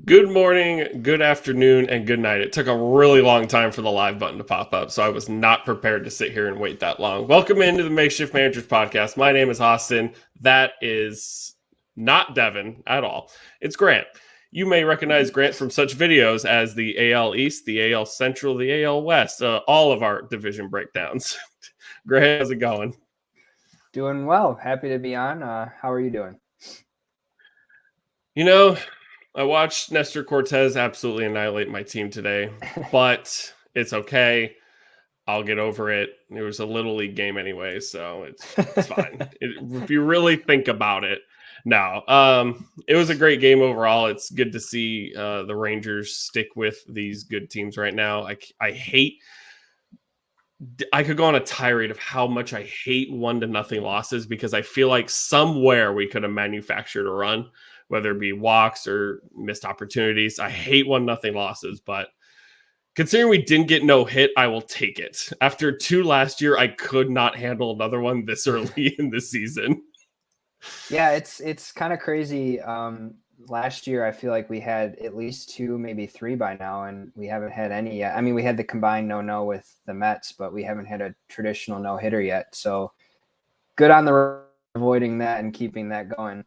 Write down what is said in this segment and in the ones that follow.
Good morning, good afternoon, and good night. It took a really long time for the live button to pop up, so I was not prepared to sit here and wait that long. Welcome into the Makeshift Managers Podcast. My name is Austin. That is not Devin at all. It's Grant. You may recognize Grant from such videos as the AL East, the AL Central, the AL West, all of our division breakdowns. Grant, how's it going? Doing well. Happy to be on. How are you doing? You know, I watched Nestor Cortez absolutely annihilate my team today, but it's okay. I'll get over it. It was a little league game anyway, so it's fine. If you really think about it. No, it was a great game overall. It's good to see the Rangers stick with these good teams right now. I could go on a tirade of how much I hate 1-0 losses because I feel like somewhere we could have manufactured a run, whether it be walks or missed opportunities. I hate 1-0 losses, but considering we didn't get no hit, I will take it. After 2 last year, I could not handle another one this early in the season. Yeah, it's kind of crazy. Last year, I feel like we had at least 2, maybe 3 by now, and we haven't had any yet. I mean, we had the combined no with the Mets, but we haven't had a traditional no-hitter yet. So good on the avoiding that and keeping that going.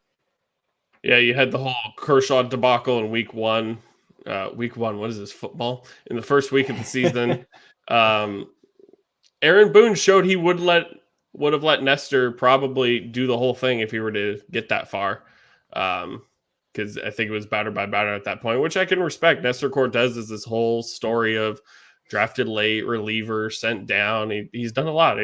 Yeah, you had the whole Kershaw debacle in week one. Week one, what is this, football? In the first week of the season. Aaron Boone showed he would have let Nestor probably do the whole thing if he were to get that far. Because I think it was batter by batter at that point, which I can respect. Nestor Cortez is this whole story of drafted late, reliever, sent down. He's done a lot.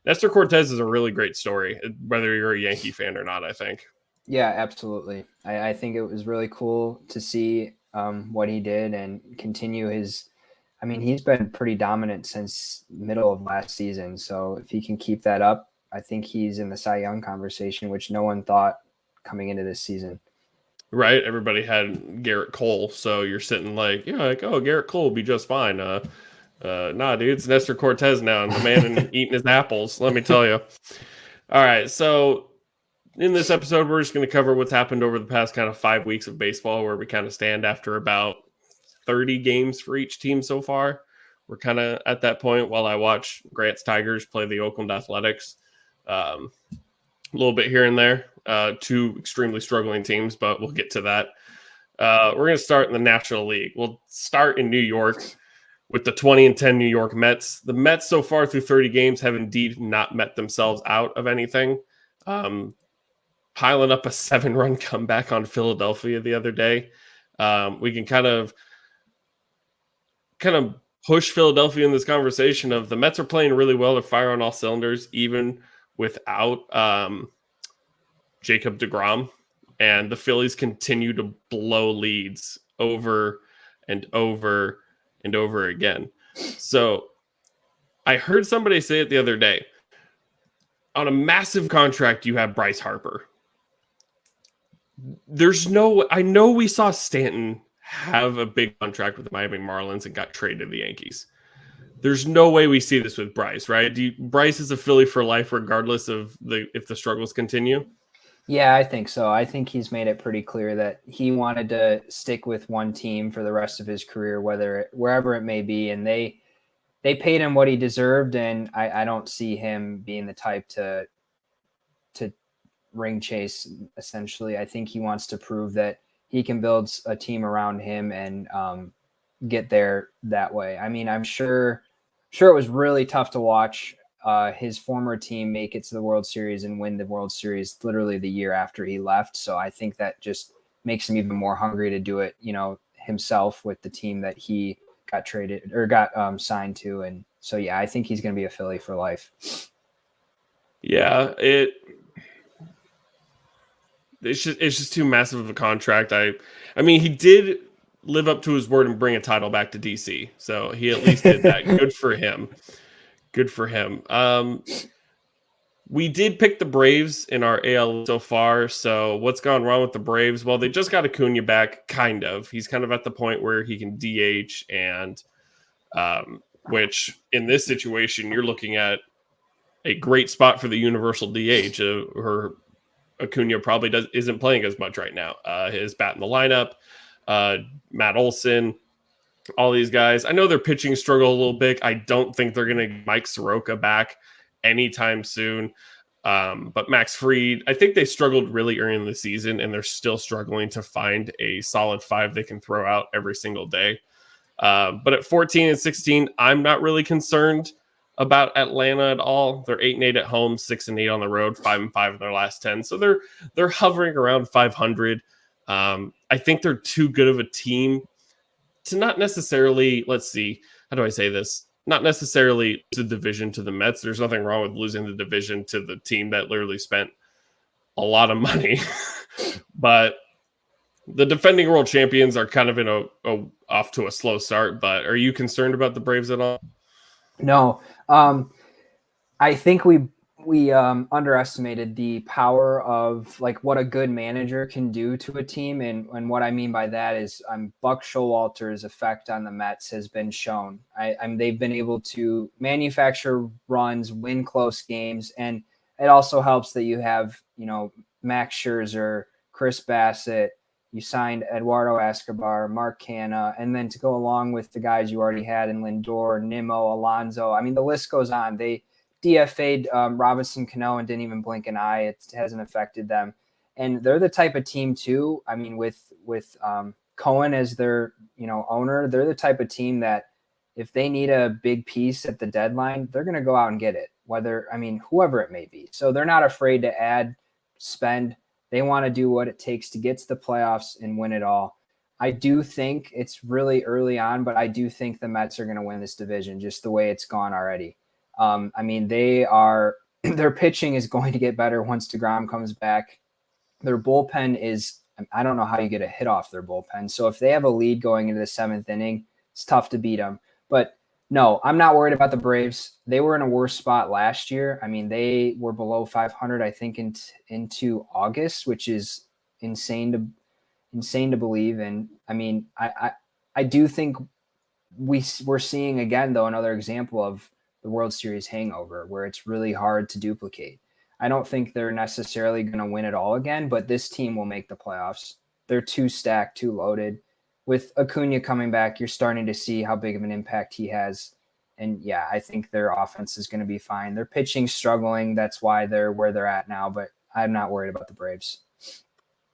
Nestor Cortez is a really great story, whether you're a Yankee fan or not, I think. Yeah, absolutely. I think it was really cool to see what he did and continue his – I mean, he's been pretty dominant since middle of last season. So if he can keep that up, I think he's in the Cy Young conversation, which no one thought coming into this season. Right? Everybody had Garrett Cole, so you're sitting like, oh, Garrett Cole will be just fine. Nah, dude, it's Nestor Cortez now, and the man eating his apples, let me tell you. All right, so in this episode, we're just going to cover what's happened over the past kind of 5 weeks of baseball, where we kind of stand after about 30 games for each team so far. We're kind of at that point while I watch Grant's Tigers play the Oakland Athletics. A little bit here and there. 2 extremely struggling teams, but we'll get to that. We're going to start in the National League. We'll start in New York with the 20-10 New York Mets. The Mets so far through 30 games have indeed not met themselves out of anything. Piling up a 7-run comeback on Philadelphia the other day. We can kind of push Philadelphia in this conversation of the Mets are playing really well. They're firing on all cylinders, even without Jacob deGrom, and the Phillies continue to blow leads over and over and over again. So I heard somebody say it the other day. On a massive contract, you have Bryce Harper. I know we saw Stanton have a big contract with the Miami Marlins and got traded to the Yankees. There's no way we see this with Bryce, right? Bryce is a Philly for life, regardless of if the struggles continue. Yeah, I think so. I think he's made it pretty clear that he wanted to stick with one team for the rest of his career, wherever it may be, and they paid him what he deserved, and I don't see him being the type to ring chase. Essentially, I think he wants to prove that he can build a team around him and get there that way. I mean, I'm sure it was really tough to watch his former team make it to the World Series and win the World Series literally the year after he left. So I think that just makes him even more hungry to do it, himself with the team that he got traded or got signed to. And so, yeah, I think he's going to be a Philly for life. Yeah, it's just too massive of a contract. I mean, he did live up to his word and bring a title back to DC. So he at least did that. Good for him. Good for him. We did pick the Braves in our AL so far. So what's gone wrong with the Braves? Well, they just got Acuna back, kind of. He's kind of at the point where he can DH, and which in this situation, you're looking at a great spot for the universal DH. Acuna probably isn't playing as much right now. His bat in the lineup. Matt Olson, all these guys. I know their pitching struggle a little bit. I don't think they're going to get Mike Soroka back anytime soon. But Max Fried, I think they struggled really early in the season, and they're still struggling to find a solid five they can throw out every single day. But at 14 and 16, I'm not really concerned about Atlanta at all. They're 8-8 at home, 6-8 on the road, 5-5 in their last 10. So they're hovering around 500. I think they're too good of a team to not necessarily, let's see, how do I say this? Not necessarily the division to the Mets. There's nothing wrong with losing the division to the team that literally spent a lot of money. But the defending world champions are kind of in a off to a slow start. But are you concerned about the Braves at all? No. I think we underestimated the power of like what a good manager can do to a team. And what I mean by that is Buck Showalter's effect on the Mets has been shown. They've been able to manufacture runs, win close games. And it also helps that you have, Max Scherzer, Chris Bassett, you signed Eduardo Escobar, Mark Canha, and then to go along with the guys you already had in Lindor, Nimmo, Alonso. I mean, the list goes on. They DFA'd Robinson Cano and didn't even blink an eye. It hasn't affected them. And they're the type of team too. I mean, with Cohen as their, owner, they're the type of team that if they need a big piece at the deadline, they're going to go out and get it, whoever it may be. So they're not afraid to add, spend. They want to do what it takes to get to the playoffs and win it all. I do think it's really early on, but I do think the Mets are going to win this division just the way it's gone already. Their pitching is going to get better once DeGrom comes back. Their bullpen is, I don't know how you get a hit off their bullpen. So if they have a lead going into the seventh inning, it's tough to beat them. But no, I'm not worried about the Braves. They were in a worse spot last year. I mean, they were below 500, I think, into August, which is insane to believe. And I mean, I do think we're seeing again, though, another example of the World Series hangover where it's really hard to duplicate. I don't think they're necessarily going to win it all again, but this team will make the playoffs. They're too stacked, too loaded. With Acuna coming back, you're starting to see how big of an impact he has. And yeah, I think their offense is going to be fine. Their pitching struggling. That's why they're where they're at now, but I'm not worried about the Braves.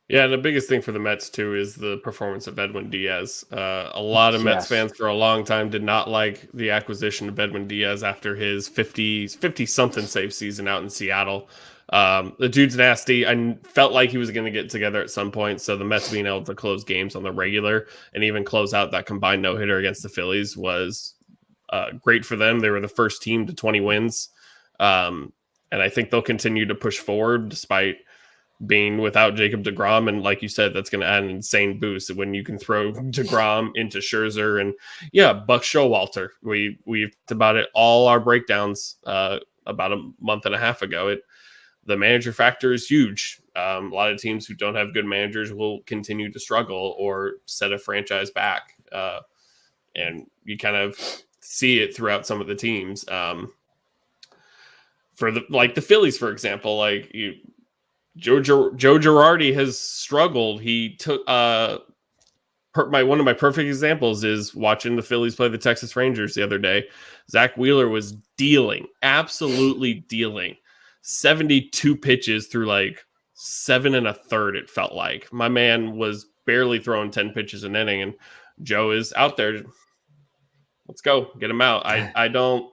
Yeah, and the biggest thing for the Mets, too, is the performance of Edwin Diaz. A lot of Mets fans for a long time did not like the acquisition of Edwin Diaz after his 50-something save season out in Seattle. The dude's nasty. I felt like he was going to get together at some point, so the Mets being able to close games on the regular and even close out that combined no-hitter against the Phillies was great for them. They were the first team to 20 wins, and I think they'll continue to push forward despite being without Jacob deGrom. And like you said, that's going to add an insane boost when you can throw deGrom into Scherzer and Buck Showalter. We've talked about it all our breakdowns about a month and a half ago. The manager factor is huge. A lot of teams who don't have good managers will continue to struggle or set a franchise back. And you kind of see it throughout some of the teams. For the Phillies, for example, Joe Girardi has struggled. He took one of my perfect examples is watching the Phillies play the Texas Rangers the other day. Zach Wheeler was absolutely dealing 72 pitches through 7 1/3. It felt like my man was barely throwing 10 pitches an inning, and Joe is out there. Let's go get him out. I don't.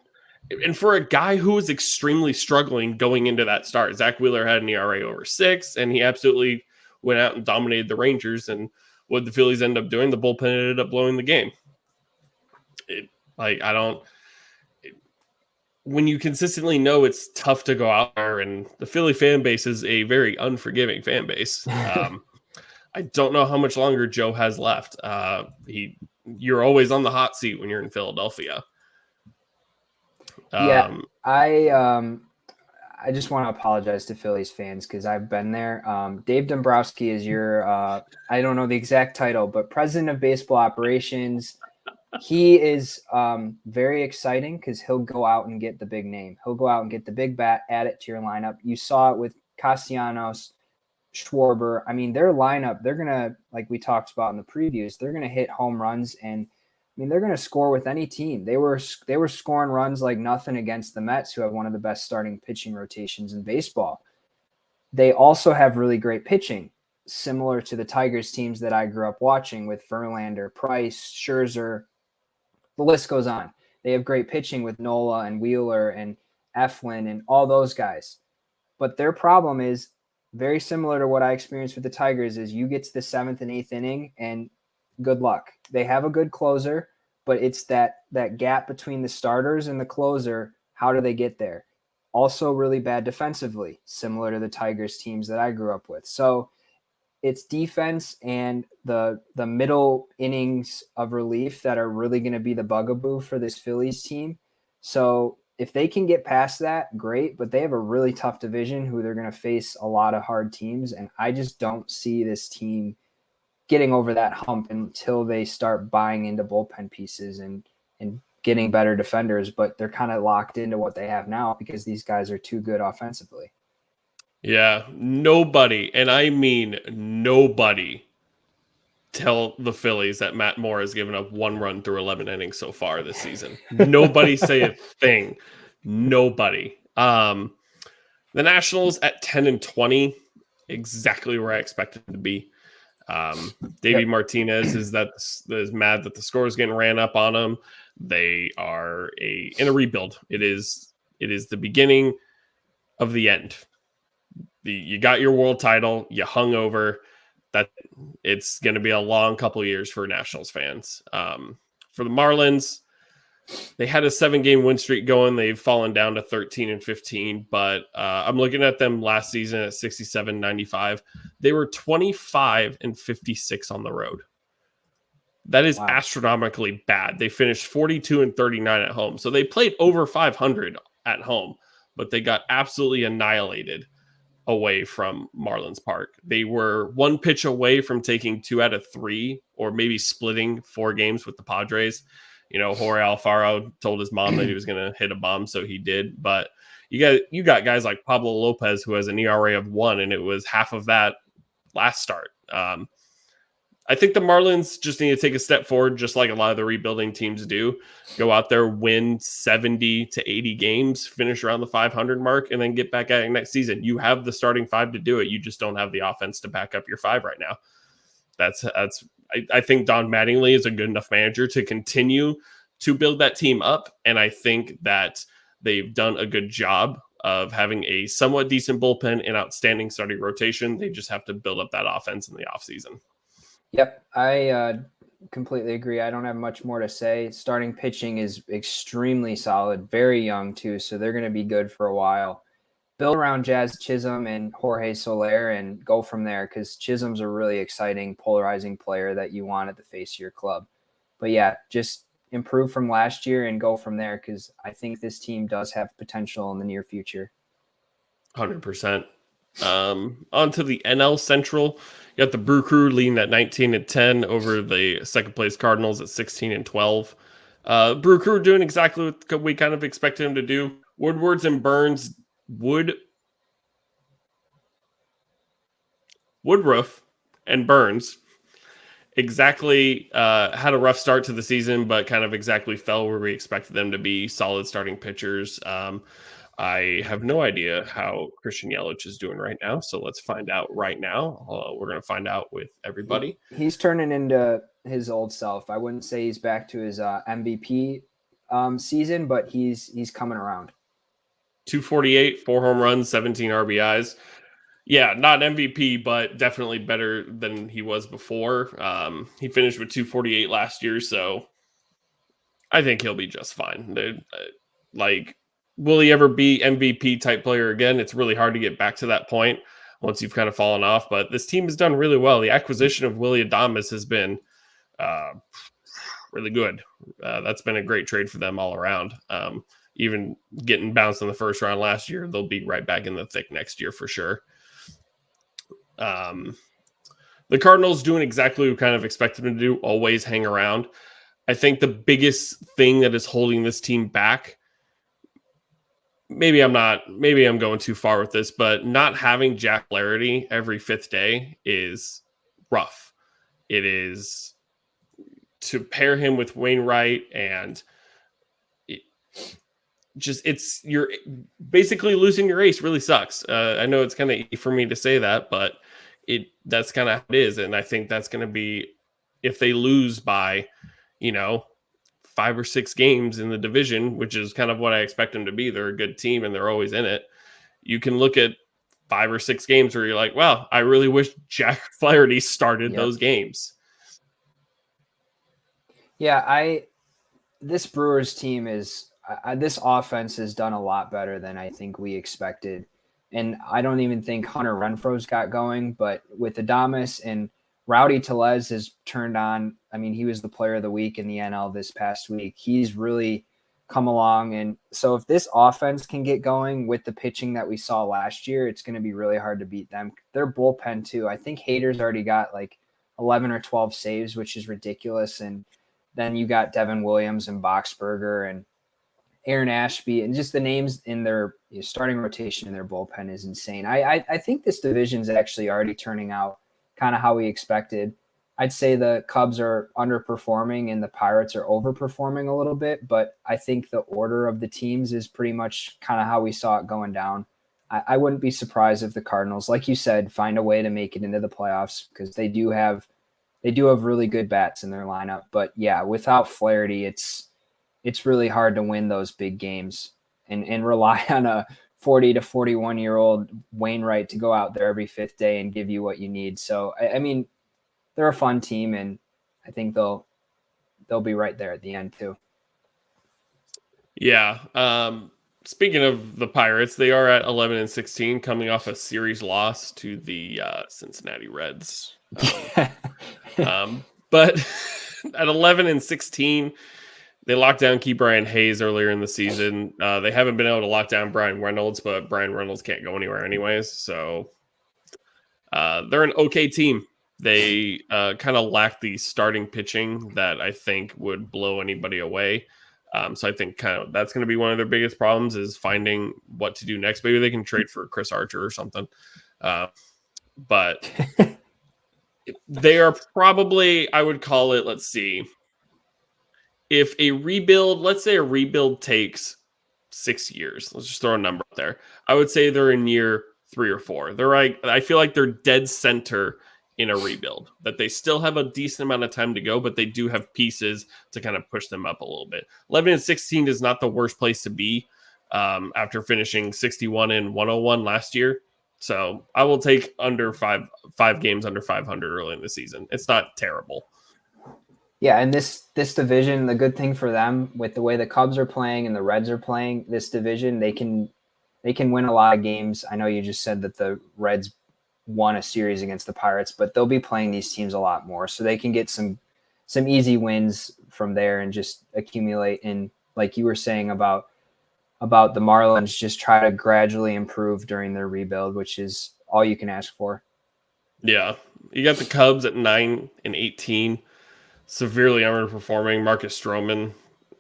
And for a guy who was extremely struggling going into that start, Zach Wheeler had an ERA over 6, and he absolutely went out and dominated the Rangers. And what the Phillies ended up doing, the bullpen ended up blowing the game. When you consistently know it's tough to go out there, and the Philly fan base is a very unforgiving fan base. I don't know how much longer Joe has left. You're always on the hot seat when you're in Philadelphia. I just want to apologize to Phillies fans because I've been there. Dave Dombrowski is your, I don't know the exact title, but president of baseball operations. He is very exciting because he'll go out and get the big name. He'll go out and get the big bat, add it to your lineup. You saw it with Castellanos. Schwarber. I mean, their lineup, they're going to, like we talked about in the previews, they're going to hit home runs, and I mean, they're going to score with any team. They were scoring runs like nothing against the Mets, who have one of the best starting pitching rotations in baseball. They also have really great pitching, similar to the Tigers teams that I grew up watching with Verlander, Price, Scherzer. The list goes on. They have great pitching with Nola and Wheeler and Eflin and all those guys. But their problem is very similar to what I experienced with the Tigers, is you get to the 7th and 8th inning and good luck. They have a good closer, but it's that gap between the starters and the closer. How do they get there? Also really bad defensively, similar to the Tigers teams that I grew up with. So it's defense and the middle innings of relief that are really going to be the bugaboo for this Phillies team. So if they can get past that, great, but they have a really tough division who they're going to face a lot of hard teams. And I just don't see this team getting over that hump until they start buying into bullpen pieces and getting better defenders, but they're kind of locked into what they have now because these guys are too good offensively. Yeah, nobody, and I mean nobody, tell the Phillies that Matt Moore has given up 1 run through 11 innings so far this season. Nobody say a thing. Nobody. The Nationals at 10-20, exactly where I expected them to be. Davey Martinez is mad that the score is getting ran up on them. They are in a rebuild. It is the beginning of the end. You got your world title, you hung over. That it's going to be a long couple of years for Nationals fans. For the Marlins, they had a 7-game win streak going. They've fallen down to 13-15, but I'm looking at them last season at 67-95. They were 25-56 on the road. That is astronomically bad. They finished 42-39 at home. So they played over 500 at home, but they got absolutely annihilated away from Marlins Park. They were 1 pitch away from taking 2 out of 3, or maybe splitting 4 games with the Padres. You know, Jorge Alfaro told his mom that he was going to hit a bomb, so he did. But you got guys like Pablo Lopez, who has an ERA of 1, and it was half of that last start. I think the Marlins just need to take a step forward, just like a lot of the rebuilding teams do. Go out there, win 70 to 80 games, finish around the 500 mark, and then get back at it next season. You have the starting 5 to do it. You just don't have the offense to back up your 5 right now. I think Don Mattingly is a good enough manager to continue to build that team up, and I think that they've done a good job of having a somewhat decent bullpen and outstanding starting rotation. They just have to build up that offense in the offseason. Yep, I completely agree. I don't have much more to say. Starting pitching is extremely solid, very young too, so they're going to be good for a while. Build around Jazz Chisholm and Jorge Soler and go from there, because Chisholm's a really exciting, polarizing player that you want at the face of your club. But yeah, just improve from last year and go from there, because I think this team does have potential in the near future. 100%. On to the NL Central. You got the Brew Crew leading at 19-10 over the second place Cardinals at 16-12. Brew Crew doing exactly what we kind of expected them to do. Woodward and Burns, Woodruff and Burns exactly had a rough start to the season, but kind of exactly fell where we expected them to be. Solid starting pitchers. I have no idea how Christian Yelich is doing right now, so let's find out right now. We're going to find out with everybody. He's turning into his old self. I wouldn't say he's back to his MVP season, but he's coming around. 248, 4 home runs, 17 RBIs. Yeah, not MVP, but definitely better than he was before. He finished with 248 last year, so I think he'll be just fine. Will he ever be MVP type player again? It's really hard to get back to that point once you've kind of fallen off, but this team has done really well. The acquisition of Willy Adames has been really good. That's been a great trade for them all around. Even getting bounced in the first round last year, they'll be right back in the thick next year for sure. The Cardinals doing exactly what we kind of expected them to do, always hang around. I think the biggest thing that is holding this team back maybe I'm going too far with this, but not having Jack Flaherty every fifth day is rough. It is to pair him with Wainwright, and you're basically losing your ace. Really sucks. I know it's kind of easy for me to say that, but that's kind of how it is. And I think that's going to be, if they lose by, 5 or 6 games in the division, which is kind of what I expect them to be. They're a good team and they're always in it. You can look at 5 or 6 games where you're like, wow, I really wish Jack Flaherty started those games. Yeah, this Brewers team is this offense has done a lot better than I think we expected. And I don't even think Hunter Renfroe's got going, but with Adames and Rowdy Tellez has turned on. I mean, he was the player of the week in the NL this past week. He's really come along. And so if this offense can get going with the pitching that we saw last year, it's going to be really hard to beat them. Their bullpen too. I think Hader's already got like 11 or 12 saves, which is ridiculous. And then you got Devin Williams and Boxberger and Aaron Ashby, and just the names in their starting rotation in their bullpen is insane. I think this division's actually already turning out kind of how we expected. I'd say the Cubs are underperforming and the Pirates are overperforming a little bit, but I think the order of the teams is pretty much kind of how we saw it going down. I wouldn't be surprised if the Cardinals, like you said, find a way to make it into the playoffs, because they do have really good bats in their lineup. But yeah, without Flaherty, it's really hard to win those big games and rely on a 40 to 41-year-old Wainwright to go out there every fifth day and give you what you need. So, I mean, they're a fun team, and I think they'll be right there at the end too. Yeah. Speaking of the Pirates, they are at 11-16, coming off a series loss to the Cincinnati Reds. But at 11-16, they locked down Ke'Bryan Hayes earlier in the season. They haven't been able to lock down Brian Reynolds, but Brian Reynolds can't go anywhere anyways. So they're an okay team. They kind of lack the starting pitching that I think would blow anybody away. So I think kind of that's going to be one of their biggest problems, is finding what to do next. Maybe they can trade for Chris Archer or something. But they are probably, I would call it, let's see, if a rebuild, let's say a rebuild takes 6 years, let's just throw a number up there, I would say they're in year 3 or 4. They're like, I feel like they're dead center in a rebuild, that they still have a decent amount of time to go, but they do have pieces to kind of push them up a little bit. 11-16 is not the worst place to be after finishing 61 and 101 last year. So I will take under five games under 500 early in the season. It's not terrible. Yeah, and this division, the good thing for them with the way the Cubs are playing and the Reds are playing, this division, they can win a lot of games. I know you just said that the Reds won a series against the Pirates, but they'll be playing these teams a lot more, so they can get some easy wins from there and just accumulate. And like you were saying about the Marlins, just try to gradually improve during their rebuild, which is all you can ask for. Yeah, you got the Cubs at 9-18. Severely underperforming. Marcus Stroman,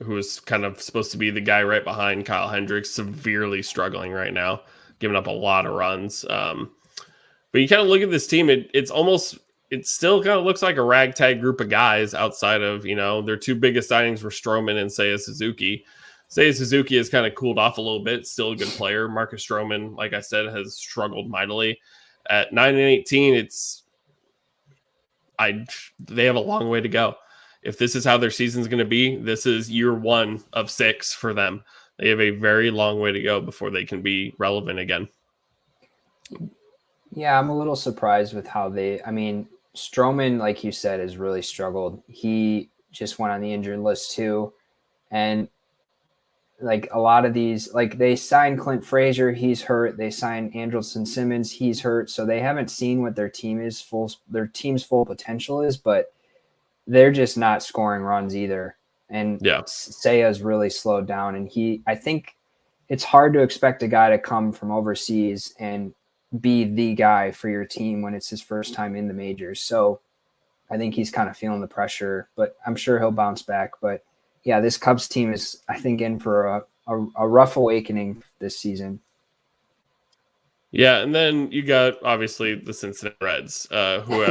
who is kind of supposed to be the guy right behind Kyle Hendricks, severely struggling right now, giving up a lot of runs. But you kind of look at this team, it still kind of looks like a ragtag group of guys outside of, their 2 biggest signings were Stroman and Seiya Suzuki. Seiya Suzuki has kind of cooled off a little bit, still a good player. Marcus Stroman, like I said, has struggled mightily. At 9-18, they have a long way to go. If this is how their season's going to be, this is year 1 of 6 for them. They have a very long way to go before they can be relevant again. Yeah, I'm a little surprised with how Stroman, like you said, has really struggled. He just went on the injured list too. And like a lot of these, like they signed Clint Frazier, he's hurt. They signed Andrelton Simmons, he's hurt. So they haven't seen what their team's full potential is, but they're just not scoring runs either. And Seiya's really slowed down. And I think it's hard to expect a guy to come from overseas and be the guy for your team when it's his first time in the majors. So I think he's kind of feeling the pressure, but I'm sure he'll bounce back. But yeah, this Cubs team is, I think, in for a rough awakening this season. Yeah, and then you got obviously the Cincinnati Reds, who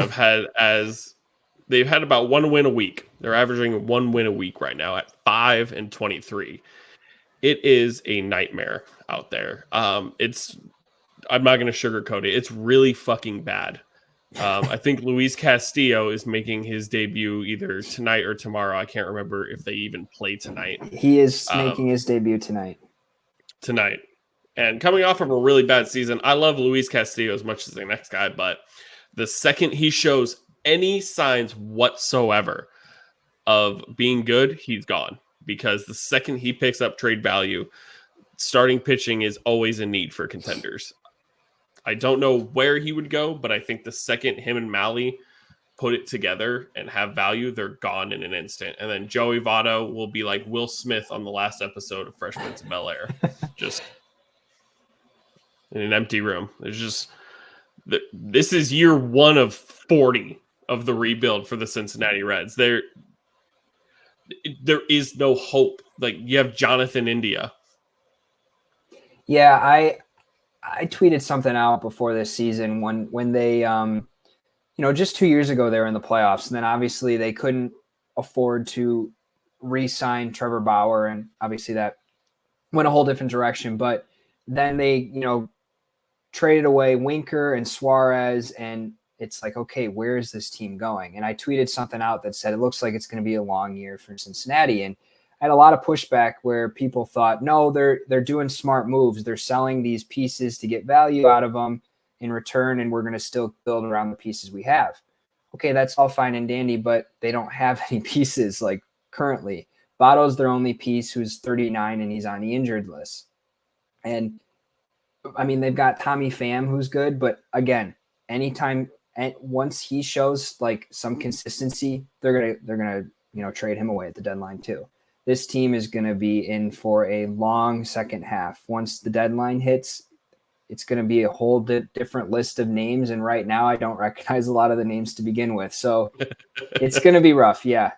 they've had about 1 win a week. They're averaging 1 win a week right now at 5-23. It is a nightmare out there. I'm not going to sugarcoat it. It's really fucking bad. I think Luis Castillo is making his debut either tonight or tomorrow. I can't remember if they even play tonight. He is making his debut tonight. And coming off of a really bad season, I love Luis Castillo as much as the next guy, but the second he shows any signs whatsoever of being good, he's gone. Because the second he picks up trade value, starting pitching is always a need for contenders. I don't know where he would go, but I think the second him and Malley put it together and have value, they're gone in an instant. And then Joey Votto will be like Will Smith on the last episode of Fresh Prince of Bel-Air. Just in an empty room. There's just this is year 1 of 40 of the rebuild for the Cincinnati Reds. There is no hope. Like, you have Jonathan India. Yeah, I tweeted something out before this season when they just 2 years ago they were in the playoffs, and then obviously they couldn't afford to re-sign Trevor Bauer, and obviously that went a whole different direction. But then they traded away Winker and Suarez, and it's like, okay, where is this team going? And I tweeted something out that said it looks like it's going to be a long year for Cincinnati. And I had a lot of pushback where people thought, no, they're doing smart moves. They're selling these pieces to get value out of them in return, and we're going to still build around the pieces we have. Okay, that's all fine and dandy, but they don't have any pieces like currently. Votto's their only piece, who's 39, and he's on the injured list. And I mean, they've got Tommy Pham, who's good, but again, once he shows like some consistency, they're gonna trade him away at the deadline too. This team is gonna be in for a long second half. Once the deadline hits, it's gonna be a whole different list of names, and right now I don't recognize a lot of the names to begin with, so it's gonna be rough. Yeah.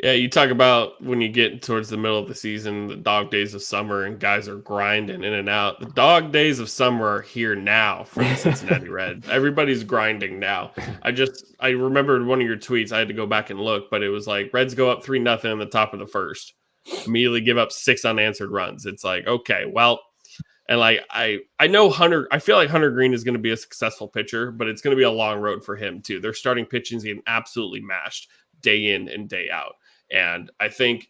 Yeah, you talk about when you get towards the middle of the season, the dog days of summer, and guys are grinding in and out. The dog days of summer are here now for the Cincinnati Reds. Everybody's grinding now. I remembered one of your tweets. I had to go back and look, but it was like Reds go up 3-0 in the top of the first, immediately give up 6 unanswered runs. It's like, okay, well, and like I know I feel like Hunter Green is going to be a successful pitcher, but it's going to be a long road for him too. Their starting pitching is getting absolutely mashed day in and day out. And I think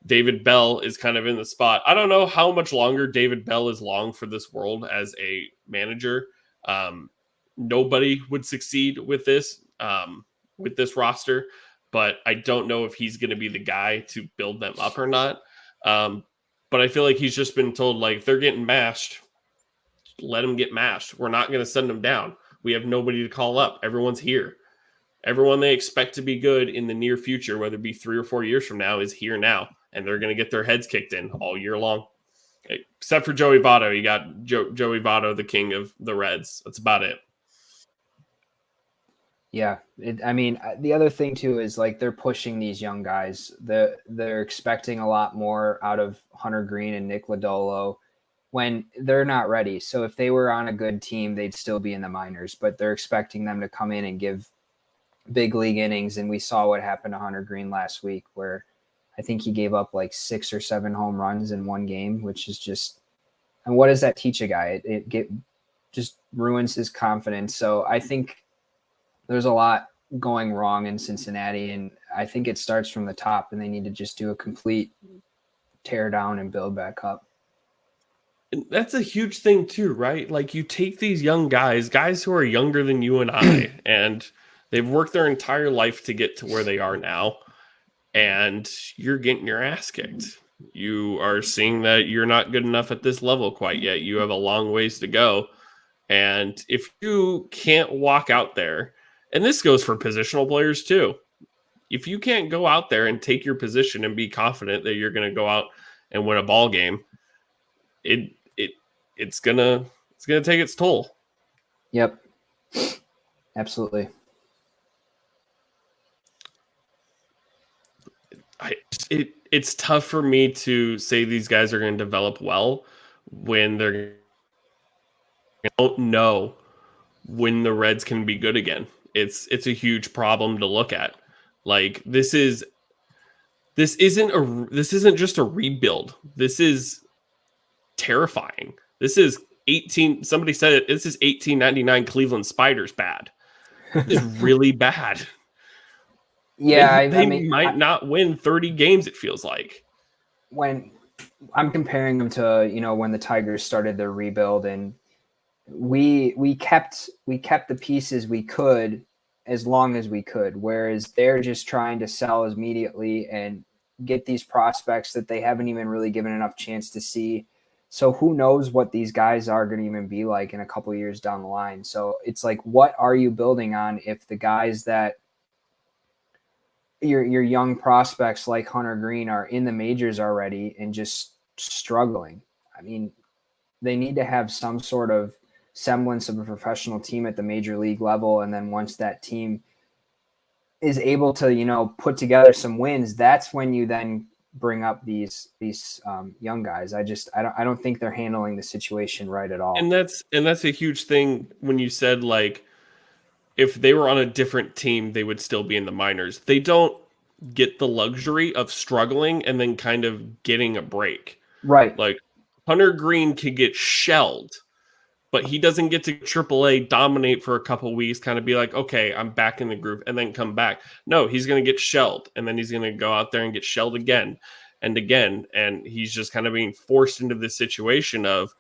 David Bell is kind of in the spot. I don't know how much longer David Bell is long for this world as a manager. Nobody would succeed with this roster, but I don't know if he's going to be the guy to build them up or not. But I feel like he's just been told, like, if they're getting mashed, let them get mashed. We're not going to send them down. We have nobody to call up. Everyone's here. Everyone they expect to be good in the near future, whether it be 3 or 4 years from now, is here now. And they're going to get their heads kicked in all year long. Except for Joey Votto. You got Joey Votto, the king of the Reds. That's about it. Yeah. The other thing, too, is like they're pushing these young guys. They're expecting a lot more out of Hunter Green and Nick Lodolo when they're not ready. So if they were on a good team, they'd still be in the minors. But they're expecting them to come in and give big league innings, and we saw what happened to Hunter Green last week, where I think he gave up like 6 or 7 home runs in one game, which is just, and what does that teach a guy? It just ruins his confidence. So I think there's a lot going wrong in Cincinnati, and I think it starts from the top, and they need to just do a complete tear down and build back up. And that's a huge thing too, right? Like, you take these young guys who are younger than you and I, and they've worked their entire life to get to where they are now, and you're getting your ass kicked. You are seeing that you're not good enough at this level quite yet. You have a long ways to go. And if you can't walk out there, and this goes for positional players too, if you can't go out there and take your position and be confident that you're going to go out and win a ball game, it's gonna take its toll. Yep, absolutely. it's tough for me to say these guys are going to develop well when they don't know when the Reds can be good again. It's a huge problem to look at. Like this isn't just a rebuild. This is terrifying. This is 18. Somebody said it. This is 1899 Cleveland Spiders bad. This is really bad. Yeah, they might not win 30 games. It feels like when I'm comparing them to when the Tigers started their rebuild, and we kept the pieces we could as long as we could, whereas they're just trying to sell immediately and get these prospects that they haven't even really given enough chance to see. So who knows what these guys are going to even be like in a couple of years down the line. So it's like, what are you building on if the guys that your young prospects like Hunter Green are in the majors already and just struggling? I mean, they need to have some sort of semblance of a professional team at the major league level. And then once that team is able to, put together some wins, that's when you then bring up these young guys. I don't think they're handling the situation right at all. And that's a huge thing when you said, like, if they were on a different team, they would still be in the minors. They don't get the luxury of struggling and then kind of getting a break. Right. Like Hunter Green could get shelled, but he doesn't get to AAA, dominate for a couple weeks, kind of be like, okay, I'm back in the groove, and then come back. No, he's going to get shelled, and then he's going to go out there and get shelled again and again. And he's just kind of being forced into this situation of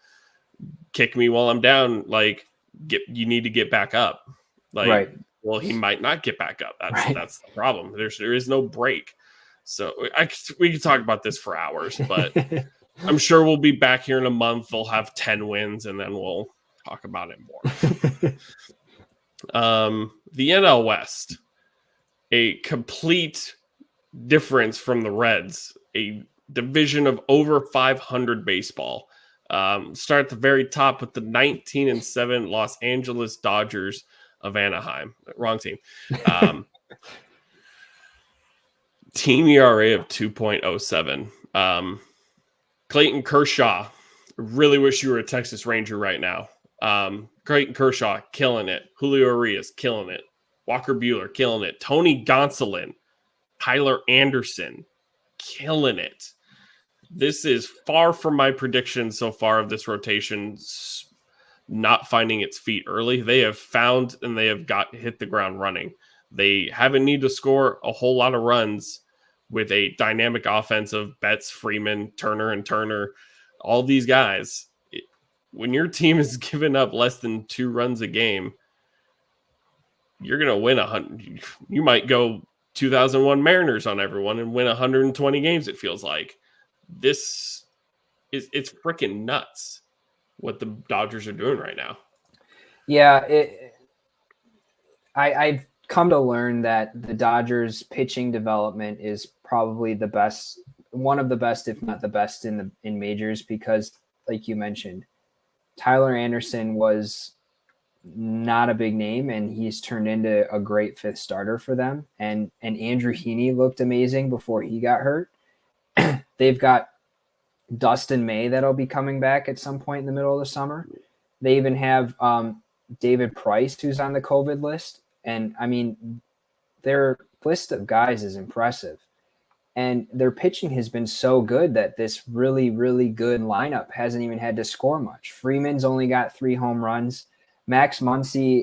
kick me while I'm down. Like, you need to get back up. Like, right. Well, he might not get back up. That's the problem. There is no break. So we could talk about this for hours, but I'm sure we'll be back here in a month. They'll have 10 wins, and then we'll talk about it more. The NL West, a complete difference from the Reds, a division of over 500 baseball. Start at the very top with the 19-7 Los Angeles Dodgers of Anaheim. Wrong team. Team ERA of 2.07. Clayton Kershaw, really wish you were a Texas Ranger right now. Clayton Kershaw, killing it. Julio Urias, killing it. Walker Buehler, killing it. Tony Gonsolin, Tyler Anderson, killing it. This is far from my prediction so far of this rotation not finding its feet early. They have found and they have hit the ground running. They haven't need to score a whole lot of runs with a dynamic offense of Betts, Freeman, Turner, all these guys. When your team is giving up less than 2 runs a game, you're going to win 100. You might go 2001 Mariners on everyone and win 120 games, it feels like. It's freaking nuts what the Dodgers are doing right now. Yeah, I've come to learn that the Dodgers pitching development is probably the best, one of the best, if not the best in majors, because like you mentioned, Tyler Anderson was not a big name, and he's turned into a great 5th starter for them. And Andrew Heaney looked amazing before he got hurt. They've got Dustin May that'll be coming back at some point in the middle of the summer. They even have David Price, who's on the COVID list. And I mean, their list of guys is impressive. And their pitching has been so good that this really, really good lineup hasn't even had to score much. Freeman's only got 3 home runs. Max Muncy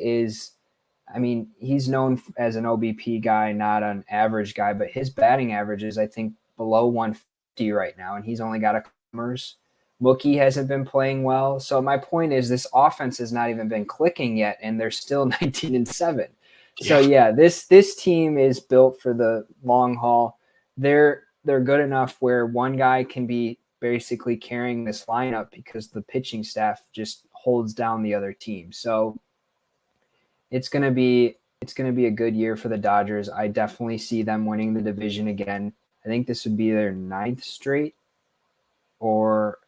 he's known as an OBP guy, not an average guy, but his batting average is, I think, below 150 right now, and he's only got a homers. Mookie hasn't been playing well. So my point is, this offense has not even been clicking yet, and they're still 19-7. So yeah, this team is built for the long haul. They're good enough where one guy can be basically carrying this lineup because the pitching staff just holds down the other team. So it's gonna be a good year for the Dodgers. I definitely see them winning the division again. I think this would be their 9th straight, or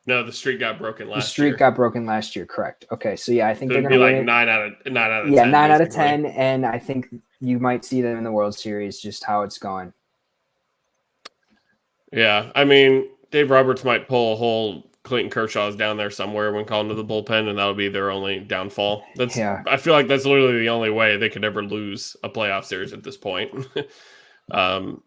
no, the streak got broken last year. The streak got broken last year, correct. Okay, so yeah, I think they're going to to be win like 9 out of 10. Yeah, 9 out of 10, and I think you might see them in the World Series, just how it's going. Yeah, I mean, Dave Roberts might pull a whole Clayton Kershaw's down there somewhere when calling to the bullpen, and that'll be their only downfall. Yeah. I feel like that's literally the only way they could ever lose a playoff series at this point. um,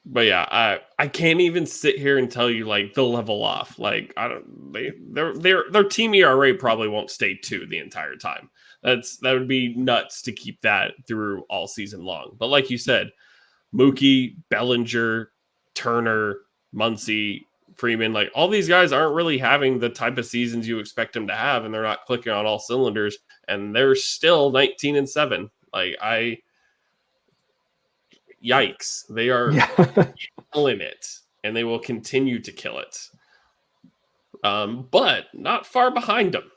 but yeah, I can't even sit here and tell you like they'll level off. Like I don't, their team ERA probably won't stay 2 the entire time. That would be nuts to keep that through all season long. But like you said, Mookie, Bellinger, Turner, Muncy, Freeman, like all these guys aren't really having the type of seasons you expect them to have, and they're not clicking on all cylinders, and they're still 19-7. Like yikes, they are killing it, and they will continue to kill it. But not far behind them,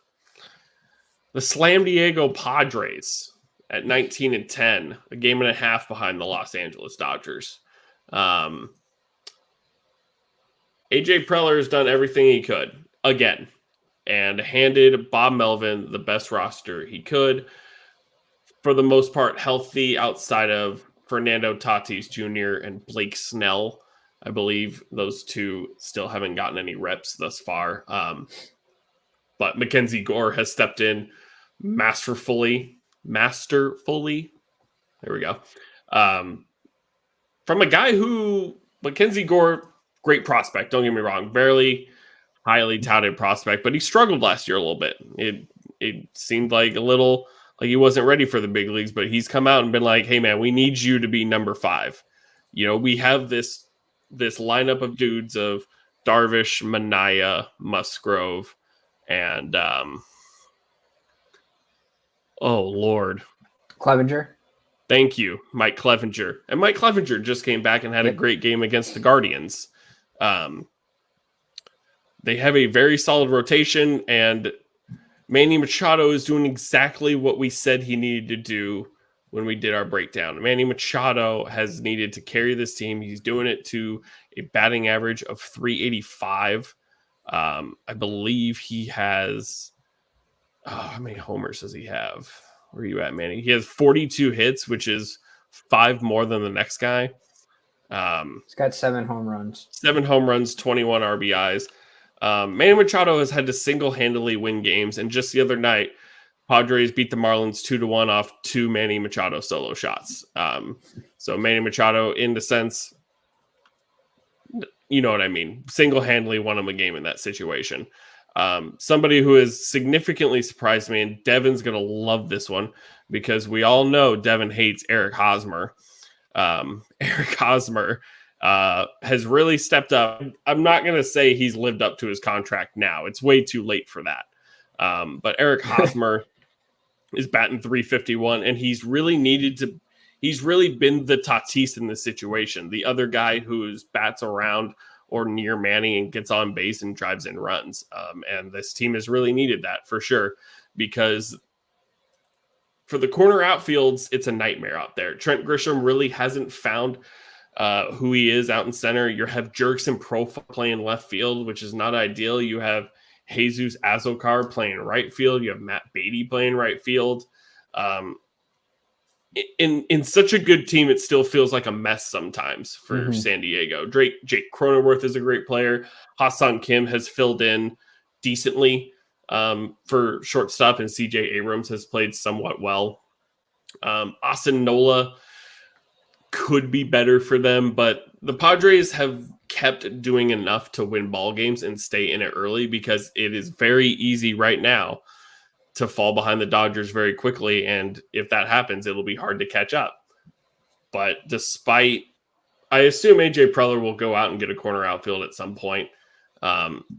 the Slam Diego Padres at 19-10, a game and a half behind the Los Angeles Dodgers. AJ Preller has done everything he could again and handed Bob Melvin the best roster he could. For the most part, healthy outside of Fernando Tatis Jr. and Blake Snell. I believe those two still haven't gotten any reps thus far. But Mackenzie Gore has stepped in masterfully. There we go. From a guy who, Mackenzie Gore, great prospect, don't get me wrong, barely highly touted prospect, but he struggled last year a little bit. It seemed like a little like he wasn't ready for the big leagues, but he's come out and been like, hey man, we need you to be number 5. You know, we have this lineup of dudes of Darvish, Manaea, Musgrove, and oh Lord, Clevenger. Thank you, Mike Clevenger. And Mike Clevenger just came back and had a great game against the Guardians. They have a very solid rotation, and Manny Machado is doing exactly what we said he needed to do when we did our breakdown. Manny Machado has needed to carry this team. He's doing it to a batting average of 385. I believe he has... how many homers does he have? Where are you at, Manny? He has 42 hits, which is 5 more than the next guy. He's got 7 home runs. 7 home runs, 21 RBIs. Manny Machado has had to single-handedly win games, and just the other night, Padres beat the Marlins 2-1 off 2 Manny Machado solo shots. So Manny Machado, in the sense, you know what I mean, single-handedly won him a game in that situation. Somebody who has significantly surprised me, and Devin's going to love this one because we all know Devin hates Eric Hosmer. Eric Hosmer has really stepped up. I'm not going to say he's lived up to his contract now. It's way too late for that. But Eric Hosmer is batting 351, and he's really been the Tatis in this situation. The other guy who's bats around or near Manny and gets on base and drives in runs. And this team has really needed that for sure, because for the corner outfields, it's a nightmare out there. Trent Grisham really hasn't found who he is out in center. You have Jurickson Profile playing left field, which is not ideal. You have Jesus Azocar playing right field. You have Matt Beatty playing right field. In such a good team, it still feels like a mess sometimes for San Diego. Jake Cronenworth is a great player. Ha-Seong Kim has filled in decently for shortstop, and CJ Abrams has played somewhat well. Austin Nola could be better for them, but the Padres have kept doing enough to win ball games and stay in it early, because it is very easy right now to fall behind the Dodgers very quickly. And if that happens, it'll be hard to catch up. But I assume AJ Preller will go out and get a corner outfield at some point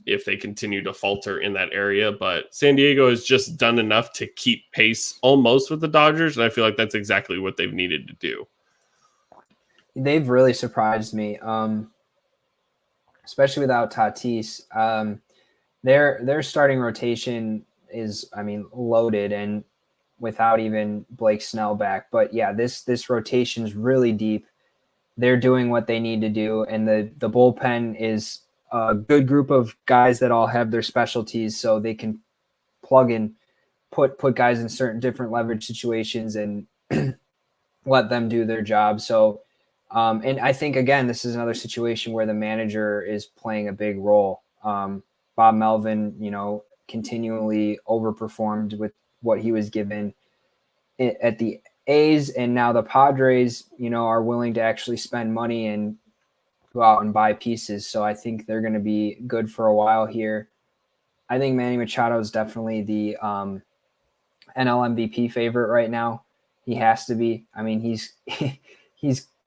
if they continue to falter in that area. But San Diego has just done enough to keep pace almost with the Dodgers, and I feel like that's exactly what they've needed to do. They've really surprised me, especially without Tatis. Their starting rotation is, loaded, and without even Blake Snell back. But yeah, this rotation is really deep. They're doing what they need to do, and the bullpen is a good group of guys that all have their specialties, so they can plug in, put guys in certain different leverage situations and let them do their job. So And I think, again, this is another situation where the manager is playing a big role. Bob Melvin, continually overperformed with what he was given at the A's, and now the Padres, are willing to actually spend money and go out and buy pieces. So I think they're going to be good for a while here. I think Manny Machado is definitely the NL MVP favorite right now. He has to be. I mean, he's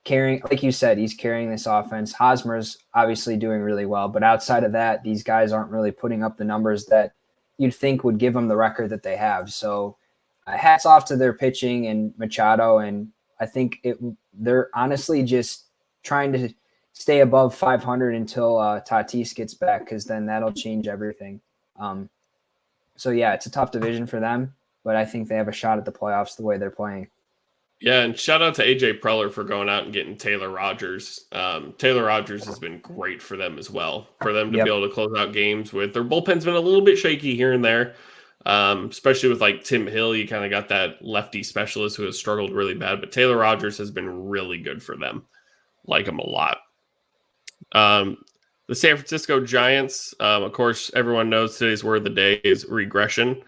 carrying, like you said, he's carrying this offense. Hosmer's obviously doing really well, but outside of that, these guys aren't really putting up the numbers that you'd think would give them the record that they have. So hats off to their pitching and Machado, and I think they're honestly just trying to stay above 500 until Tatis gets back, because then that'll change everything. So yeah, it's a tough division for them, but I think they have a shot at the playoffs the way they're playing. Yeah, and shout out to AJ Preller for going out and getting Taylor Rogers. Taylor Rogers has been great for them as well, for them to be able to close out games with. Their bullpen's been a little bit shaky here and there, especially with like Tim Hill. You kind of got that lefty specialist who has struggled really bad, but Taylor Rogers has been really good for them. Like him a lot. The San Francisco Giants, of course, everyone knows today's word of the day is regression.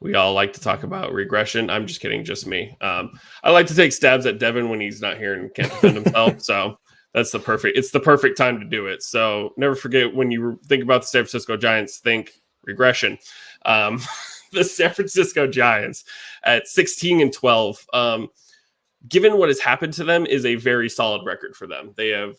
We all like to talk about regression. I'm just kidding, just me. I like to take stabs at Devin when he's not here and can't defend himself. So it's the perfect time to do it. So never forget, when you think about the San Francisco Giants, think regression. The San Francisco Giants at 16-12, given what has happened to them, is a very solid record for them. They have,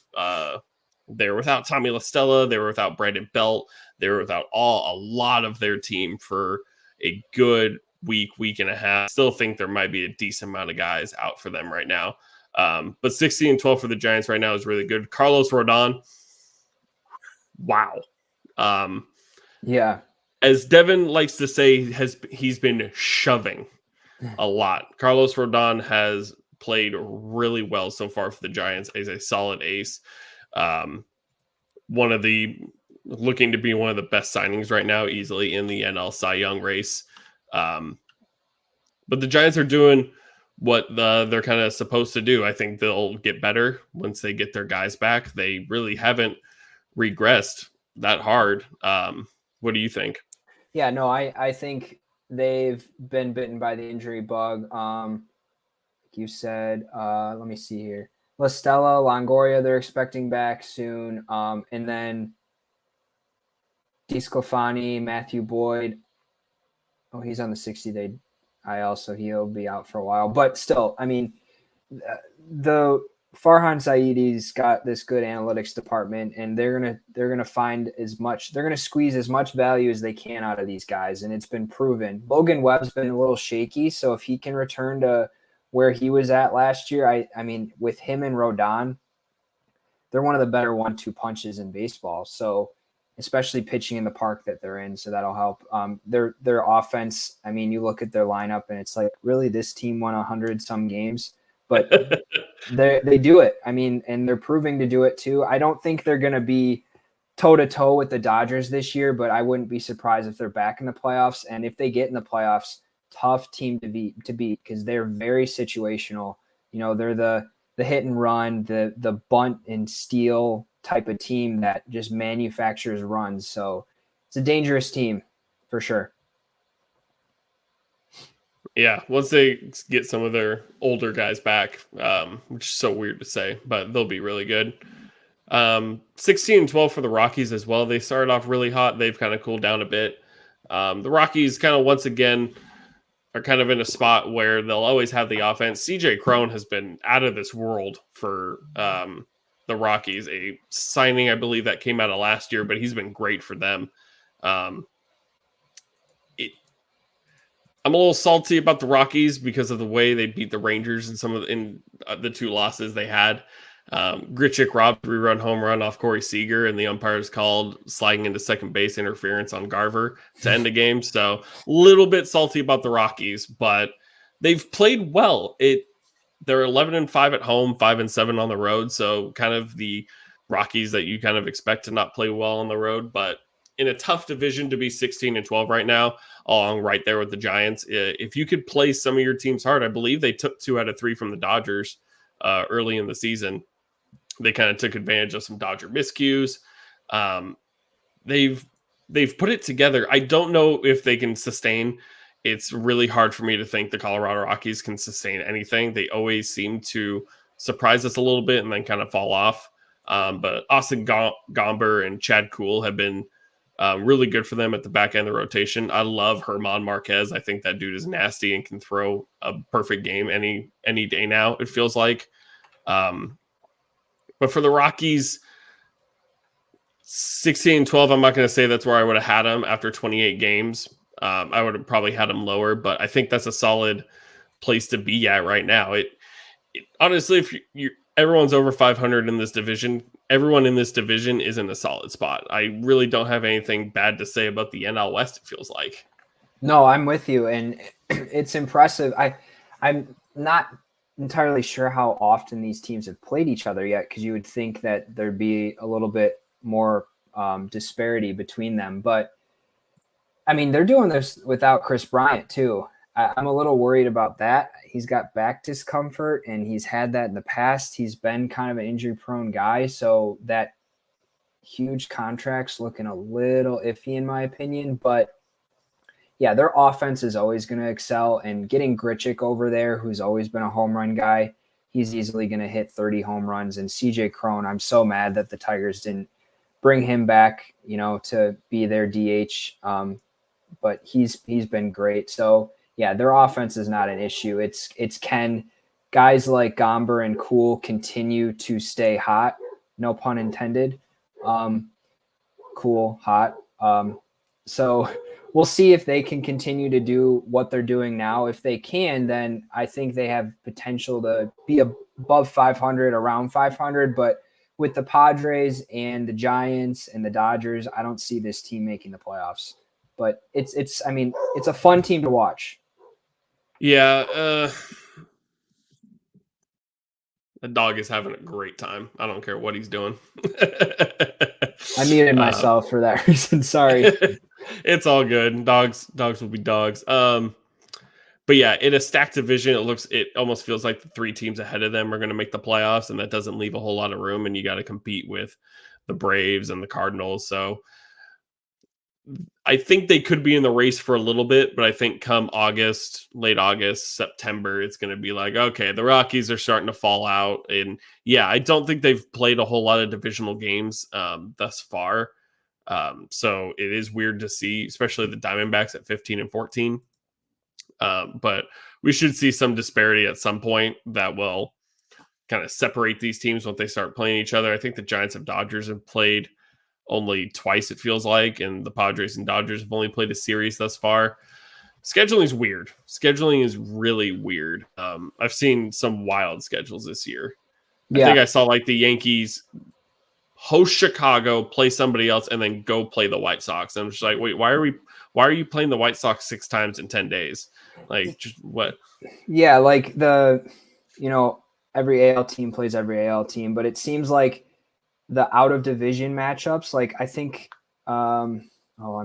they're without Tommy La Stella. They were without Brandon Belt. They were without a lot of their team for a good week and a half. Still think there might be a decent amount of guys out for them right now. But 16-12 for the Giants right now is really good. Carlos Rodon. Wow. Yeah. As Devin likes to say, he's been shoving a lot. Carlos Rodon has played really well so far for the Giants as a solid ace. Looking to be one of the best signings right now, easily in the NL Cy Young race. But the Giants are doing what they're kind of supposed to do. I think they'll get better once they get their guys back. They really haven't regressed that hard. What do you think? Yeah, no, I think they've been bitten by the injury bug. Like you said, let me see here. La Stella, Longoria, they're expecting back soon. And then DeSclafani, Matthew Boyd. Oh, he's on the 60-day IL, so he'll be out for a while. But still, I mean, the Farhan Zaidi's got this good analytics department, and they're gonna find as much. They're gonna squeeze as much value as they can out of these guys, and it's been proven. Logan Webb's been a little shaky, so if he can return to where he was at last year, I mean, with him and Rodon, they're one of the better 1-2 punches in baseball. So, especially pitching in the park that they're in, so that'll help. Their offense, I mean, you look at their lineup and it's like, really, this team won 100 some games, but they do it. I mean, and they're proving to do it too. I don't think they're going to be toe to toe with the Dodgers this year, but I wouldn't be surprised if they're back in the playoffs. And if they get in the playoffs, tough team to beat because they're very situational. They're the hit and run, the bunt and steal type of team that just manufactures runs. So it's a dangerous team for sure. Yeah, once they get some of their older guys back, which is so weird to say, but they'll be really good. 16-12 for the Rockies as well. They started off really hot. They've kind of cooled down a bit. The Rockies kind of once again are kind of in a spot where they'll always have the offense. CJ Cron has been out of this world for the Rockies, a signing I believe that came out of last year, but he's been great for them. I'm a little salty about the Rockies because of the way they beat the Rangers in the two losses they had. Grichuk robbed 3-run home run off Corey Seager, and the umpires called sliding into second base interference on Garver to end the game. So a little bit salty about the Rockies, but they've played well. They're 11-5 at home, 5-7 on the road. So kind of the Rockies that you kind of expect to not play well on the road, but in a tough division to be 16-12 right now, along right there with the Giants. If you could play some of your teams hard, I believe they took 2 out of 3 from the Dodgers early in the season. They kind of took advantage of some Dodger miscues. They've put it together. I don't know if they can sustain. It's really hard for me to think the Colorado Rockies can sustain anything. They always seem to surprise us a little bit and then kind of fall off. But Austin Gomber and Chad Kuhl have been really good for them at the back end of the rotation. I love Herman Marquez. I think that dude is nasty and can throw a perfect game any day now, it feels like. But for the Rockies, 16-12, I'm not going to say that's where I would have had them after 28 games. I would have probably had them lower, but I think that's a solid place to be at right now. It honestly, if everyone's over 500 in this division, everyone in this division is in a solid spot. I really don't have anything bad to say about the NL West, it feels like. No, I'm with you, and it's impressive. I'm not entirely sure how often these teams have played each other yet, because you would think that there'd be a little bit more disparity between them. But I mean, they're doing this without Chris Bryant too. I'm a little worried about that. He's got back discomfort, and he's had that in the past. He's been kind of an injury-prone guy, so that huge contract's looking a little iffy in my opinion. But yeah, their offense is always going to excel, and getting Grichuk over there, who's always been a home run guy, he's easily going to hit 30 home runs. And CJ Cron, I'm so mad that the Tigers didn't bring him back, to be their DH. But he's been great. So yeah, their offense is not an issue. It's can guys like Gomber and Kuhl continue to stay hot? No pun intended. Cool, hot. So we'll see if they can continue to do what they're doing now. If they can, then I think they have potential to be above 500, around 500. But with the Padres and the Giants and the Dodgers, I don't see this team making the playoffs. But it's a fun team to watch. Yeah, the dog is having a great time. I don't care what he's doing. I muted myself for that reason. Sorry. It's all good. Dogs will be dogs. But yeah, in a stacked division, it almost feels like the three teams ahead of them are going to make the playoffs, and that doesn't leave a whole lot of room, and you got to compete with the Braves and the Cardinals. So I think they could be in the race for a little bit, but I think come August, late August, September, it's going to be like, okay, the Rockies are starting to fall out. And yeah, I don't think they've played a whole lot of divisional games thus far. So it is weird to see, especially the Diamondbacks at 15-14. But we should see some disparity at some point that will kind of separate these teams once they start playing each other. I think the Giants and Dodgers have played only twice, it feels like, and the Padres and Dodgers have only played a series thus far. Scheduling is weird. Scheduling is really weird. I've seen some wild schedules this year. I think I saw like the Yankees host Chicago, play somebody else, and then go play the White Sox. And I'm just like, wait, why are you playing the White Sox 6 times in 10 days? Like, just what? Yeah, like every AL team plays every AL team, but it seems like the out of division matchups, like I think, I'm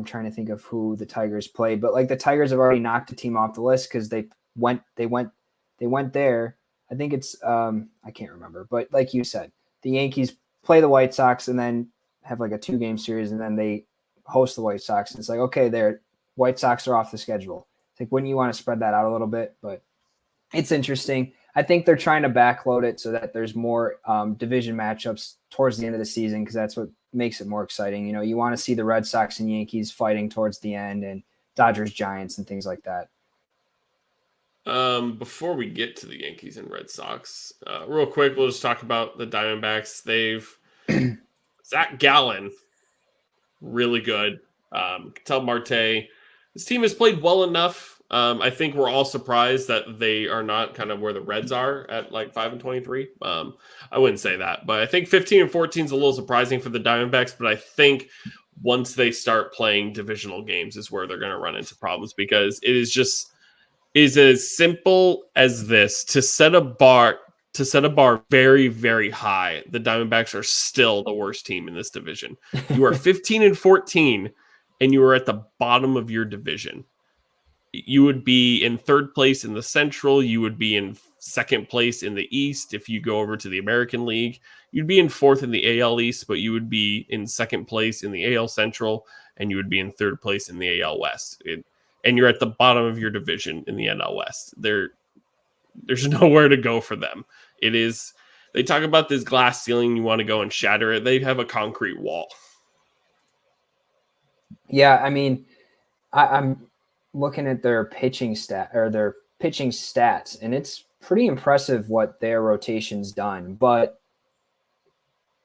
trying to think of who the Tigers played, but like the Tigers have already knocked a team off the list because they went there. I think it's, I can't remember, but like you said, the Yankees play the White Sox and then have like a 2-game series, and then they host the White Sox. And it's like, okay, their White Sox are off the schedule. I think wouldn't you want to spread that out a little bit? But it's interesting. I think they're trying to backload it so that there's more division matchups towards the end of the season, because that's what makes it more exciting. You want to see the Red Sox and Yankees fighting towards the end, and Dodgers, Giants, and things like that. Before we get to the Yankees and Red Sox, real quick, we'll just talk about the Diamondbacks. They've Zach Gallen, really good. Ketel Marte. This team has played well enough. I think we're all surprised that they are not kind of where the Reds are at like 5-23. I wouldn't say that, but I think 15-14 is a little surprising for the Diamondbacks. But I think once they start playing divisional games is where they're going to run into problems, because it is as simple as this: to set a bar very, very high. The Diamondbacks are still the worst team in this division. You are 15-14, and you are at the bottom of your division. You would be in third place in the Central. You would be in second place in the East. If you go over to the American League, you'd be in fourth in the AL East, but you would be in second place in the AL Central, and you would be in third place in the AL West. And you're at the bottom of your division in the NL West. There's nowhere to go for them. It is. They talk about this glass ceiling. You want to go and shatter it. They have a concrete wall. Yeah, I mean, I'm looking at their pitching stats, and it's pretty impressive what their rotation's done. But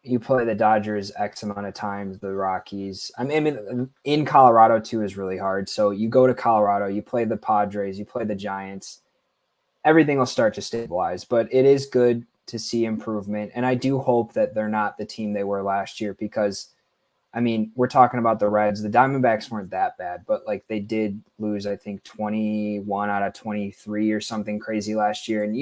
you play the Dodgers X amount of times, the Rockies. I mean, in Colorado too is really hard. So you go to Colorado, you play the Padres, you play the Giants. Everything will start to stabilize, but it is good to see improvement. And I do hope that they're not the team they were last year because, I mean, we're talking about the Reds. The Diamondbacks weren't that bad, but like they did lose, I think, 21 out of 23 or something crazy last year. And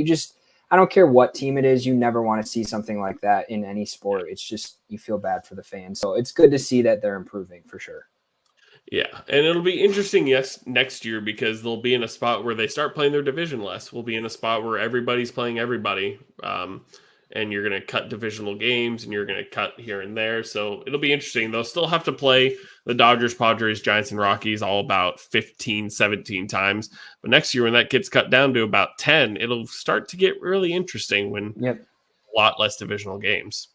I don't care what team it is, you never want to see something like that in any sport. It's just, you feel bad for the fans. So it's good to see that they're improving for sure. Yeah, and it'll be interesting, next year because they'll be in a spot where they start playing their division less. We'll be in a spot where everybody's playing everybody, and you're going to cut divisional games, and you're going to cut here and there. So it'll be interesting. They'll still have to play the Dodgers, Padres, Giants, and Rockies all about 15, 17 times. But next year when that gets cut down to about 10, it'll start to get really interesting when a lot less divisional games.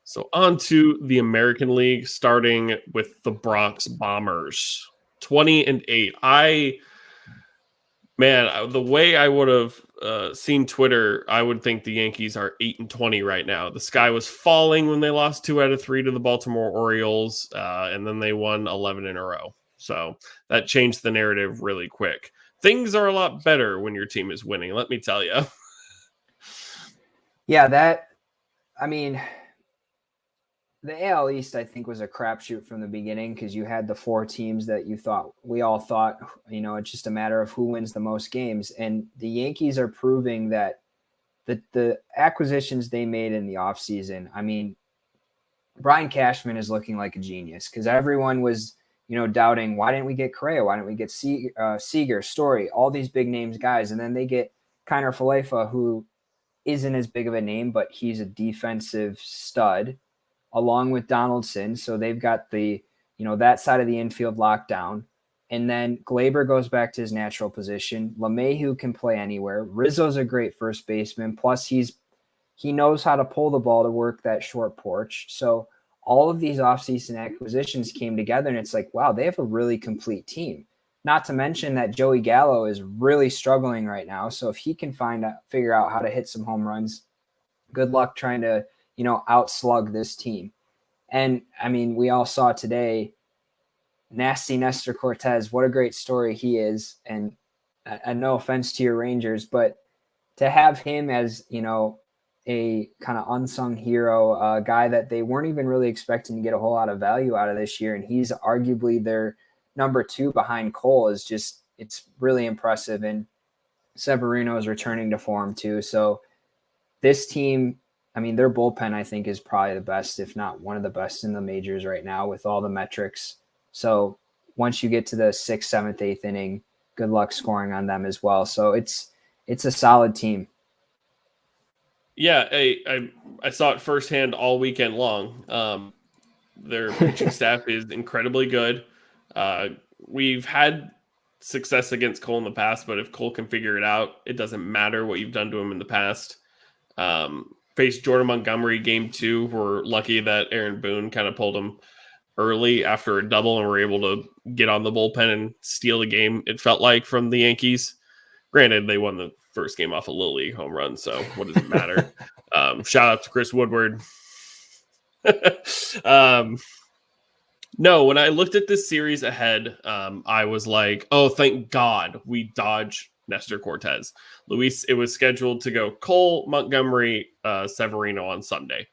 So on to the American League, starting with the Bronx Bombers, 20-8. The way I would have seen Twitter, I would think the Yankees are 8-20 right now. The sky was falling when they lost 2 out of 3 to the Baltimore Orioles, and then they won 11 in a row. So that changed the narrative really quick. Things are a lot better when your team is winning, let me tell you. Yeah, the AL East, I think, was a crapshoot from the beginning because you had the 4 teams that we all thought, it's just a matter of who wins the most games. And the Yankees are proving that the acquisitions they made in the offseason, I mean, Brian Cashman is looking like a genius because everyone was, doubting, why didn't we get Correa? Why didn't we get Seager, Story, all these big names guys? And then they get Kiner Falefa, who isn't as big of a name, but he's a defensive stud, along with Donaldson. So they've got that side of the infield locked down. And then Glaber goes back to his natural position. LeMahieu can play anywhere. Rizzo's a great first baseman. Plus he knows how to pull the ball to work that short porch. So all of these offseason acquisitions came together and it's like, wow, they have a really complete team. Not to mention that Joey Gallo is really struggling right now. So if he can figure out how to hit some home runs, good luck trying to, outslug this team. And I mean, we all saw today, nasty Nestor Cortez, what a great story he is. And no offense to your Rangers, but to have him as, a kind of unsung hero, a guy that they weren't even really expecting to get a whole lot of value out of this year. And he's arguably their number 2 behind Cole it's really impressive. And Severino is returning to form too. So this team, I mean, their bullpen, I think, is probably the best, if not one of the best in the majors right now with all the metrics. So once you get to the 6th, 7th, 8th inning, good luck scoring on them as well. So it's a solid team. Yeah, I saw it firsthand all weekend long. Their pitching staff is incredibly good. We've had success against Cole in the past, but if Cole can figure it out, it doesn't matter what you've done to him in the past. Faced Jordan Montgomery game 2. We're lucky that Aaron Boone kind of pulled him early after a double and were able to get on the bullpen and steal the game, it felt like, from the Yankees. Granted, they won the first game off a Little League home run, so what does it matter? Shout out to Chris Woodward. No, when I looked at this series ahead, I was like, oh, thank God we dodged Nestor Cortez. It was scheduled to go Cole, Montgomery, Severino on Sunday.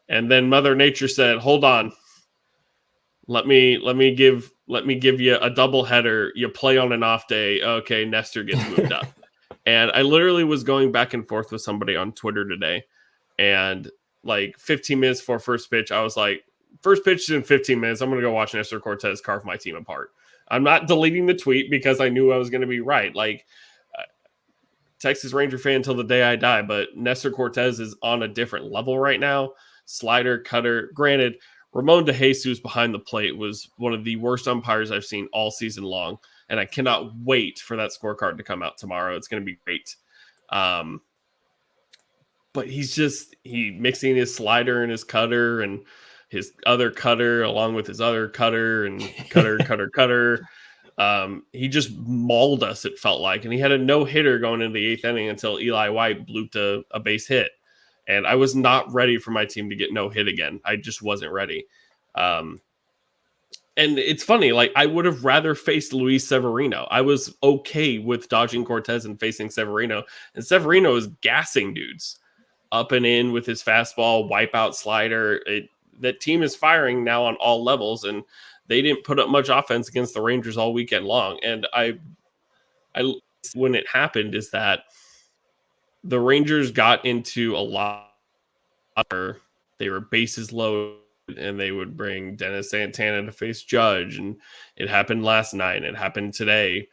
And then Mother Nature said, hold on. Let me give you a doubleheader. You play on an off day. Okay, Nestor gets moved up. And I literally was going back and forth with somebody on Twitter today. And like 15 minutes before first pitch, I was like, first pitch is in 15 minutes. I'm going to go watch Nestor Cortez carve my team apart. I'm not deleting the tweet because I knew I was going to be right. Like, Texas Ranger fan until the day I die, but Nestor Cortez is on a different level right now. Slider, cutter. Granted, Ramon DeJesus behind the plate was one of the worst umpires I've seen all season long, and I cannot wait for that scorecard to come out tomorrow. It's going to be great. But he's mixing his slider and his cutter and his other cutter along with his other cutter and cutter. He just mauled us, it felt like. And he had a no-hitter going into the 8th inning until Eli White blooped a base hit. And I was not ready for my team to get no hit again. I just wasn't ready. And it's funny, like I would have rather faced Luis Severino. I was okay with dodging Cortez and facing Severino. And Severino is gassing dudes up and in with his fastball, wipeout slider. That team is firing now on all levels, and they didn't put up much offense against the Rangers all weekend long. And I when it happened is that the Rangers got into a lot of, they were bases loaded, and they would bring Dennis Santana to face Judge. And it happened last night, and it happened today.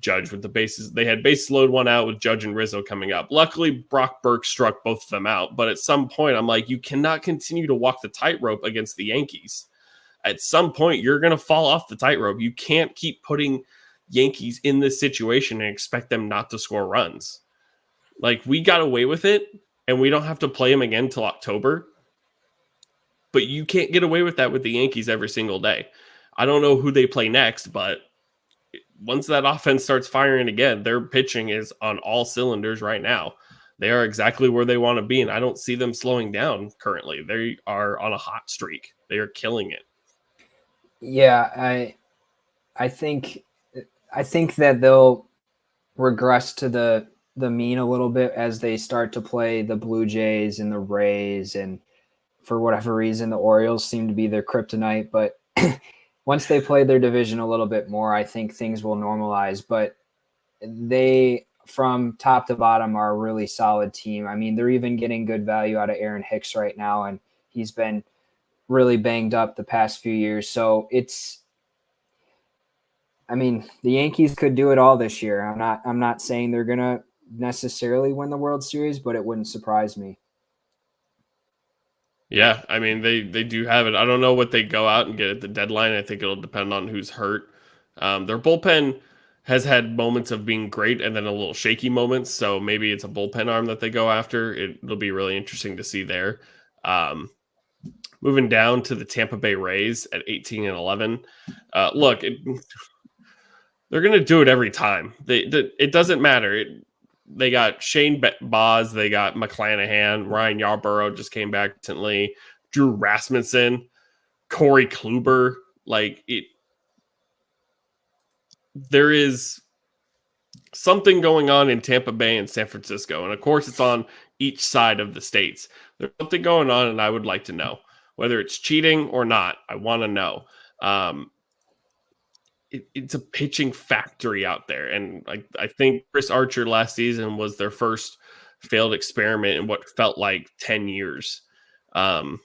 Judge with the bases. They had bases load one out with Judge and Rizzo coming up. Luckily, Brock Burke struck both of them out. But at some point, I'm like, you cannot continue to walk the tightrope against the Yankees. At some point, you're going to fall off the tightrope. You can't keep putting Yankees in this situation and expect them not to score runs. Like, we got away with it, and we don't have to play them again till October. But you can't get away with that with the Yankees every single day. I don't know who they play next, but once that offense starts firing again, their pitching is on all cylinders right now. They are exactly where they want to be, and I don't see them slowing down currently. They are on a hot streak. They are killing it. Yeah, I think that they'll regress to the mean a little bit as they start to play the Blue Jays and the Rays, and for whatever reason, the Orioles seem to be their kryptonite. But once they play their division a little bit more, I think things will normalize. But they, from top to bottom, are a really solid team. I mean, they're even getting good value out of Aaron Hicks right now, and he's been really banged up the past few years. So the Yankees could do it all this year. I'm not saying they're gonna necessarily win the World Series, but it wouldn't surprise me. Yeah, I mean, they do have it. I don't know what they go out and get at the deadline. I think it'll depend on who's hurt. Their bullpen has had moments of being great and then a little shaky moments, so maybe it's a bullpen arm that they go after. It'll be really interesting to see there. Moving down to the Tampa Bay Rays at 18-11. Look, they're going to do it every time. It doesn't matter. They got Shane Baz, they got McClanahan, Ryan Yarborough just came back recently, Drew Rasmussen, Corey Kluber. There is something going on in Tampa Bay and San Francisco, and of course it's on each side of the states. There's something going on, and I would like to know whether it's cheating or not. I want to know. It's a pitching factory out there. And I think Chris Archer last season was their first failed experiment in what felt like 10 years. And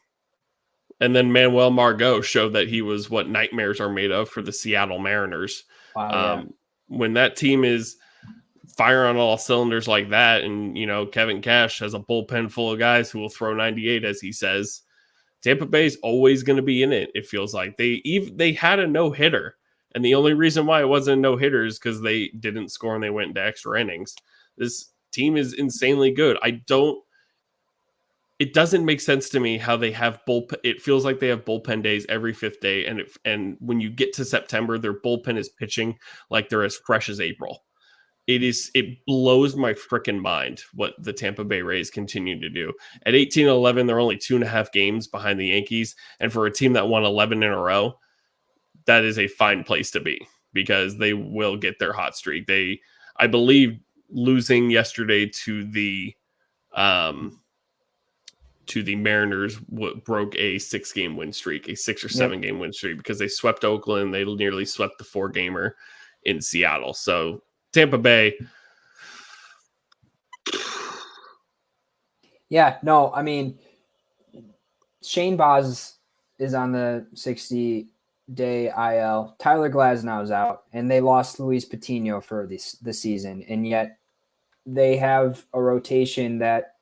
then Manuel Margot showed that he was what nightmares are made of for the Seattle Mariners. Wow, yeah. When that team is firing on all cylinders like that, and, Kevin Cash has a bullpen full of guys who will throw 98, as he says, Tampa Bay is always going to be in it. It feels like they had a no-hitter. And the only reason why it wasn't a no-hitter is because they didn't score and they went into extra innings. This team is insanely good. It doesn't make sense to me how they have bullpen. It feels like they have bullpen days every fifth day. And when you get to September, their bullpen is pitching like they're as fresh as April. It blows my freaking mind what the Tampa Bay Rays continue to do. At 18-11, they're only 2.5 games behind the Yankees. And for a team that won 11 in a row, that is a fine place to be because they will get their hot streak. I believe, losing yesterday to the Mariners broke a 6-game win streak, a 6 or 7 game win streak, because they swept Oakland. They nearly swept the 4-gamer in Seattle. So Tampa Bay. Yeah, no, I mean, Shane Baz is on the 60-day IL. Tyler Glasnow's out, and they lost Luis Patino for the season, and yet they have a rotation that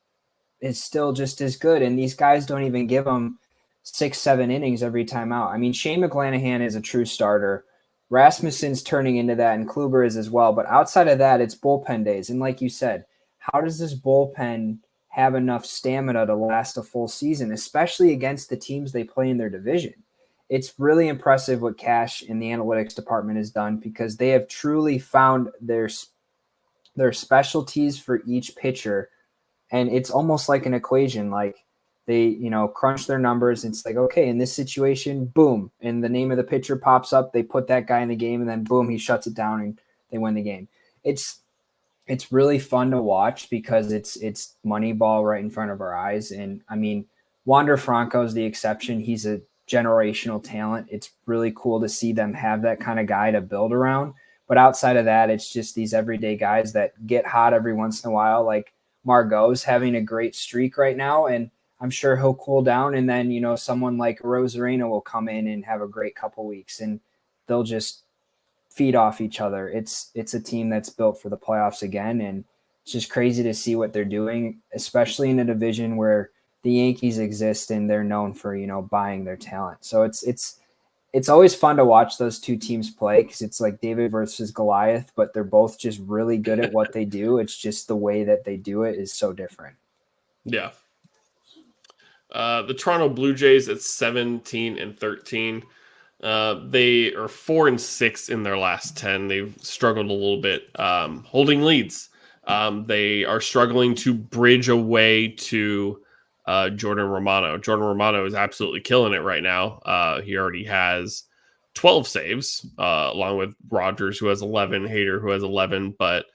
is still just as good. And these guys don't even give them 6-7 innings every time out. I mean, Shane McClanahan is a true starter. Rasmussen's turning into that, and Kluber is as well. But outside of that, it's bullpen days. And like you said, how does this bullpen have enough stamina to last a full season, especially against the teams they play in their division? It's really impressive what Cash in the analytics department has done, because they have truly found their specialties for each pitcher. And it's almost like an equation. Like they, crunch their numbers. It's like, okay, in this situation, boom, and the name of the pitcher pops up. They put that guy in the game, and then boom, he shuts it down and they win the game. It's really fun to watch because it's Moneyball right in front of our eyes. And I mean, Wander Franco is the exception. He's a generational talent. It's really cool to see them have that kind of guy to build around. But outside of that, it's just these everyday guys that get hot every once in a while. Like Margot's having a great streak right now, and I'm sure he'll cool down. And then, someone like Rosarena will come in and have a great couple weeks, and they'll just feed off each other. It's a team that's built for the playoffs again. And it's just crazy to see what they're doing, especially in a division where the Yankees exist and they're known for, buying their talent. So it's always fun to watch those two teams play, because it's like David versus Goliath, but they're both just really good at what they do. It's just the way that they do it is so different. Yeah. The Toronto Blue Jays at 17-13. They are 4-6 in their last 10. They've struggled a little bit holding leads. They are struggling to bridge away to Jordan Romano. Jordan Romano is absolutely killing it right now. He already has 12 saves, along with Rogers, who has 11, Hader, who has 11. But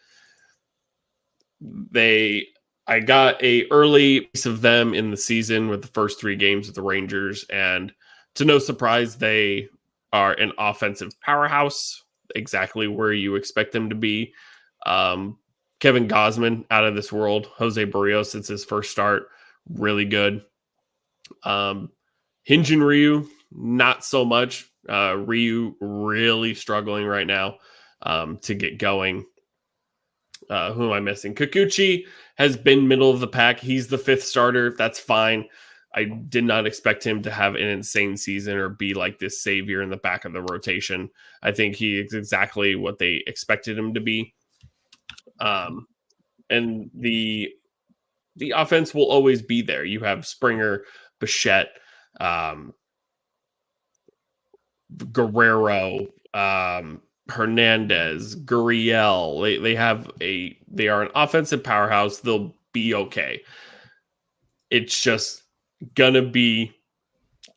I got a early piece of them in the season with the first 3 games with the Rangers, and to no surprise, they are an offensive powerhouse, exactly where you expect them to be. Kevin Gausman, out of this world. Jose Barrios, it's his first start, really good. Hyun-Jin Ryu, not so much. Ryu really struggling right now to get going. Who am I missing? Kikuchi has been middle of the pack. He's the 5th starter. That's fine. I did not expect him to have an insane season or be like this savior in the back of the rotation. I think he is exactly what they expected him to be. And the offense will always be there. You have Springer, Bichette, Guerrero, Hernandez, Gurriel. They are an offensive powerhouse. They'll be okay. It's just gonna be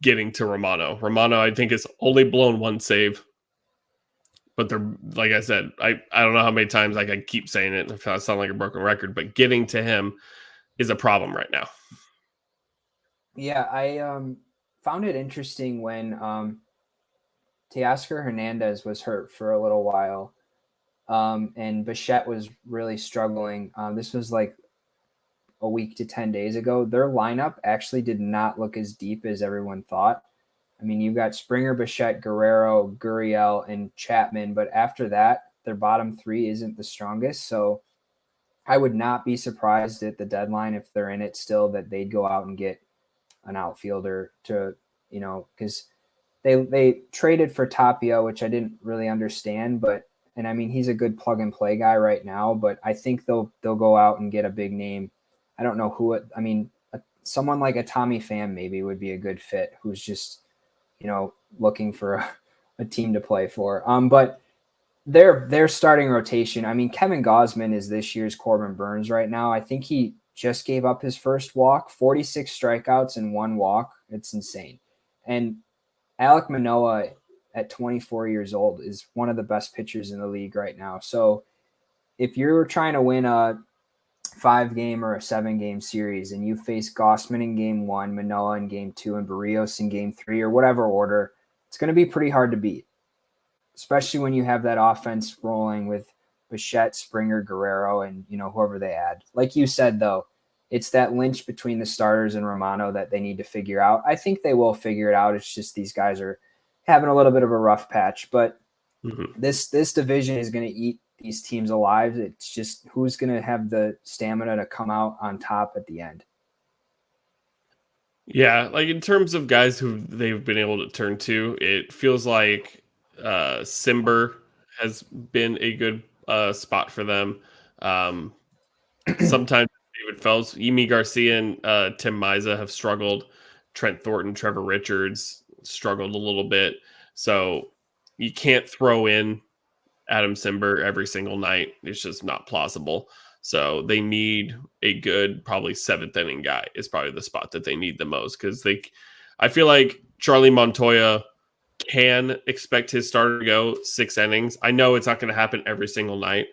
getting to Romano. Romano, I think, has only blown 1 save. But they're, like I said, I don't know how many times I can keep saying it if I sound like a broken record, but getting to him is a problem right now. Yeah, I found it interesting when Teoscar Hernandez was hurt for a little while, and Bichette was really struggling. This was like a week to 10 days ago. Their lineup actually did not look as deep as everyone thought. I mean, you've got Springer, Bichette, Guerrero, Gurriel, and Chapman, but after that, their bottom 3 isn't the strongest. So I would not be surprised at the deadline, if they're in it still, that they'd go out and get an outfielder to, because they traded for Tapia, which I didn't really understand, and I mean, he's a good plug and play guy right now, but I think they'll go out and get a big name. I don't know who someone like a Tommy Pham maybe would be a good fit, who's just, looking for a team to play for. But their starting rotation, I mean, Kevin Gausman is this year's Corbin Burns right now. I think he just gave up his first walk, 46 strikeouts and 1 walk. It's insane. And Alek Manoah at 24 years old is one of the best pitchers in the league right now. So if you're trying to win a 5-game or a 7-game series and you face Gausman in game 1, Manoah in game 2, and Barrios in game 3, or whatever order, it's going to be pretty hard to beat, especially when you have that offense rolling with Bichette, Springer, Guerrero, and whoever they add. Like you said, though, it's that lynch between the starters and Romano that they need to figure out. I think they will figure it out. It's just these guys are having a little bit of a rough patch, but this division is going to eat these teams alive. It's just who's going to have the stamina to come out on top at the end. Yeah, like in terms of guys who they've been able to turn to, it feels like Simber has been a good spot for them. Um, Sometimes David Phelps, Yimi Garcia, and Tim Miza have struggled. Trent Thornton, Trevor Richards struggled a little bit. So you can't throw in Adam Simber every single night. It's just not plausible. So they need a good, probably seventh inning guy is probably the spot that they need the most because I feel like Charlie Montoya can expect his starter to go 6 innings. I know it's not going to happen every single night,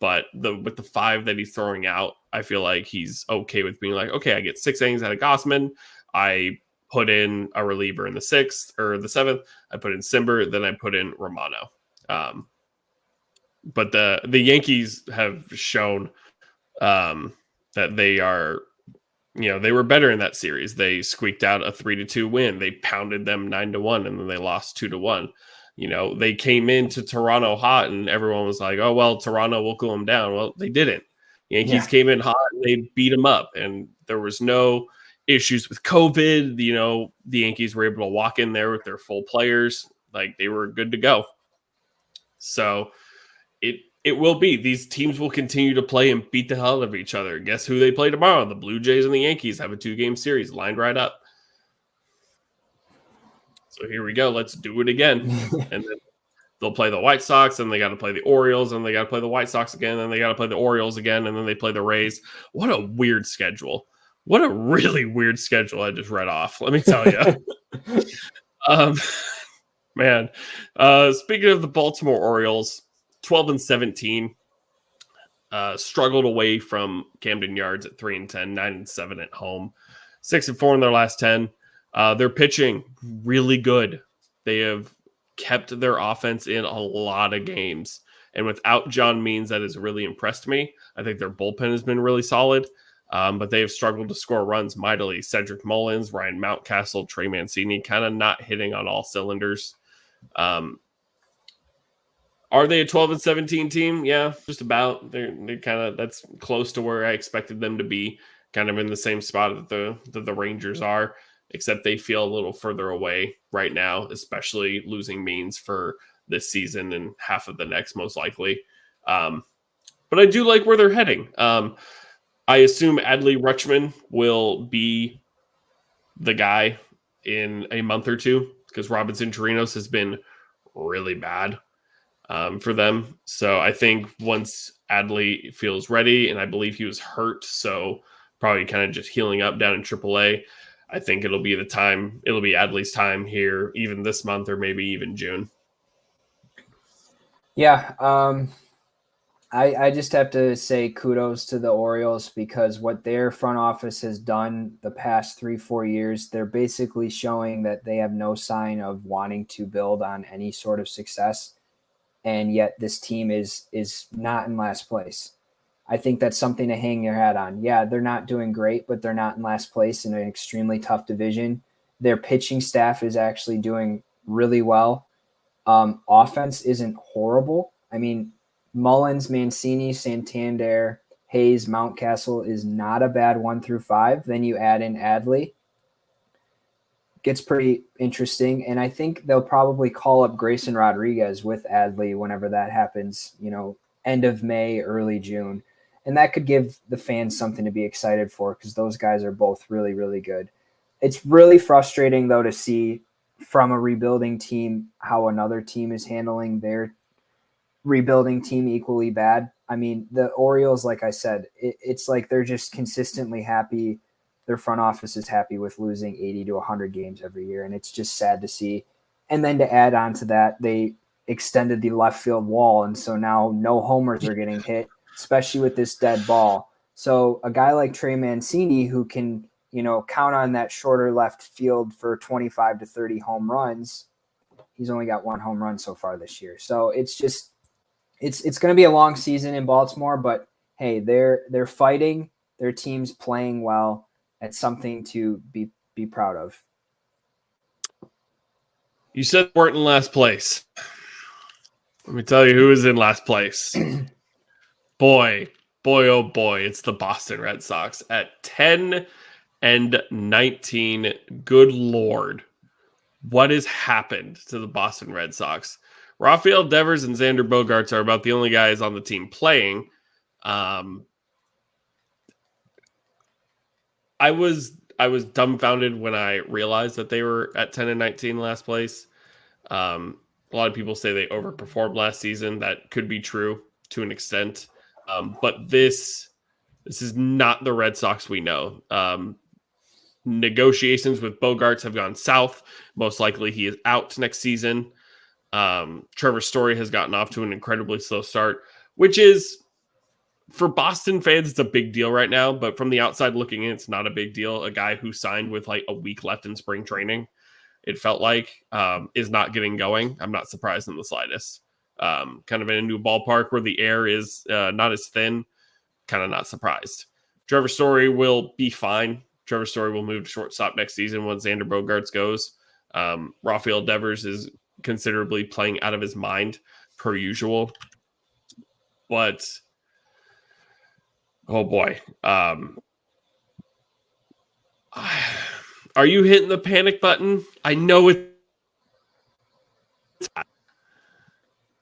but with the 5 that he's throwing out, I feel like he's okay with being like, okay, I get 6 innings out of Gossman. I put in a reliever in the 6th or the 7th. I put in Simber, then I put in Romano. But the Yankees have shown that they are, they were better in that series. They squeaked out a 3-2 win. They pounded them 9-1, and then they lost 2-1. They came into Toronto hot, and everyone was like, "Oh well, Toronto will cool them down." Well, they didn't. Yankees came in hot, and they beat them up, and there was no issues with COVID. The Yankees were able to walk in there with their full players, like they were good to go. So it will be. These teams will continue to play and beat the hell out of each other. Guess who they play tomorrow? The Blue Jays and the Yankees have a 2-game series lined right up. So here we go. Let's do it again. And then they'll play the White Sox, and they got to play the Orioles, and they got to play the White Sox again, and they got to play the Orioles again, and then they play the Rays. What a weird schedule. What a really weird schedule I just read off. Let me tell you. Man. Speaking of the Baltimore Orioles, 12-17, struggled away from Camden Yards at 3-10, 9-7 at home, 6-4 in their last 10. They're pitching really good. They have kept their offense in a lot of games, and without John Means, that has really impressed me. I think their bullpen has been really solid, but they have struggled to score runs mightily. Cedric Mullins, Ryan Mountcastle, Trey Mancini, kind of not hitting on all cylinders. Are they a 12-17 team? Yeah, just about. They're kind of, that's close to where I expected them to be, kind of in the same spot that the Rangers are, except they feel a little further away right now, especially losing Means for this season and half of the next, most likely. But I do like where they're heading. I assume Adley Rutschman will be the guy in a month or two because Robinson Chirinos has been really bad for them. So I think once Adley feels ready, and I believe he was hurt, so probably kind of just healing up down in AAA, I think it'll be Adley's time here, even this month or maybe even June. Yeah. I just have to say kudos to the Orioles because what their front office has done the past 3-4 years, they're basically showing that they have no sign of wanting to build on any sort of success. And yet this team is not in last place. I think that's something to hang your hat on. Yeah, they're not doing great, but they're not in last place in an extremely tough division. Their pitching staff is actually doing really well. Offense isn't horrible. I mean, Mullins, Mancini, Santander, Hayes, Mountcastle is not a bad 1-5. Then you add in Adley. Gets pretty interesting. And I think they'll probably call up Grayson Rodriguez with Adley whenever that happens, end of May, early June. And that could give the fans something to be excited for because those guys are both really, really good. It's really frustrating, though, to see from a rebuilding team how another team is handling their rebuilding team equally bad. I mean, the Orioles, like I said, it's like they're just consistently happy. Their front office is happy with losing 80 to 100 games every year, and it's just sad to see. And then to add on to that, they extended the left field wall, and so now no homers are getting hit, especially with this dead ball. So a guy like Trey Mancini who can, count on that shorter left field for 25 to 30 home runs, he's only got 1 home run so far this year. So it's just it's going to be a long season in Baltimore, but hey, they're fighting, their team's playing well. It's something to be proud of. You said they weren't in last place. Let me tell you who is in last place. Boy, oh boy, it's the Boston Red Sox at 10-19. Good Lord. What has happened to the Boston Red Sox? Rafael Devers and Xander Bogaerts are about the only guys on the team playing. I was dumbfounded when I realized that they were at 10-19 last place. A lot of people say they overperformed last season. That could be true to an extent. But this is not the Red Sox we know. Negotiations with Bogaerts have gone south. Most likely he is out next season. Trevor Story has gotten off to an incredibly slow start, which is, for Boston fans, it's a big deal right now. But from the outside looking in, it's not a big deal. A guy who signed with like a week left in spring training, it felt like, is not getting going. I'm not surprised in the slightest. Kind of in a new ballpark where the air is not as thin, kind of not surprised. Trevor Story will be fine. Trevor Story will move to shortstop next season once Xander Bogaerts goes. Rafael Devers is considerably playing out of his mind per usual. But, oh boy. Are you hitting the panic button? I know it.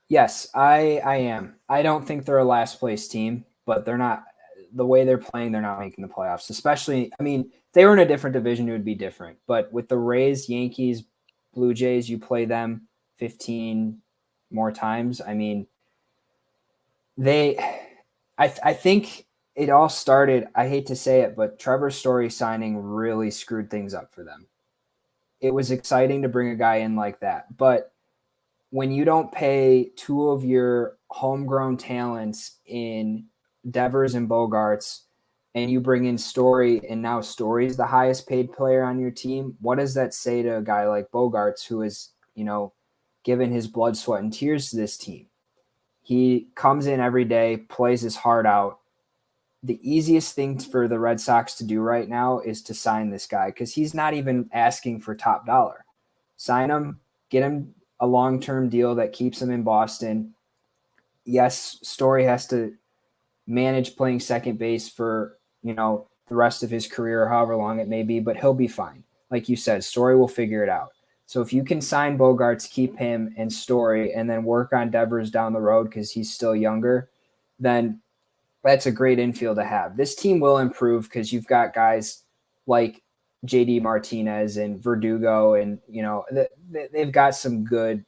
Yes, I am. I don't think they're a last place team, but they're not. The way they're playing, they're not making the playoffs. Especially, I mean, if they were in a different division, it would be different. But with the Rays, Yankees, Blue Jays, you play them 15 more times. I mean, I think it all started, I hate to say it, but Trevor Story signing really screwed things up for them. It was exciting to bring a guy in like that. But when you don't pay two of your homegrown talents in Devers and Bogaerts, and you bring in Story, and now Story's the highest paid player on your team, what does that say to a guy like Bogaerts, who is, given his blood, sweat, and tears to this team? He comes in every day, plays his heart out. The easiest thing for the Red Sox to do right now is to sign this guy, because he's not even asking for top dollar. Sign him, get him a long-term deal that keeps him in Boston. Yes, Story has to manage playing second base for, the rest of his career, however long it may be, but he'll be fine. Like you said, Story will figure it out. So if you can sign Bogaerts, keep him and Story, and then work on Devers down the road because he's still younger, then that's a great infield to have. This team will improve because you've got guys like JD Martinez and Verdugo, and they've got some good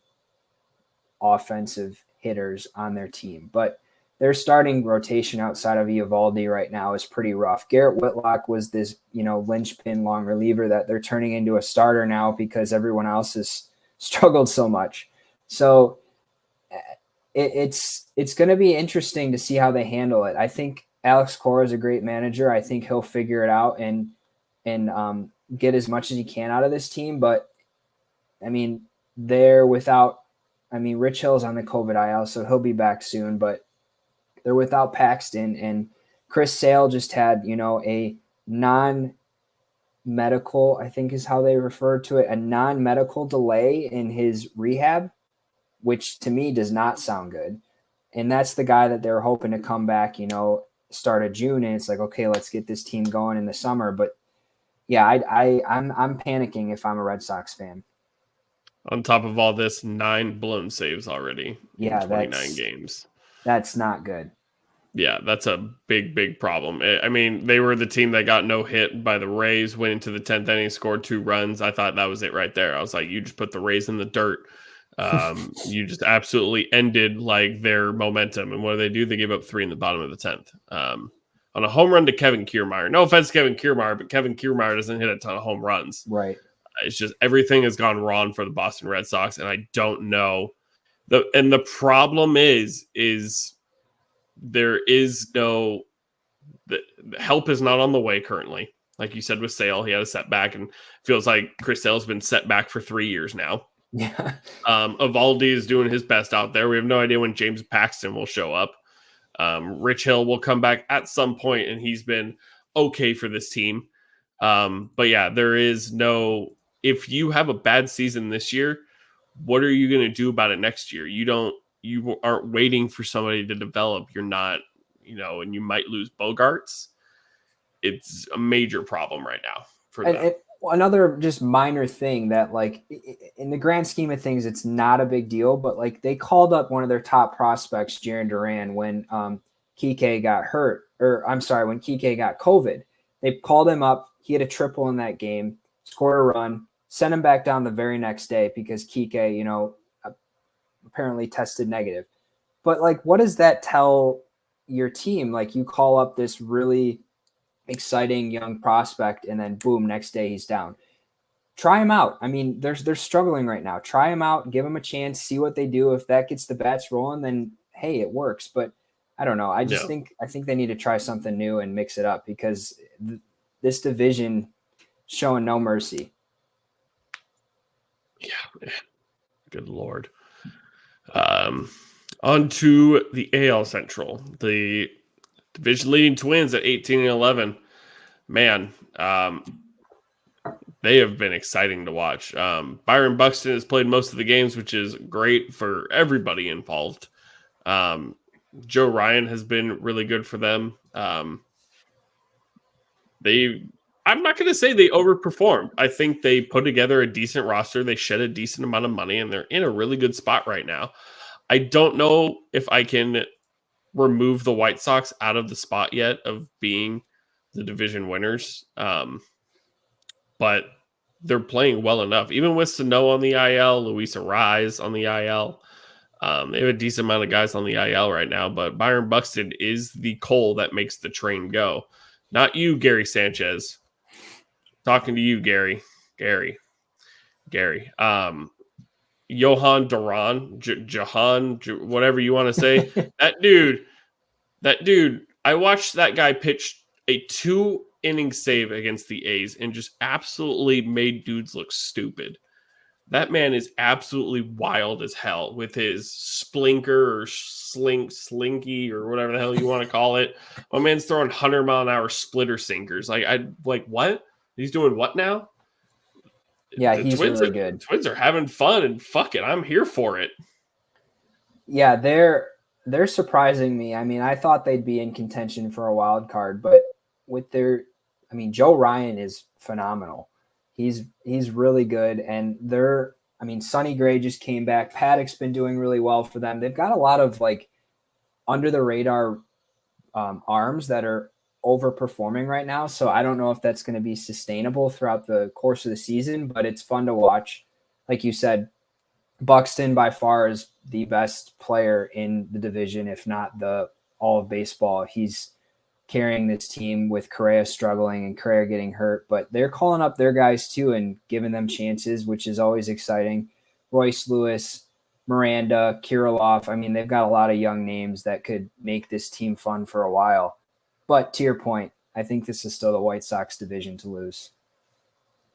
offensive hitters on their team. But their starting rotation outside of Eovaldi right now is pretty rough. Garrett Whitlock was this, linchpin long reliever that they're turning into a starter now because everyone else has struggled so much. So it's going to be interesting to see how they handle it. I think Alex Cora is a great manager. I think he'll figure it out and get as much as he can out of this team. But I mean, Rich Hill's on the COVID IL, so he'll be back soon, but they're without Paxton, and Chris Sale just had, a non-medical, I think is how they refer to it, a non-medical delay in his rehab, which to me does not sound good. And that's the guy that they're hoping to come back, start of June. And it's like, okay, let's get this team going in the summer. But yeah, I'm panicking if I'm a Red Sox fan. On top of all this, 9 blown saves already in 29 games. That's not good. Yeah, that's a big, big problem. I mean, they were the team that got no hit by the Rays, went into the 10th inning, scored 2 runs. I thought that was it right there. I was like, you just put the Rays in the dirt. You just absolutely ended like their momentum. And what do? They gave up 3 in the bottom of the 10th. On a home run to Kevin Kiermaier. No offense to Kevin Kiermaier, but Kevin Kiermaier doesn't hit a ton of home runs. Right. It's just everything has gone wrong for the Boston Red Sox, and I don't know. The problem is there is no the help is not on the way currently. Like you said with Sale, he had a setback, and feels like Chris Sale's been set back for 3 years now. Yeah. Eovaldi is doing his best out there. We have no idea when James Paxton will show up. Rich Hill will come back at some point, and he's been okay for this team. But yeah, there is no. If you have a bad season this year, what are you going to do about it next year? You don't you aren't waiting for somebody to develop. You're not, and you might lose Bogarts. It's a major problem right now for them. And another just minor thing that, like, in the grand scheme of things, it's not a big deal, but like they called up one of their top prospects, Jaron Duran, when Kike got hurt, when Kike got COVID. They called him up. He had a triple in that game, scored a run, sent him back down the very next day because Kike, apparently tested negative. But like, what does that tell your team? Like, you call up this really exciting young prospect and then boom, next day he's down. Try him out. I mean, they're struggling right now. Try him out, give him a chance, see what they do. If that gets the bats rolling, then hey, it works. But I don't know. I think they need to try something new and mix it up because this division showing no mercy. Yeah, good Lord. On to the AL Central. The division leading Twins at 18-11. Man, they have been exciting to watch. Byron Buxton has played most of the games, which is great for everybody involved. Joe Ryan has been really good for them. I'm not going to say they overperformed. I think they put together a decent roster. They shed a decent amount of money, and they're in a really good spot right now. I don't know if I can remove the White Sox out of the spot yet of being the division winners. But they're playing well enough. Even with Sano on the IL, Luis Arraez on the IL, they have a decent amount of guys on the IL right now, but Byron Buxton is the coal that makes the train go. Not you, Gary Sanchez. Talking to you, Gary. Johan Duran, Jahan, whatever you want to say. That dude, I watched that guy pitch a 2-inning save against the A's and just absolutely made dudes look stupid. That man is absolutely wild as hell with his splinker or slinky or whatever the hell you want to call it. My man's throwing 100-mile-an-hour splitter sinkers. Like what? He's doing what now? Yeah, he's really good. Twins are having fun, and fuck it, I'm here for it. Yeah, they're surprising me. I mean, I thought they'd be in contention for a wild card, but with Joe Ryan is phenomenal. He's really good, and Sonny Gray just came back. Paddock's been doing really well for them. They've got a lot of like under the radar arms that are overperforming right now. So I don't know if that's going to be sustainable throughout the course of the season, but it's fun to watch. Like you said, Buxton by far is the best player in the division, if not the all of baseball. He's carrying this team with Correa struggling and Correa getting hurt, but they're calling up their guys too and giving them chances, which is always exciting. Royce Lewis, Miranda, Kirilloff. I mean, they've got a lot of young names that could make this team fun for a while. But to your point, I think this is still the White Sox division to lose.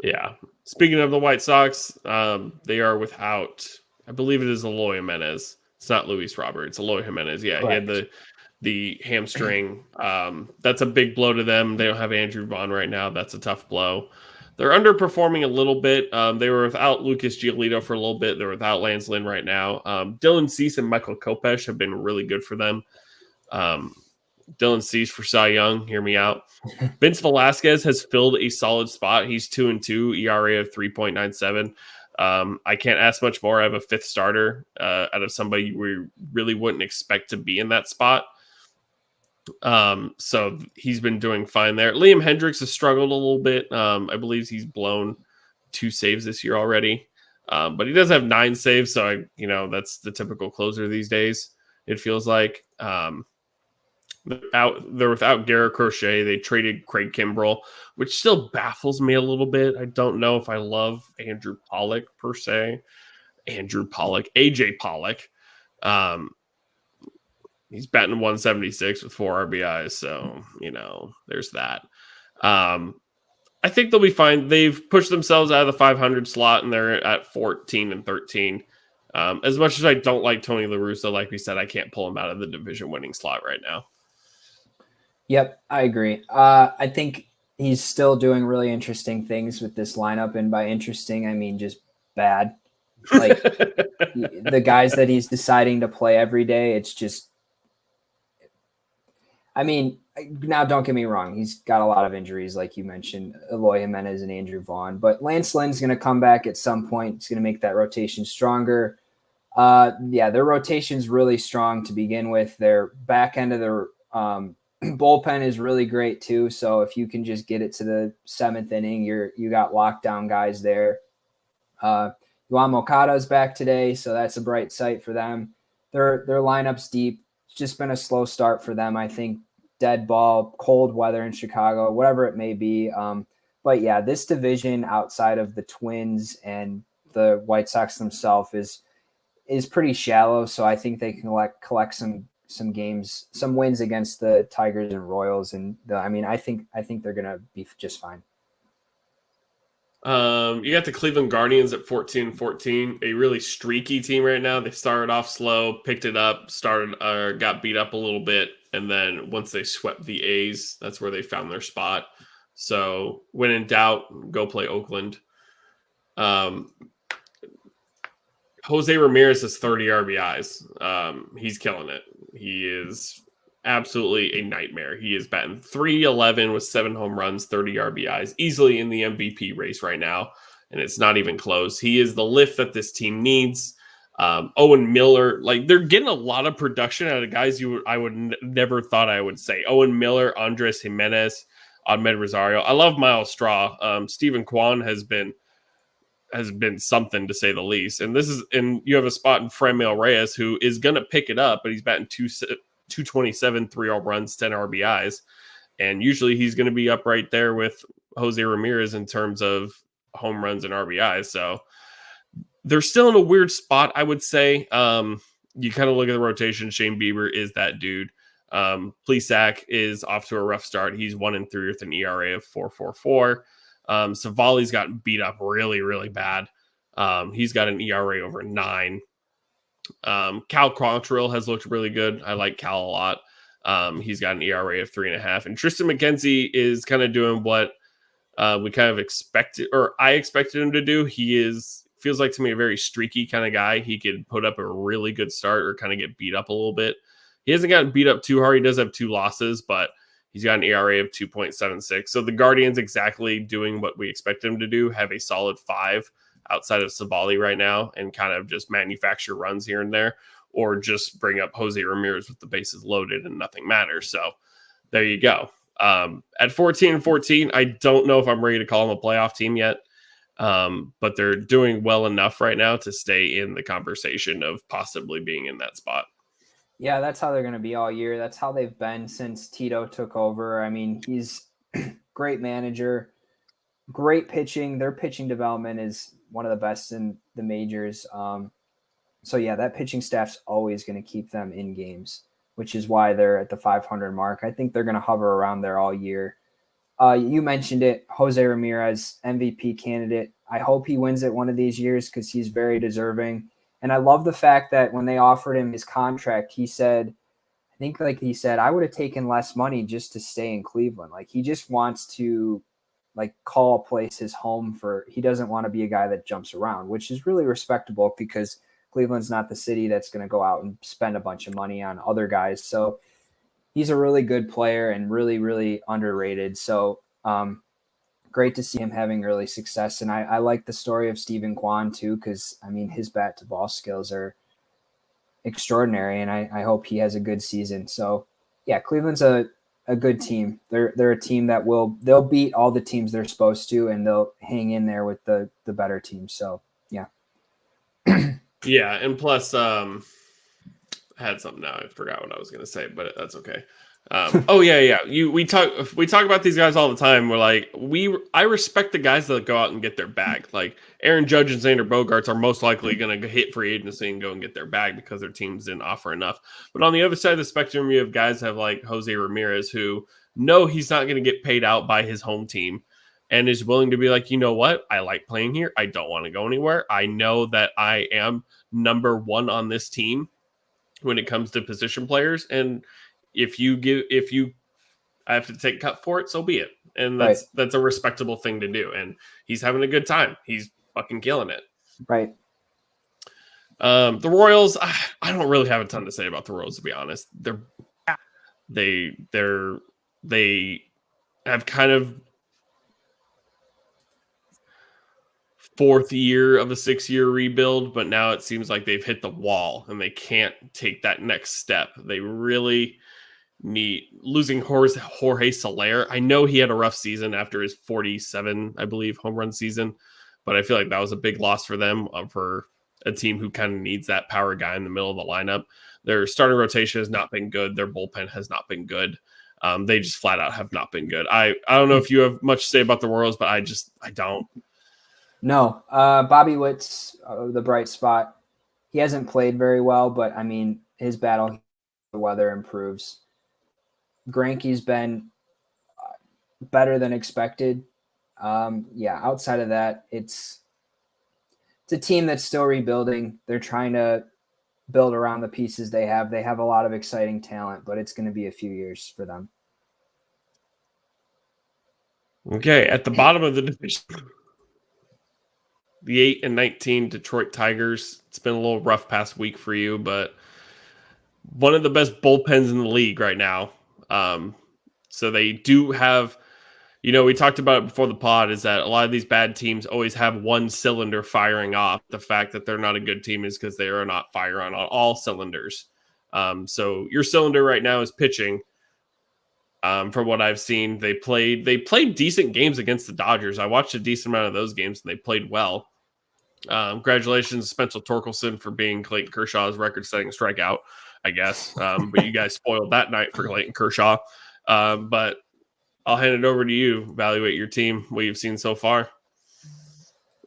Yeah. Speaking of the White Sox, they are without, I believe it is Eloy Jimenez. It's not Luis Robert. It's Eloy Jimenez. Yeah, correct. He had the hamstring. That's a big blow to them. They don't have Andrew Vaughn right now. That's a tough blow. They're underperforming a little bit. They were without Lucas Giolito for a little bit. They're without Lance Lynn right now. Dylan Cease and Michael Kopech have been really good for them. Dylan Cease for Cy Young. Hear me out. Vince Velasquez has filled a solid spot. He's 2-2, ERA of 3.97. I can't ask much more. I have a fifth starter out of somebody we really wouldn't expect to be in that spot. So he's been doing fine there. Liam Hendricks has struggled a little bit. I believe he's blown 2 saves this year already. But he does have 9 saves. So, that's the typical closer these days. It feels like, they're without Garrett Crochet. They traded Craig Kimbrell, which still baffles me a little bit. I don't know if I love Andrew Pollock per se. AJ Pollock. He's batting 176 with 4 RBIs. So, there's that. I think they'll be fine. They've pushed themselves out of the 500 slot and they're at 14-13. As much as I don't like Tony La Russa, like we said, I can't pull him out of the division winning slot right now. Yep, I agree. I think he's still doing really interesting things with this lineup. And by interesting, I mean just bad. Like the guys that he's deciding to play every day, it's just, I mean, now don't get me wrong. He's got a lot of injuries, like you mentioned, Eloy Jimenez and Andrew Vaughn, but Lance Lynn's going to come back at some point. It's going to make that rotation stronger. Their rotation's really strong to begin with. Their back end of their bullpen is really great too. So if you can just get it to the 7th inning, you got lockdown guys there. Juan Moncada's back today, so that's a bright sight for them. Their lineup's deep. It's just been a slow start for them. I think dead ball, cold weather in Chicago, whatever it may be. But yeah, this division outside of the Twins and the White Sox themselves is pretty shallow. So I think they can collect some games, some wins against the Tigers and Royals. And I think they're going to be just fine. You got the Cleveland Guardians at 14-14, a really streaky team right now. They started off slow, picked it up, got beat up a little bit, and then once they swept the A's, that's where they found their spot. So when in doubt, go play Oakland. Jose Ramirez has 30 RBIs. He's killing it. He is absolutely a nightmare. He is batting .311 with 7 home runs, 30 RBIs, easily in the MVP race right now, and it's not even close. He is the lift that this team needs. Owen Miller, like they're getting a lot of production out of guys I would never thought I would say. Owen Miller, Andres Jimenez, Ahmed Rosario. I love Miles Straw. Stephen Kwan has been something to say the least. And you have a spot in Franmil Reyes who is going to pick it up, but he's batting 227, 3 home runs, 10 RBIs. And usually he's going to be up right there with Jose Ramirez in terms of home runs and RBIs. So they're still in a weird spot, I would say. You kind of look at the rotation. Shane Bieber is that dude. Plesac is off to a rough start. He's 1-3 with an ERA of 4.44. Savali's gotten beat up really, really bad. He's got an ERA over 9. Cal Quantrill has looked really good. I like Cal a lot. He's got an ERA of 3.5. And Tristan McKenzie is kind of doing what we kind of expected, or I expected him to do. Feels like to me a very streaky kind of guy. He could put up a really good start or kind of get beat up a little bit. He hasn't gotten beat up too hard. He does have 2 losses, but he's got an ERA of 2.76. So the Guardians exactly doing what we expect him to do, have a solid 5 outside of Savali right now and kind of just manufacture runs here and there, or just bring up Jose Ramirez with the bases loaded and nothing matters. So there you go. At 14-14, I don't know if I'm ready to call them a playoff team yet, but they're doing well enough right now to stay in the conversation of possibly being in that spot. Yeah, that's how they're going to be all year. That's how they've been since Tito took over. I mean, he's great manager, great pitching. Their pitching development is one of the best in the majors. So yeah, that pitching staff's always going to keep them in games, which is why they're at the 500 mark. I think they're going to hover around there all year. You mentioned it, Jose Ramirez, MVP candidate. I hope he wins it one of these years because he's very deserving. And I love the fact that when they offered him his contract, he said, I would have taken less money just to stay in Cleveland. Like he just wants to call a place his home he doesn't want to be a guy that jumps around, which is really respectable because Cleveland's not the city that's going to go out and spend a bunch of money on other guys. So he's a really good player and really, really underrated. So great to see him having early success. And I like the story of Stephen Kwan too, because I mean, his bat to ball skills are extraordinary, and I hope he has a good season. So yeah, Cleveland's a good team. They're a team that they'll beat all the teams they're supposed to, and they'll hang in there with the better teams. So yeah. Yeah, and plus I had something now. I forgot what I was going to say, but that's okay. We talk about these guys all the time. We're like, I respect the guys that go out and get their bag. Like Aaron Judge and Xander Bogaerts are most likely going to hit free agency and go and get their bag because their teams didn't offer enough. But on the other side of the spectrum, you have guys that have like Jose Ramirez who know he's not going to get paid out by his home team and is willing to be like, you know what? I like playing here. I don't want to go anywhere. I know that I am number 1 on this team when it comes to position players. And if I have to take a cut for it, so be it. And that's a respectable thing to do. And he's having a good time. He's fucking killing it. Right. The Royals, I don't really have a ton to say about the Royals, to be honest. They have kind of fourth year of a 6-year rebuild, but now it seems like they've hit the wall and they can't take that next step. They really need losing Jorge Soler. I know he had a rough season after his 47, I believe, home run season, but I feel like that was a big loss for them, for a team who kind of needs that power guy in the middle of the lineup. Their starting rotation has not been good. Their bullpen has not been good. They just flat out have not been good. I don't know if you have much to say about the Royals, but I don't. No, Bobby Witt's the bright spot. He hasn't played very well, but I mean, his battle, the weather improves. Greinke's been better than expected. Outside of that, it's a team that's still rebuilding. They're trying to build around the pieces they have. They have a lot of exciting talent, but it's going to be a few years for them. Okay, at the bottom of the division, the 8-19 Detroit Tigers. It's been a little rough past week for you, but one of the best bullpens in the league right now. So they do have, we talked about it before the pod, is that a lot of these bad teams always have one cylinder firing off. The fact that they're not a good team is because they are not firing on all cylinders. So your cylinder right now is pitching. From what I've seen, they played decent games against the Dodgers. I watched a decent amount of those games, and they played well. Congratulations, Spencer Torkelson, for being Clayton Kershaw's record-setting strikeout, I guess. But you guys spoiled that night for Clayton Kershaw. But I'll hand it over to you. Evaluate your team, what you've seen so far.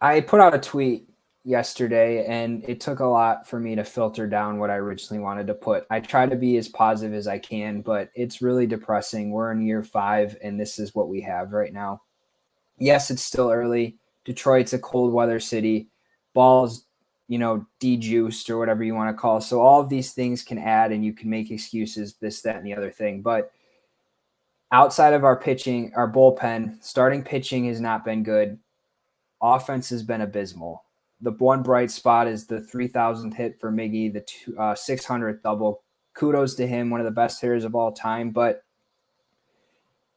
I put out a tweet yesterday, and it took a lot for me to filter down what I originally wanted to put. I try to be as positive as I can, but it's really depressing. We're in year 5, and this is what we have right now. Yes, it's still early. Detroit's a cold weather city. Ball's, de-juiced or whatever you want to call it. So all of these things can add, and you can make excuses, this, that, and the other thing. But outside of our pitching, our bullpen, starting pitching has not been good. Offense has been abysmal. The one bright spot is the 3,000th hit for Miggy, the 600th double. Kudos to him, one of the best hitters of all time. But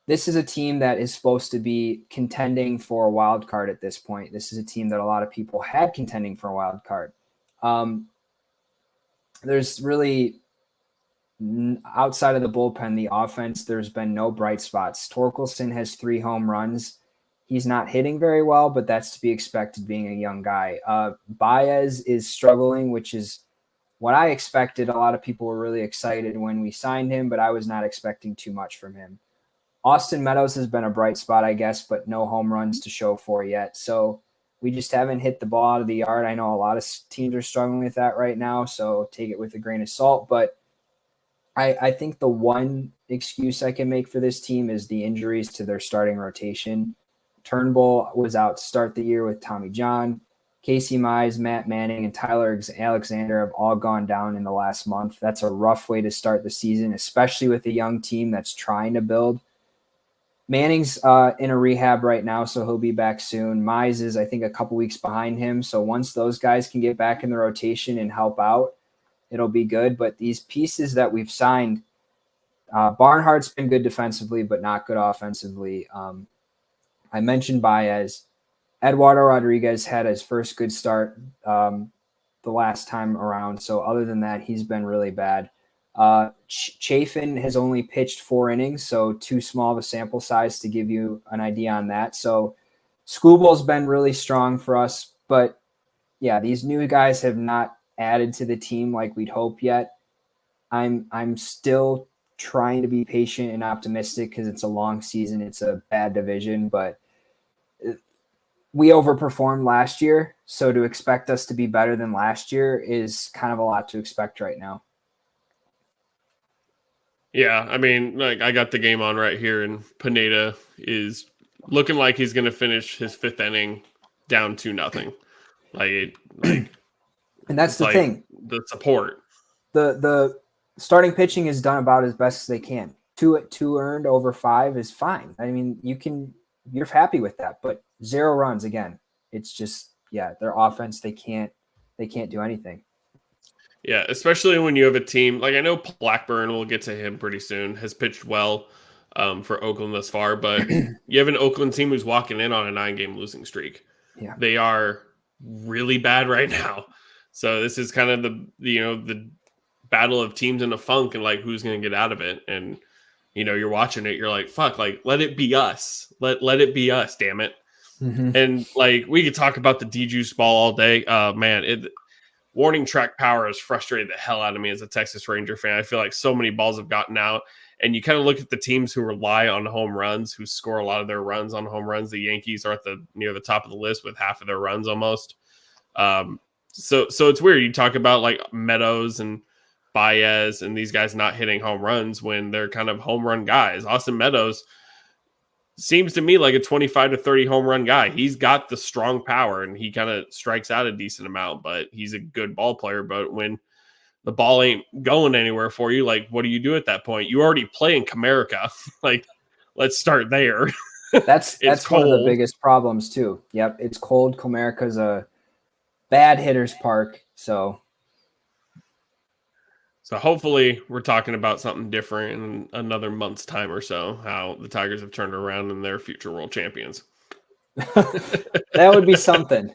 this is a team that is supposed to be contending for a wild card at this point. This is a team that a lot of people had contending for a wild card. There's really, outside of the bullpen, the offense, there's been no bright spots. Torkelson has 3 home runs. He's not hitting very well, but that's to be expected being a young guy. Baez is struggling, which is what I expected. A lot of people were really excited when we signed him, but I was not expecting too much from him. Austin Meadows has been a bright spot, I guess, but no home runs to show for yet. So we just haven't hit the ball out of the yard. I know a lot of teams are struggling with that right now, so take it with a grain of salt. But I think the one excuse I can make for this team is the injuries to their starting rotation. Turnbull was out to start the year with Tommy John. Casey Mize, Matt Manning, and Tyler Alexander have all gone down in the last month. That's a rough way to start the season, especially with a young team that's trying to build. Manning's in a rehab right now, so he'll be back soon. Mize is, I think, a couple weeks behind him. So once those guys can get back in the rotation and help out, it'll be good. But these pieces that we've signed, Barnhart's been good defensively, but not good offensively. I mentioned Baez. Eduardo Rodriguez had his first good start the last time around. So other than that, he's been really bad. Chafin has only pitched 4 innings, so too small of a sample size to give you an idea on that. So Scooble's been really strong for us. But, yeah, these new guys have not added to the team like we'd hope yet. I'm still trying to be patient and optimistic because it's a long season. It's a bad division, but we overperformed last year. So to expect us to be better than last year is kind of a lot to expect right now. Yeah, I mean, like, I got the game on right here, and Pineda is looking like he's going to finish his 5th inning down 2-0. And that's the thing. The support. The starting pitching is done about as best as they can. 2 earned over 5 is fine. I mean, you're happy with that, but 0 runs again. It's just, their offense, they can't do anything. Yeah, especially when you have a team like I know Blackburn, we'll get to him pretty soon, has pitched well for Oakland thus far, but you have an Oakland team who's walking in on a 9-game losing streak. Yeah. They are really bad right now. So this is kind of the battle of teams in a funk and like who's going to get out of it. And you're watching it, you're like, fuck, like let it be us. Let it be us, damn it. Mm-hmm. And like we could talk about the D-Juice ball all day. Man, warning track power has frustrated the hell out of me as a Texas Ranger fan. I feel like so many balls have gotten out, and you kind of look at the teams who rely on home runs, who score a lot of their runs on home runs. The Yankees are near the top of the list with half of their runs almost. So it's weird. You talk about like Meadows and Baez and these guys not hitting home runs when they're kind of home run guys. Austin Meadows seems to me like a 25 to 30 home run guy. He's got the strong power and he kind of strikes out a decent amount, but he's a good ball player. But when the ball ain't going anywhere for you, like what do you do at that point? You already play in Comerica. Like, let's start there. That's one of the biggest problems too. Yep, it's cold. Comerica's a bad hitter's park. So hopefully we're talking about something different in another month's time or so, how the Tigers have turned around and they're future world champions. that would be something.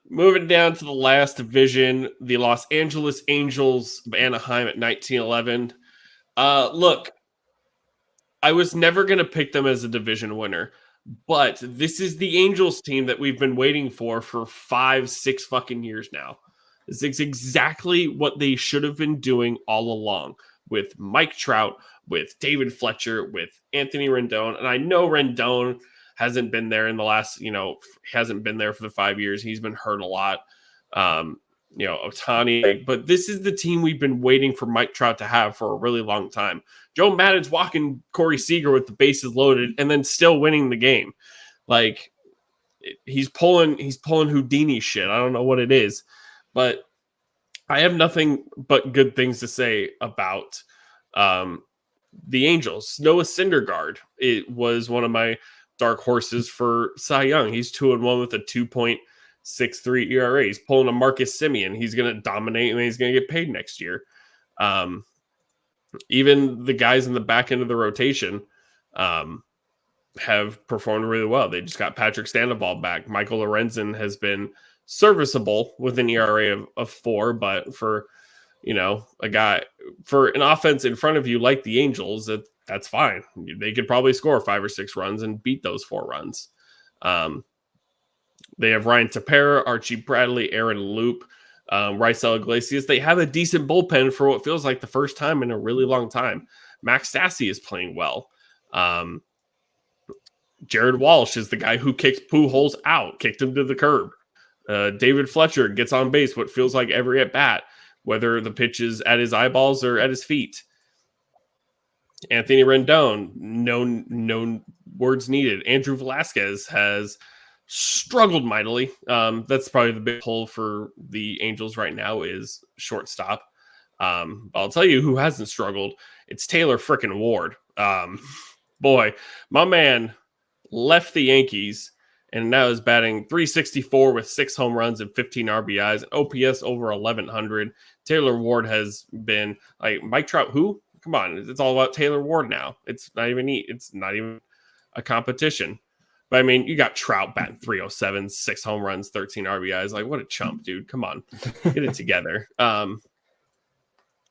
Moving down to the last division, the Los Angeles Angels of Anaheim at 19-11. Look, I was never going to pick them as a division winner, but this is the Angels team that we've been waiting for 5-6 fucking years now. This is exactly what they should have been doing all along with Mike Trout, with David Fletcher, with Anthony Rendon. And I know Rendon hasn't been there in the last, hasn't been there for the 5 years. He's been hurt a lot. Ohtani, but this is the team we've been waiting for Mike Trout to have for a really long time. Joe Maddon's walking Corey Seager with the bases loaded and then still winning the game. Like he's pulling Houdini shit. I don't know what it is. But I have nothing but good things to say about the Angels. Noah Syndergaard, it was one of my dark horses for Cy Young. He's 2-1 with a 2.63 ERA. He's pulling a Marcus Semien. He's going to dominate and he's going to get paid next year. Even the guys in the back end of the rotation have performed really well. They just got Patrick Sandoval back. Michael Lorenzen has been serviceable with an ERA of 4, but for a guy for an offense in front of you like the Angels, that's fine. They could probably score 5 or 6 runs and beat those 4 runs. They have Ryan Tepera, Archie Bradley, Aaron Loop, Raisel Iglesias. They have a decent bullpen for what feels like the first time in a really long time. Max Stassi is playing well. Jared Walsh is the guy who kicked Pujols out, kicked him to the curb. David Fletcher gets on base what feels like every at bat, whether the pitch is at his eyeballs or at his feet. Anthony Rendon, no words needed. Andrew Velasquez has struggled mightily. That's probably the big pull for the Angels right now is shortstop. I'll tell you who hasn't struggled. It's Taylor frickin' Ward. Boy, my man left the Yankees and now is batting .364 with 6 home runs and 15 RBIs, and OPS over 1,100. Taylor Ward has been like Mike Trout. Who? Come on, it's all about Taylor Ward now. It's not even a competition. But I mean, you got Trout batting .307, 6 home runs, 13 RBIs. Like, what a chump, dude! Come on, get it together. But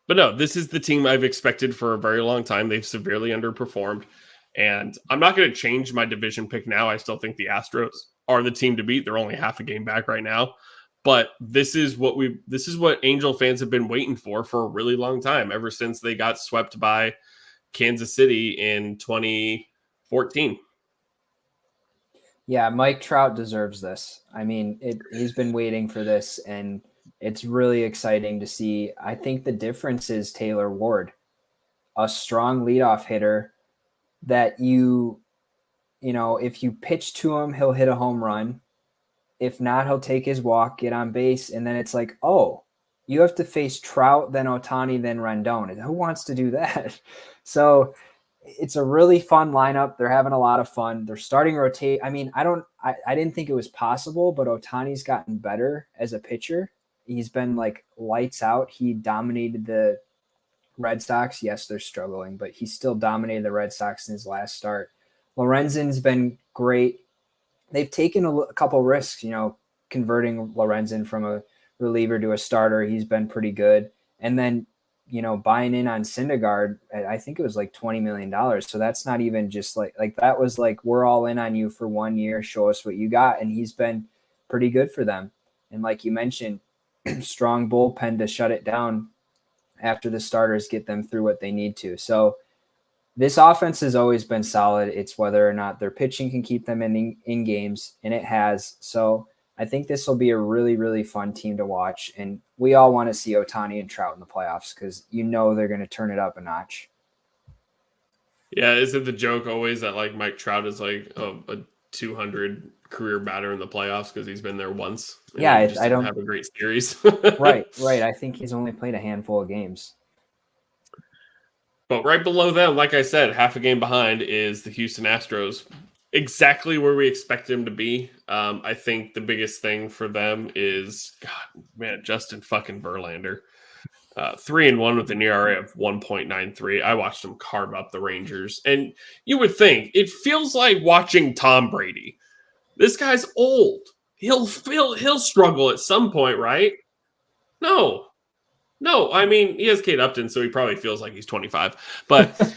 no, this is the team I've expected for a very long time. They've severely underperformed. And I'm not going to change my division pick now. I still think the Astros are the team to beat. They're only half a game back right now. But this is what Angel fans have been waiting for a really long time, ever since they got swept by Kansas City in 2014. Yeah, Mike Trout deserves this. I mean, he's been waiting for this, and it's really exciting to see. I think the difference is Taylor Ward, a strong leadoff hitter that if you pitch to him, he'll hit a home run. If not, he'll take his walk, get on base, and then it's like, oh, you have to face Trout, then Ohtani, then Rendon. Who wants to do that? So it's a really fun lineup. They're having a lot of fun. They're starting to rotate. I mean, I didn't think it was possible, but Ohtani's gotten better as a pitcher He's been like lights out. He dominated the Red Sox. Yes, they're struggling, but he still dominated the Red Sox in his last start. Lorenzen's been great. They've taken a couple risks, converting Lorenzen from a reliever to a starter. He's been pretty good. And then, buying in on Syndergaard, I think it was like $20 million. So that's not even just like that was like, we're all in on you for 1 year. Show us what you got. And he's been pretty good for them. And like you mentioned, strong bullpen to shut it down after the starters get them through what they need to. So this offense has always been solid. It's whether or not their pitching can keep them in games, and it has. So I think this will be a really, really fun team to watch. And we all want to see Ohtani and Trout in the playoffs because they're going to turn it up a notch. Yeah, is it the joke always that like Mike Trout is like a 200 career batter in the playoffs because he's been there once? Yeah, I don't have a great series. Right. I think he's only played a handful of games. But right below them, like I said, half a game behind is the Houston Astros. Exactly where we expect them to be. I think the biggest thing for them is, Justin fucking Verlander. 3-1 with an ERA of 1.93. I watched him carve up the Rangers. And you would think, it feels like watching Tom Brady. This guy's old. He'll struggle at some point, right? No, I mean, he has Kate Upton, so he probably feels like he's 25. But,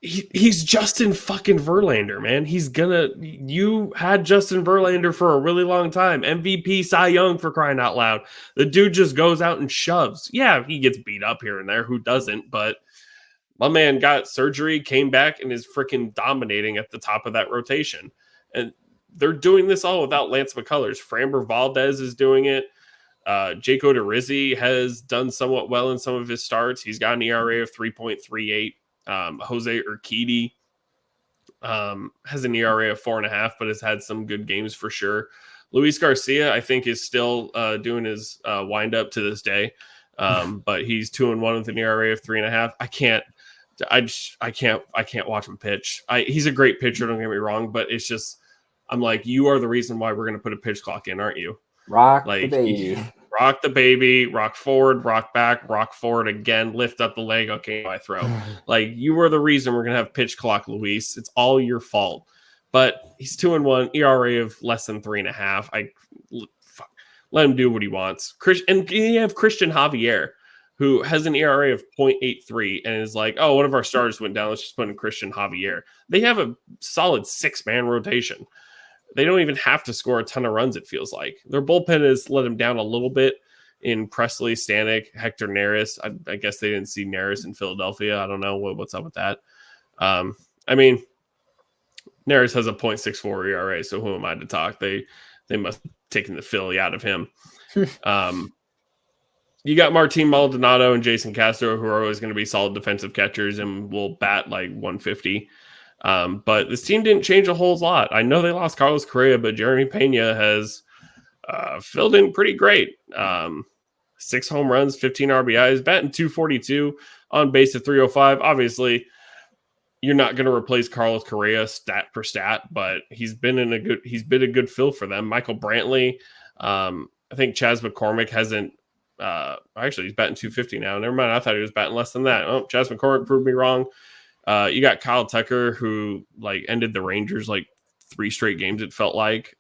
he's Justin fucking Verlander, man. You had Justin Verlander for a really long time. MVP, Cy Young, for crying out loud. The dude just goes out and shoves. Yeah, he gets beat up here and there. Who doesn't? But my man got surgery, came back, and is freaking dominating at the top of that rotation. And they're doing this all without Lance McCullers. Framber Valdez is doing it. Jake Odorizzi has done somewhat well in some of his starts. He's got an ERA of 3.38. Jose Urquidy has an ERA of 4.5, but has had some good games for sure. Luis Garcia, I think, is still doing his wind up to this day, but he's 2-1 with an ERA of 3.5. I can't watch him pitch. He's a great pitcher, don't get me wrong, but it's just, I'm like, you are the reason why we're going to put a pitch clock in, aren't you? Rock the baby. Rock the baby, rock forward, rock back, rock forward again, lift up the leg. Okay, I throw. Like, you are the reason we're going to have pitch clock, Luis. It's all your fault. But he's 2-1, ERA of less than 3.5. Let him do what he wants. And you have Christian Javier, who has an ERA of 0.83 and is like, oh, one of our stars went down. Let's just put in Christian Javier. They have a solid 6-man rotation. They don't even have to score a ton of runs, it feels like. Their bullpen has let them down a little bit in Presley, Stanek, Hector Neris. I guess they didn't see Neris in Philadelphia. I don't know what's up with that. I mean, Neris has a 0.64 ERA, so who am I to talk? They must have taken the Philly out of him. You got Martin Maldonado and Jason Castro, who are always going to be solid defensive catchers and will bat like 150. But this team didn't change a whole lot. I know they lost Carlos Correa, but Jeremy Pena has filled in pretty great. 6 home runs, 15 RBIs, batting 242, on base at 305. Obviously, you're not going to replace Carlos Correa stat for stat, but he's been a good fill for them. Michael Brantley, I think Chas McCormick hasn't. Actually, he's batting 250 now. Never mind. I thought he was batting less than that. Oh, Chas McCormick proved me wrong. You got Kyle Tucker, who ended the Rangers 3 straight games, it felt like.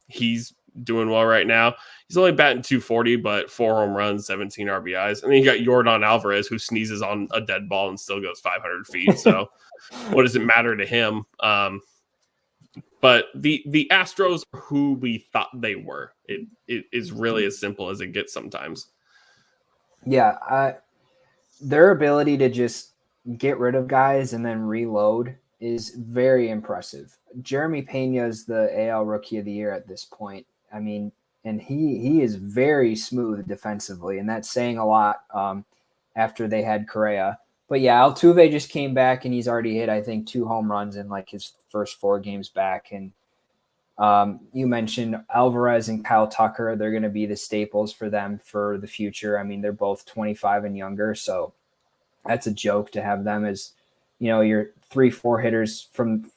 He's doing well right now. He's only batting 240, but 4 home runs, 17 RBIs. And then you got Yordan Alvarez, who sneezes on a dead ball and still goes 500 feet. So what does it matter to him? But the Astros are who we thought they were. It is really as simple as it gets sometimes. Yeah, their ability to just get rid of guys and then reload is very impressive. Jeremy Pena is the AL Rookie of the Year at this point. I mean, and he is very smooth defensively, and that's saying a lot after they had Correa. But yeah, Altuve just came back, and he's already hit, I think, 2 home runs in his first 4 games back. And you mentioned Alvarez and Kyle Tucker. They're going to be the staples for them for the future. I mean, they're both 25 and younger, so that's a joke to have them as, your 3-4 hitters from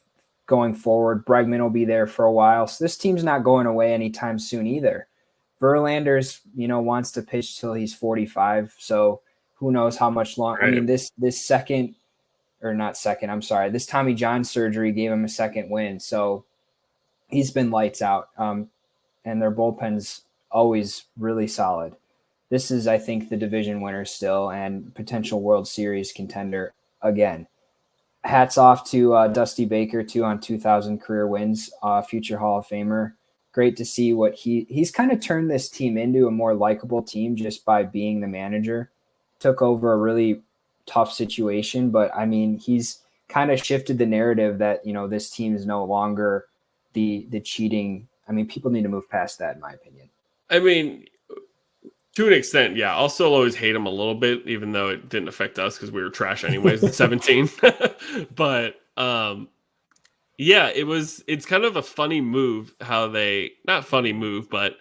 going forward. Bregman will be there for a while. So this team's not going away anytime soon either. Verlander's, wants to pitch till he's 45. So who knows how much longer. Right. I mean, this Tommy John surgery gave him a second win. So he's been lights out. And their bullpen's always really solid. This is, I think, the division winner still and potential World Series contender again. Hats off to Dusty Baker, too, on 2,000 career wins, future Hall of Famer. Great to see what he's kind of turned this team into a more likable team just by being the manager. Took over a really tough situation, but I mean, he's kind of shifted the narrative that, this team is no longer the cheating. I mean, people need to move past that, in my opinion. I mean, to an extent, yeah. I'll still always hate him a little bit, even though it didn't affect us because we were trash anyways at 17. But yeah, it's kind of a funny move how not funny move, but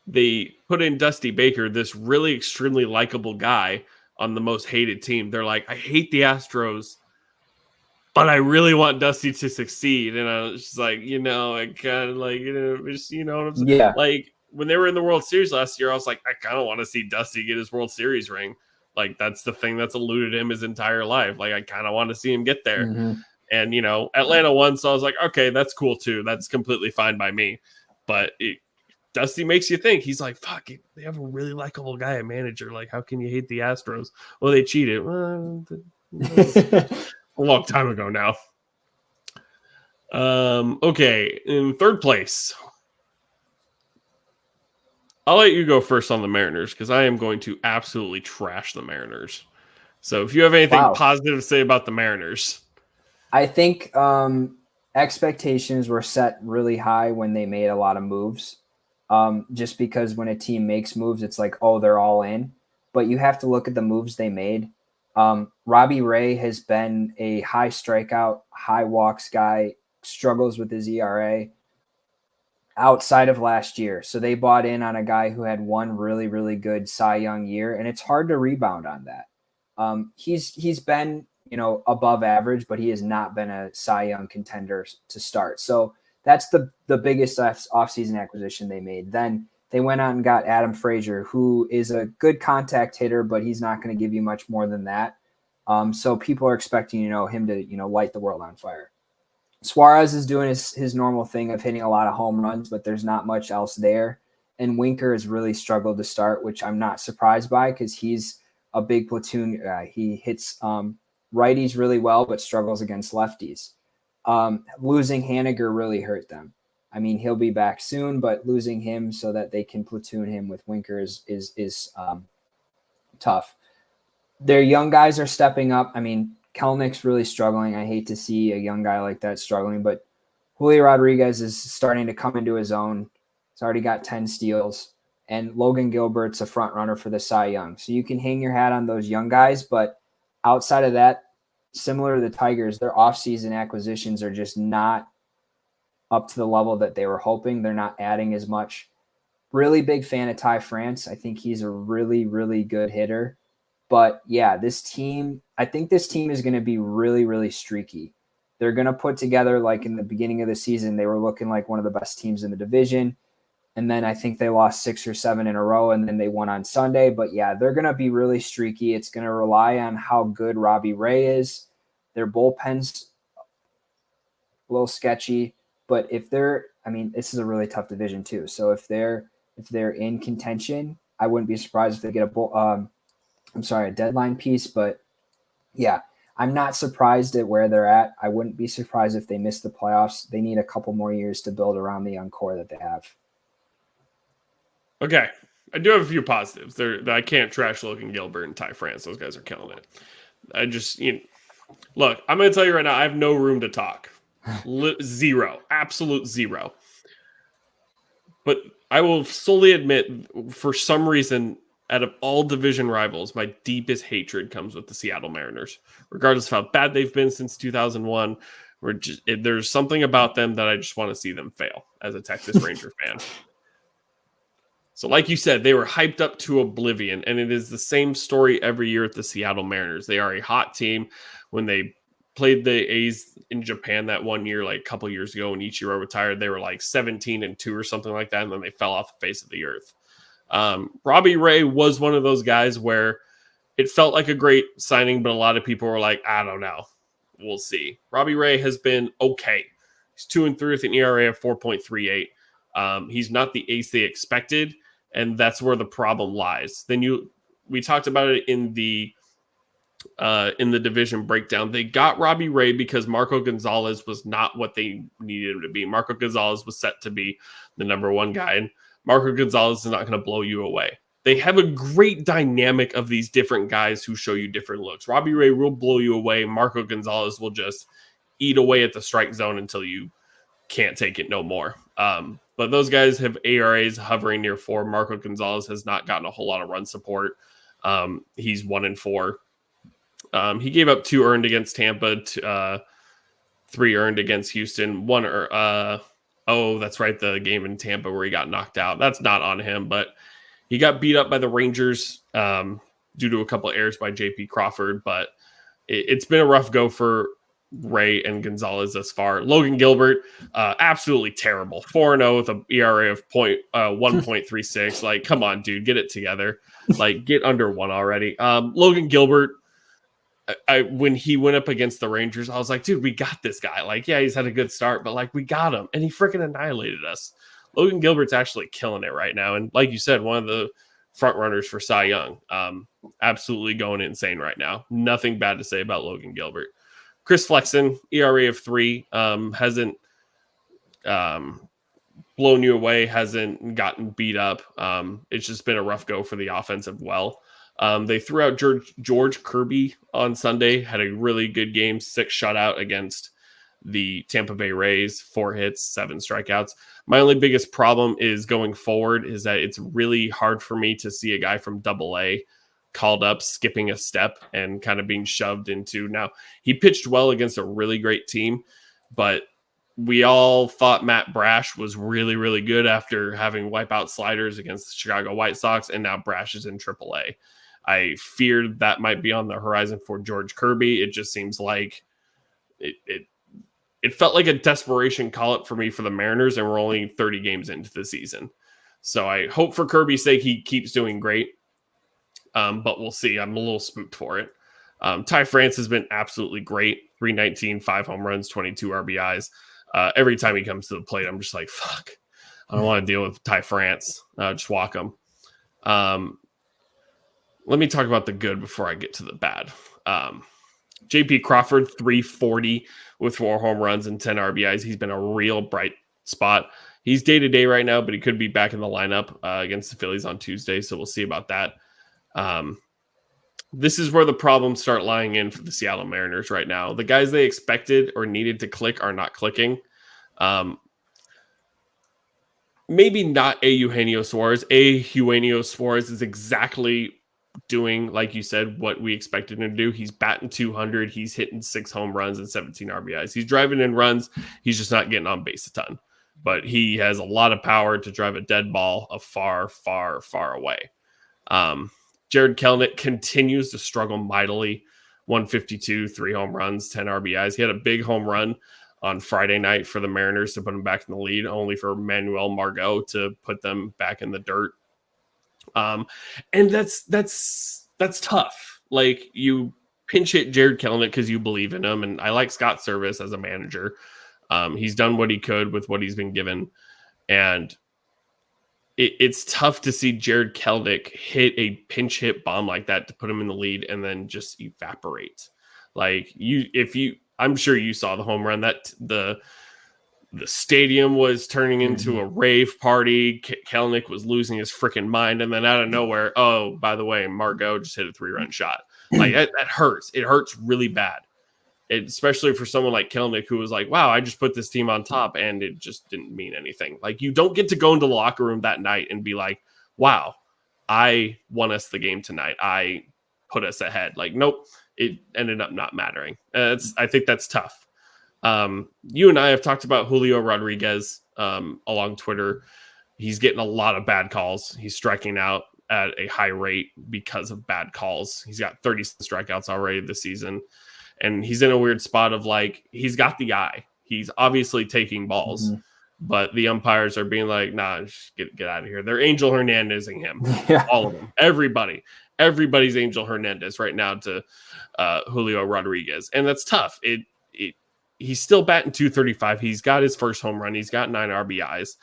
they put in Dusty Baker, this really extremely likable guy on the most hated team. They're like, I hate the Astros, but I really want Dusty to succeed. And I was just like, I kind of like, just, what I'm saying? Yeah. Like when they were in the World Series last year, I was like, I kind of want to see Dusty get his World Series ring. Like that's the thing that's eluded him his entire life. Like I kind of want to see him get there. Mm-hmm. And, Atlanta won. So I was like, okay, that's cool too. That's completely fine by me. But Dusty makes you think. He's like, fuck, they have a really likable guy at manager. Like, how can you hate the Astros? Well, they cheated. A long time ago now. Okay, in third place. I'll let you go first on the Mariners because I am going to absolutely trash the Mariners. So if you have anything positive to say about the Mariners. I think expectations were set really high when they made a lot of moves. Just because when a team makes moves, it's like, oh, they're all in. But you have to look at the moves they made. Robbie Ray has been a high strikeout, high walks guy, struggles with his ERA outside of last year. So they bought in on a guy who had one really, really good Cy Young year, and it's hard to rebound on that. He's been, above average, but he has not been a Cy Young contender to start. So that's the biggest offseason acquisition they made. Then they went out and got Adam Frazier, who is a good contact hitter, but he's not going to give you much more than that. So people are expecting, him to, light the world on fire. Suarez is doing his normal thing of hitting a lot of home runs, but there's not much else there. And Winker has really struggled to start, which I'm not surprised by because he's a big platoon guy. He hits righties really well, but struggles against lefties. Losing Hanniger really hurt them. I mean, he'll be back soon, but losing him so that they can platoon him with Winker is tough. Their young guys are stepping up. I mean, Kellnet's really struggling. I hate to see a young guy like that struggling, but Julio Rodriguez is starting to come into his own. He's already got 10 steals, and Logan Gilbert's a front runner for the Cy Young. So you can hang your hat on those young guys, but outside of that, similar to the Tigers, their offseason acquisitions are just not up to the level that they were hoping. They're not adding as much. Really big fan of Ty France. I think he's a really, really good hitter. But yeah, I think this team is going to be really, really streaky. They're going to put together, like in the beginning of the season, they were looking like one of the best teams in the division. And then I think they lost 6 or 7 in a row, and then they won on Sunday. But yeah, they're going to be really streaky. It's going to rely on how good Robbie Ray is. Their bullpen's a little sketchy. But this is a really tough division too. So if they're in contention, I wouldn't be surprised if they get a deadline piece. But yeah, I'm not surprised at where they're at. I wouldn't be surprised if they miss the playoffs. They need a couple more years to build around the young core that they have. Okay. I do have a few positives. I can't trash Logan Gilbert and Ty France. Those guys are killing it. I just, look, I'm going to tell you right now, I have no room to talk. Zero. Absolute zero. But I will solely admit, for some reason, out of all division rivals, my deepest hatred comes with the Seattle Mariners. Regardless of how bad they've been since 2001, there's something about them that I just want to see them fail as a Texas Ranger fan. So like you said, they were hyped up to oblivion, and it is the same story every year at the Seattle Mariners. They are a hot team when they played the A's in Japan that one year, like a couple years ago when Ichiro retired. They were like 17-2 or something like that, and then they fell off the face of the earth. Robbie Ray was one of those guys where it felt like a great signing, but a lot of people were like, I don't know. We'll see. Robbie Ray has been okay. He's 2-3 with an ERA of 4.38. He's not the ace they expected, and that's where the problem lies. We talked about it in the division breakdown. They got Robbie Ray because Marco Gonzalez was not what they needed him to be. Marco Gonzalez was set to be the number one guy, and Marco Gonzalez is not going to blow you away. They have a great dynamic of these different guys who show you different looks. Robbie Ray will blow you away. Marco Gonzalez will just eat away at the strike zone until you can't take it no more. But those guys have ARAs hovering near 4. Marco Gonzalez has not gotten a whole lot of run support. He's 1-4. He gave up 2 earned against Tampa, 3 earned against Houston, 1 that's right, the game in Tampa where he got knocked out. That's not on him, but he got beat up by the Rangers due to a couple of errors by JP Crawford, but it's been a rough go for Ray and Gonzalez thus far. Logan Gilbert, absolutely terrible. 4-0 with an ERA of 1.36. Like, come on, dude, get it together. Like, get under 1 already. Logan Gilbert, when he went up against the Rangers, I was like, dude, we got this guy. Like, yeah, he's had a good start, but like, we got him, and he freaking annihilated us. Logan Gilbert's actually killing it right now, and like you said, one of the front runners for Cy Young. Absolutely going insane right now. Nothing bad to say about Logan Gilbert. Chris Flexen, ERA of 3, hasn't blown you away, hasn't gotten beat up. It's just been a rough go for the offensive well. They threw out George Kirby on Sunday, had a really good game, 6 shutout against the Tampa Bay Rays, 4 hits, 7 strikeouts. My only biggest problem is going forward is that it's really hard for me to see a guy from AA called up, skipping a step and kind of being shoved into. Now, he pitched well against a really great team, but we all thought Matt Brash was really, really good after having wipeout sliders against the Chicago White Sox, and now Brash is in AAA. I feared that might be on the horizon for George Kirby. It just seems like it felt like a desperation call-up for me for the Mariners, and we're only 30 games into the season. So I hope for Kirby's sake he keeps doing great, but we'll see. I'm a little spooked for it. Ty France has been absolutely great. 319, 5 home runs, 22 RBIs. Every time he comes to the plate, I'm just like, fuck, I don't want to deal with Ty France. Just walk him. Let me talk about the good before I get to the bad. JP Crawford, 340 with 4 home runs and 10 RBIs. He's been a real bright spot. He's day-to-day right now, but he could be back in the lineup against the Phillies on Tuesday, so we'll see about that. This is where the problems start lying in for the Seattle Mariners right now. The guys they expected or needed to click are not clicking. Maybe not Eugenio Suarez. Eugenio Suarez is exactly doing, like you said, what we expected him to do. He's batting 200. He's hitting 6 home runs and 17 RBIs. He's driving in runs. He's just not getting on base a ton. But he has a lot of power to drive a dead ball a far, far, far away. Jared Kellnet continues to struggle mightily. 152, 3 home runs, 10 RBIs. He had a big home run on Friday night for the Mariners to put him back in the lead, only for Manuel Margot to put them back in the dirt. And that's tough. Like, you pinch hit Jared Kellnet because you believe in him, and I like Scott Service as a manager. He's done what he could with what he's been given, and it's tough to see Jared Kellnet hit a pinch hit bomb like that to put him in the lead and then just evaporate. Like, I'm sure you saw the home run that the stadium was turning into a rave party. Kellnet was losing his freaking mind. And then out of nowhere, oh, by the way, Margot just hit a 3-run shot. Like, that hurts. It hurts really bad. Especially for someone like Kellnet, who was like, wow, I just put this team on top, and it just didn't mean anything. Like, you don't get to go into the locker room that night and be like, wow, I won us the game tonight. I put us ahead. Like, nope, it ended up not mattering. I think that's tough. You and I have talked about Julio Rodriguez along Twitter. He's getting a lot of bad calls. He's striking out at a high rate because of bad calls. He's got 30 strikeouts already this season. And he's in a weird spot of like, he's got the eye. He's obviously taking balls, but the umpires are being like, nah, just get out of here. They're Angel Hernandezing him. Yeah. All of them. Everybody's Angel Hernandez right now to Julio Rodriguez. And that's tough. He's still batting .235. He's got his first home run. He's got 9 RBIs.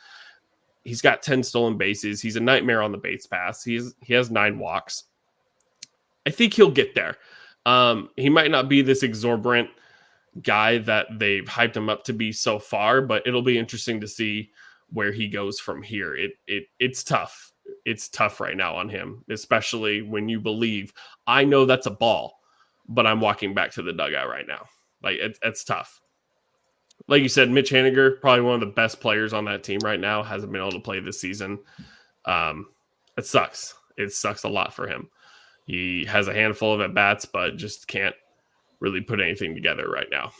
He's got 10 stolen bases. He's a nightmare on the base pass. He has 9 walks. I think he'll get there. He might not be this exorbitant guy that they've hyped him up to be so far, but it'll be interesting to see where he goes from here. It's tough. It's tough right now on him, especially when you believe, I know that's a ball, but I'm walking back to the dugout right now. Like, it's tough. Like you said, Mitch Hanniger, probably one of the best players on that team right now, hasn't been able to play this season. It sucks. It sucks a lot for him. He has a handful of at-bats, but just can't really put anything together right now.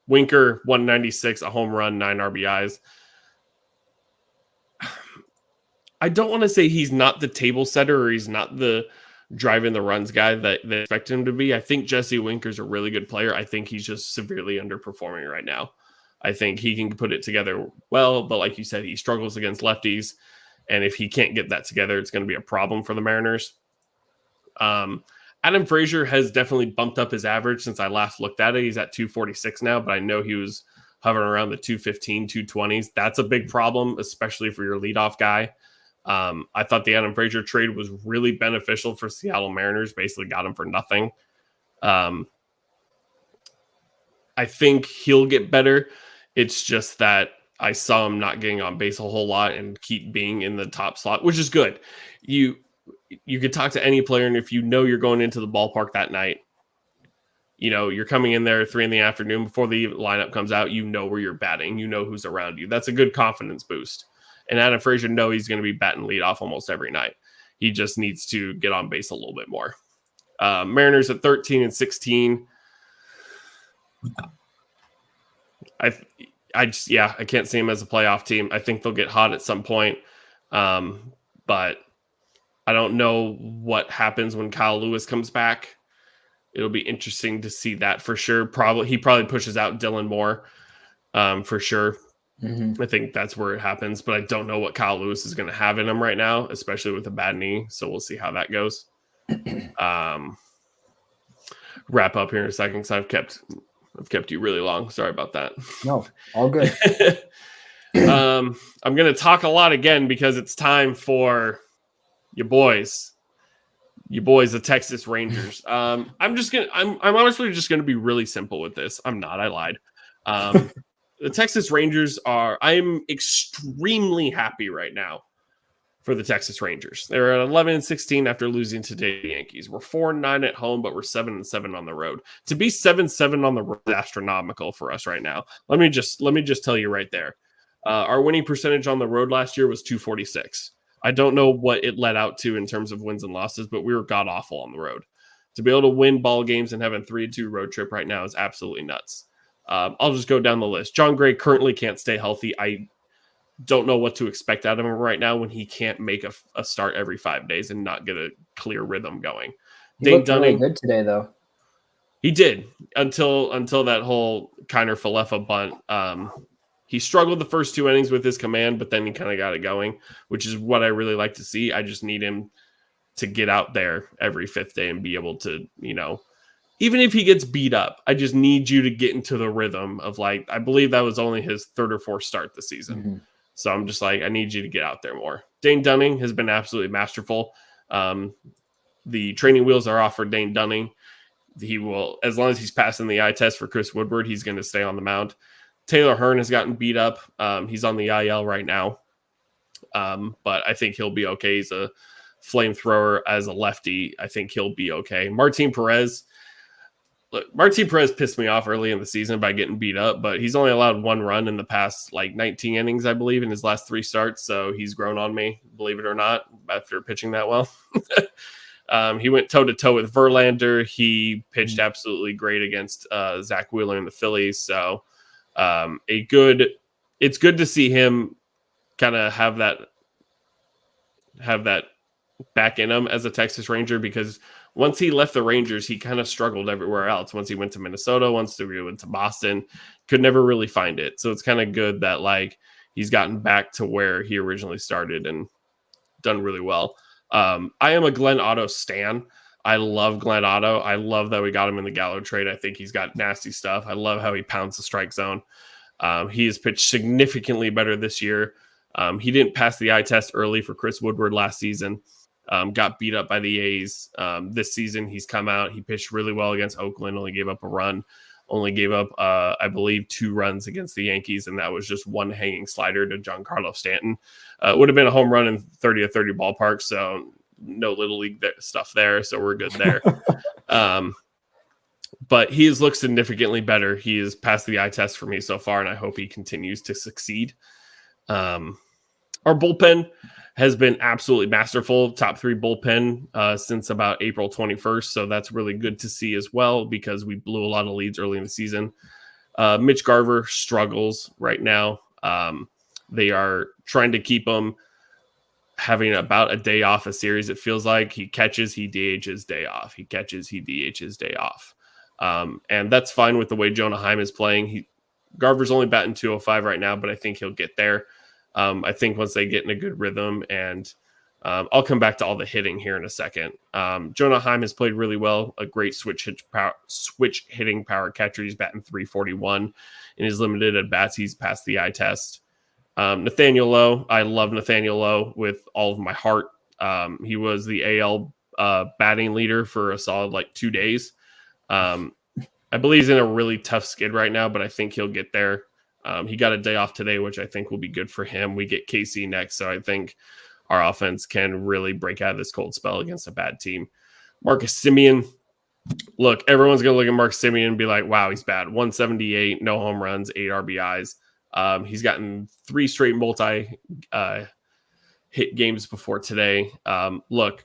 Winker, 196, a home run, 9 RBIs. I don't want to say he's not the table setter or he's not the driving the runs guy that they expect him to be. I think Jesse Winker's a really good player. I think he's just severely underperforming right now. I think he can put it together well, but like you said, he struggles against lefties. And if he can't get that together, it's going to be a problem for the Mariners. Adam Frazier has definitely bumped up his average since I last looked at it. He's at 246 now, but I know he was hovering around the 215, 220s. That's a big problem, especially for your leadoff guy. I thought the Adam Frazier trade was really beneficial for Seattle Mariners. Basically got him for nothing. I think he'll get better. It's just that I saw him not getting on base a whole lot and keep being in the top slot, which is good. You could talk to any player, and if you know you're going into the ballpark that night, you're coming in there 3 p.m. before the lineup comes out, you know where you're batting, you know who's around you. That's a good confidence boost. And Adam Frazier, he's going to be batting leadoff almost every night. He just needs to get on base a little bit more. Mariners at 13-16. I can't see him as a playoff team. I think they'll get hot at some point. But I don't know what happens when Kyle Lewis comes back. It'll be interesting to see that for sure. He probably pushes out Dylan Moore for sure. I think that's where it happens, but I don't know what Kyle Lewis is going to have in him right now, especially with a bad knee. So we'll see how that goes. Wrap up here in a second because I've kept you really long. Sorry about that. No, all good. I'm going to talk a lot again because it's time for your boys, the Texas Rangers. I'm honestly just going to be really simple with this. I'm not. I lied. The Texas Rangers I'm extremely happy right now for the Texas Rangers. They're at 11-16 after losing to the Yankees. We're 4-9 at home, but we're 7-7 on the road. To be 7-7 on the road is astronomical for us right now. Let me just tell you right there. Our winning percentage on the road last year was .246. I don't know what it led out to in terms of wins and losses, but we were god-awful on the road. To be able to win ball games and have a 3-2 road trip right now is absolutely nuts. I'll just go down the list. John Gray currently can't stay healthy. I don't know what to expect out of him right now when he can't make a start every 5 days and not get a clear rhythm going. He looked really good today, though. He did until that whole Kiner Falefa bunt. He struggled the first 2 innings with his command, but then he kind of got it going, which is what I really like to see. I just need him to get out there every 5th day and be able to, even if he gets beat up, I just need you to get into the rhythm of I believe that was only his 3rd or 4th start this season. So I'm just I need you to get out there more. Dane Dunning has been absolutely masterful. The training wheels are off for Dane Dunning. He will, as long as he's passing the eye test for Chris Woodward, he's going to stay on the mound. Taylor Hearn has gotten beat up. He's on the IL right now. But I think he'll be okay. He's a flamethrower as a lefty. I think he'll be okay. Martin Perez pissed me off early in the season by getting beat up, but he's only allowed 1 run in the past 19 innings, I believe, in his last 3 starts. So he's grown on me, believe it or not, after pitching that well. He went toe-to-toe with Verlander. He pitched absolutely great against Zach Wheeler and the Phillies. So it's good to see him kind of have that back in him as a Texas Ranger, because once he left the Rangers, he kind of struggled everywhere else. Once he went to Minnesota, once he went to Boston, could never really find it. So it's kind of good that like he's gotten back to where he originally started and done really well. I am a Glenn Otto stan. I love Glenn Otto. I love that we got him in the Gallo trade. I think he's got nasty stuff. I love how he pounds the strike zone. He has pitched significantly better this year. He didn't pass the eye test early for Chris Woodward last season. Got beat up by the A's. This season, he's come out. He pitched really well against Oakland, only gave up a run, only gave up, I believe, 2 runs against the Yankees, and that was just one hanging slider to Giancarlo Stanton. It would have been a home run in 30-30 ballpark, so no Little League stuff there, so we're good there. But he has looked significantly better. He has passed the eye test for me so far, and I hope he continues to succeed. Our bullpen has been absolutely masterful. Top 3 bullpen since about April 21st. So that's really good to see as well because we blew a lot of leads early in the season. Mitch Garver struggles right now. They are trying to keep him having about a day off a series. It feels like he catches, he DHs, day off. He catches, he DHs, day off. And that's fine with the way Jonah Heim is playing. Garver's only batting 205 right now, but I think he'll get there. I think once they get in a good rhythm, and I'll come back to all the hitting here in a second. Jonah Heim has played really well, a great switch hitting power catcher. He's batting 341 in his limited at bats. He's passed the eye test. Nathaniel Lowe, I love Nathaniel Lowe with all of my heart. He was the AL batting leader for a solid 2 days. I believe he's in a really tough skid right now, but I think he'll get there. He got a day off today, which I think will be good for him. We get KC next, so I think our offense can really break out of this cold spell against a bad team. Marcus Semien, look, everyone's going to look at Marcus Semien and be like, wow, he's bad. 178, no home runs, 8 RBIs. He's gotten 3 straight multi-hit games before today. Look,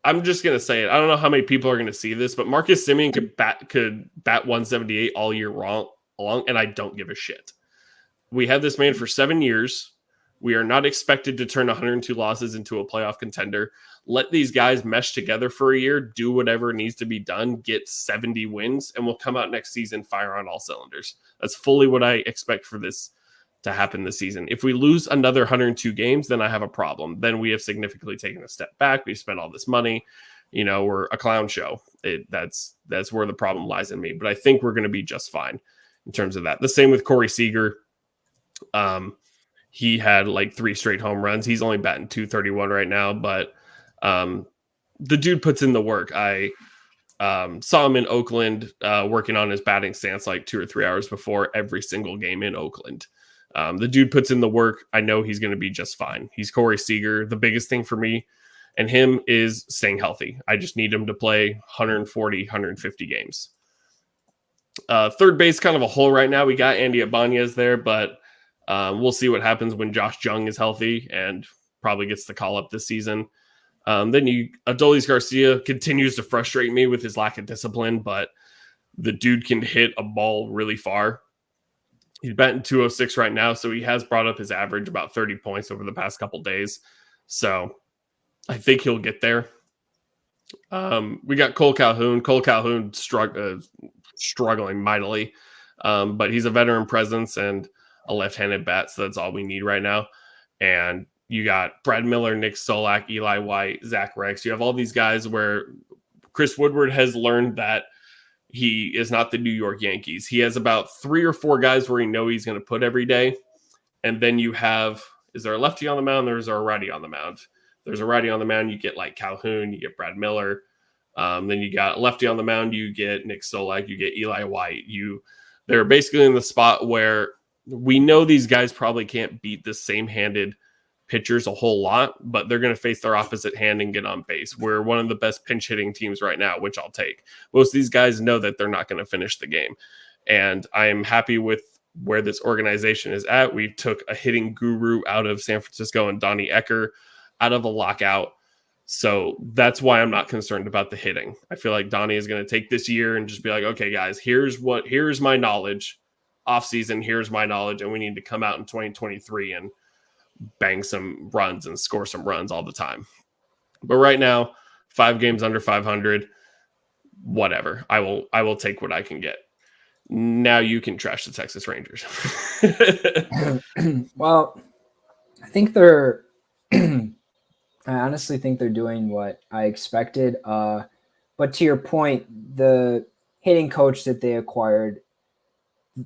I'm just going to say it. I don't know how many people are going to see this, but Marcus Semien could bat 178 all year long, and I don't give a shit. We had this man for 7 years. We are not expected to turn 102 losses into a playoff contender. Let these guys mesh together for a year, do whatever needs to be done, get 70 wins, and we'll come out next season fire on all cylinders. That's fully what I expect for this to happen this season. If we lose another 102 games, then I have a problem. Then we have significantly taken a step back. We spent all this money. We're a clown show. That's where the problem lies in me. But I think we're going to be just fine in terms of that. The same with Corey Seager. He had 3 straight home runs. He's only batting 231 right now, but the dude puts in the work. I saw him in Oakland working on his batting stance 2 or 3 hours before every single game in Oakland. The dude puts in the work. I know he's going to be just fine. He's Corey Seager. The biggest thing for me and him is staying healthy. I just need him to play 140, 150 games. Third base, kind of a hole right now. We got Andy Ibanez there, but we'll see what happens when Josh Jung is healthy and probably gets the call up this season. Then Adolis Garcia continues to frustrate me with his lack of discipline, but the dude can hit a ball really far. He's batting 206 right now, so he has brought up his average about 30 points over the past couple days. So I think he'll get there. We got Cole Calhoun. Cole Calhoun struggling mightily, but he's a veteran presence and a left-handed bat, so that's all we need right now. And you got Brad Miller, Nick Solak, Eli White, Zach Rex. You have all these guys where Chris Woodward has learned that he is not the New York Yankees. He has about 3 or 4 guys where he's going to put every day. And then you have, is there a lefty on the mound? There's a righty on the mound. There's a righty on the mound. You get Calhoun, you get Brad Miller. Then you got a lefty on the mound. You get Nick Solak, you get Eli White. They're basically in the spot where we know these guys probably can't beat the same-handed pitchers a whole lot, but they're going to face their opposite hand and get on base. We're one of the best pinch hitting teams right now, which I'll take. Most of these guys know that they're not going to finish the game. And I am happy with where this organization is at. We took a hitting guru out of San Francisco and Donnie Ecker out of a lockout. So that's why I'm not concerned about the hitting. I feel like Donnie is going to take this year and just be like, okay, guys, here's my knowledge. Off season, here's my knowledge. And we need to come out in 2023 and bang some runs and score some runs all the time. But right now, 5 games under 500, whatever. I will take what I can get. Now you can trash the Texas Rangers. Well, I think they're I honestly think they're doing what I expected. But to your point, the hitting coach that they acquired,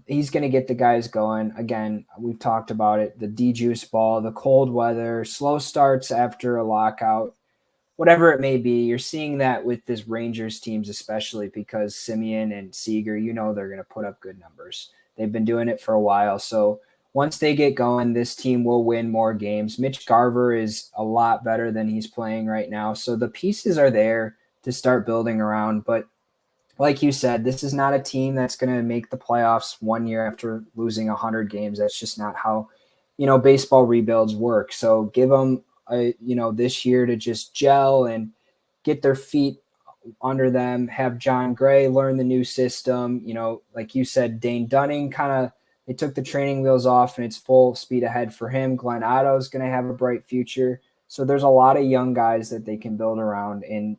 he's going to get the guys going. Again, we've talked about it, the de-juice ball, the cold weather, slow starts after a lockout, whatever it may be. You're seeing that with this Rangers teams, especially because Simeon and Seager, they're going to put up good numbers. They've been doing it for a while. So once they get going, this team will win more games. Mitch Garver is a lot better than he's playing right now. So the pieces are there to start building around. But like you said, this is not a team that's going to make the playoffs 1 year after losing 100 games. That's just not how, baseball rebuilds work. So give them, this year to just gel and get their feet under them, have John Gray learn the new system. Like you said, Dane Dunning they took the training wheels off and it's full speed ahead for him. Glenn Otto is going to have a bright future. So there's a lot of young guys that they can build around. And,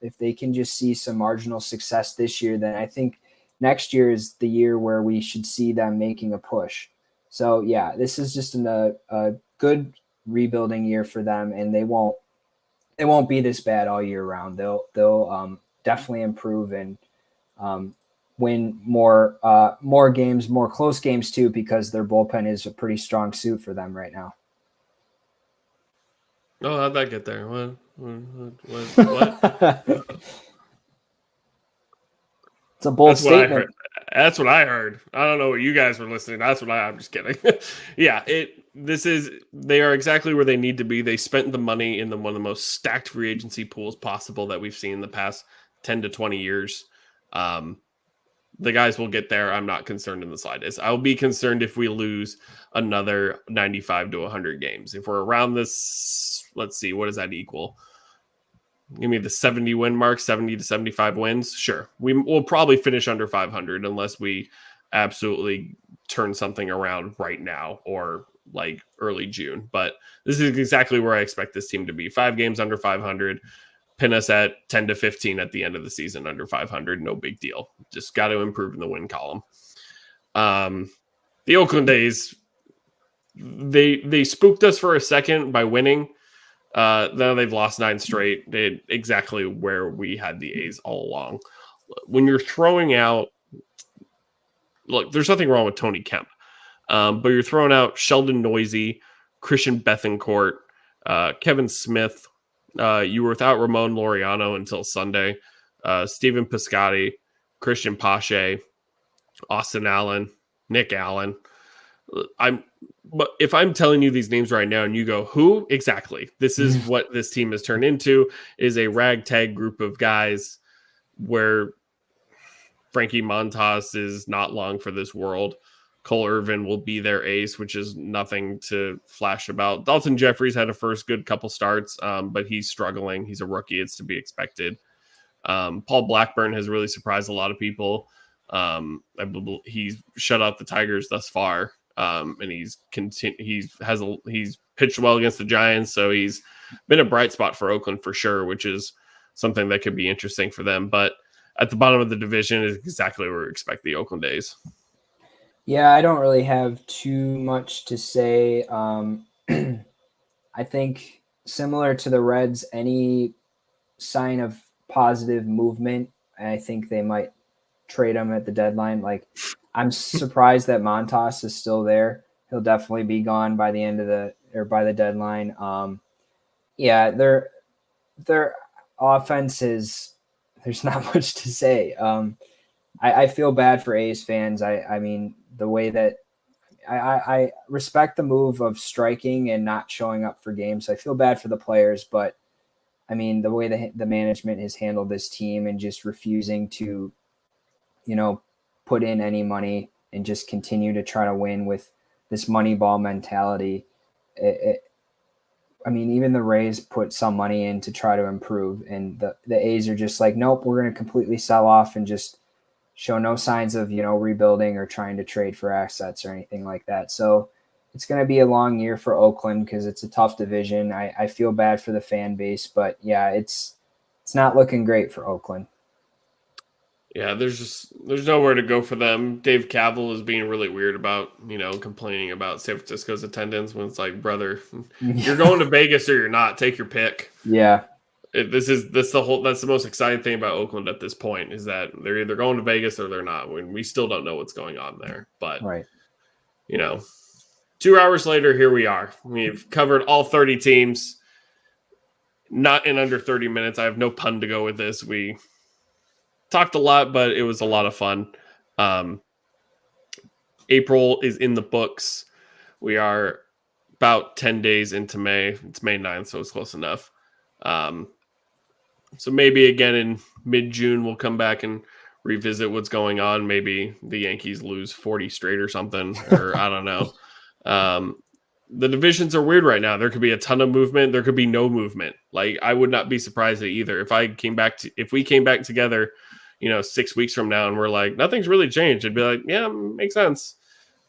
if they can just see some marginal success this year, then I think next year is the year where we should see them making a push. So yeah, this is just a good rebuilding year for them, and they won't be this bad all year round. They'll definitely improve and win more games, more close games too, because their bullpen is a pretty strong suit for them right now. Oh, how'd that get there? What? It's a bold statement. That's what I heard. I don't know what you guys were listening. I'm just kidding. Yeah, they are exactly where they need to be. They spent the money in one of the most stacked free agency pools possible that we've seen in the past 10 to 20 years. The guys will get there. I'm not concerned in the slightest. I'll be concerned if we lose another 95 to 100 games. If we're around this, let's see, what does that equal? Give me the 70 win mark, 70 to 75 wins. Sure. We'll probably finish under 500 unless we absolutely turn something around right now or like early June. But this is exactly where I expect this team to be. 5 games under 500. Pin us at 10 to 15 at the end of the season under 500. No big deal. Just got to improve in the win column. The Oakland A's, they spooked us for a second by winning. Now they've lost 9 straight. They're exactly where we had the A's all along. When you're throwing out, look, there's nothing wrong with Tony Kemp, but you're throwing out Sheldon Noisy, Christian Bethancourt, Kevin Smith. You were without Ramon Laureano until Sunday. Stephen Piscotty, Christian Pache, Austin Allen, Nick Allen. But if I'm telling you these names right now and you go, who? Exactly. This is what this team has turned into, is a ragtag group of guys where Frankie Montas is not long for this world. Cole Irvin will be their ace, which is nothing to flash about. Dalton Jeffries had a first good couple starts, but he's struggling. He's a rookie. It's to be expected. Paul Blackburn has really surprised a lot of people. He's shut out the Tigers thus far, and he's pitched well against the Giants, so he's been a bright spot for Oakland for sure, which is something that could be interesting for them. But at the bottom of the division is exactly where we expect the Oakland A's. Yeah, I don't really have too much to say. I think similar to the Reds, any sign of positive movement, I think they might trade him at the deadline. Like, I'm surprised that Montas is still there. He'll definitely be gone by the end of by the deadline. Yeah, their offense is, there's not much to say. I feel bad for A's fans. I mean, the way that I respect the move of striking and not showing up for games. I feel bad for the players, but I mean, the way the management has handled this team and just refusing to, put in any money and just continue to try to win with this Moneyball mentality. I mean, even the Rays put some money in to try to improve, and the A's are just like, nope, we're going to completely sell off and just show no signs of, rebuilding or trying to trade for assets or anything like that. So it's going to be a long year for Oakland because it's a tough division. I feel bad for the fan base, but yeah, it's it's not looking great for Oakland. Yeah, there's nowhere to go for them. Dave Cavill is being really weird about, complaining about San Francisco's attendance when it's like, brother, you're going to Vegas or you're not. Take your pick. Yeah. That's the most exciting thing about Oakland at this point is that they're either going to Vegas or they're not. We still don't know what's going on there. But, right. 2 hours later, here we are. We've covered all 30 teams, not in under 30 minutes. I have no pun to go with this. We talked a lot, but it was a lot of fun. April is in the books. We are about 10 days into May. It's May 9th, so it's close enough. So maybe again in mid-June, we'll come back and revisit what's going on. Maybe the Yankees lose 40 straight or something, or I don't know. The divisions are weird right now. There could be a ton of movement. There could be no movement. Like, I would not be surprised at either. If we came back together, 6 weeks from now and we're like, nothing's really changed, it'd be like, yeah, makes sense.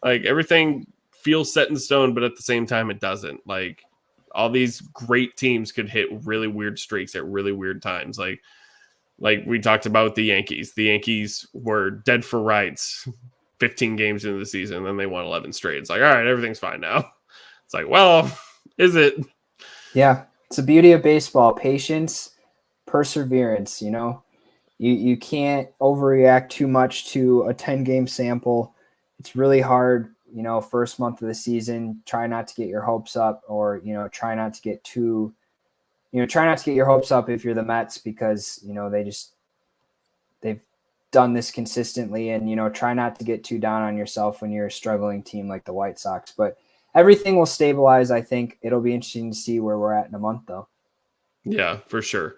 Like, everything feels set in stone, but at the same time, it doesn't. Like, all these great teams could hit really weird streaks at really weird times. Like we talked about with the Yankees. The Yankees were dead for rights 15 games into the season, and then they won 11 straight. It's like, all right, everything's fine now. It's like, well, is it? Yeah, it's the beauty of baseball. Patience, perseverance, You can't overreact too much to a 10-game sample. It's really hard, first month of the season. Try not to get your hopes up, or, try not to get your hopes up if you're the Mets, because, they've done this consistently, and, try not to get too down on yourself when you're a struggling team like the White Sox. But everything will stabilize. I think it'll be interesting to see where we're at in a month, though. Yeah, for sure.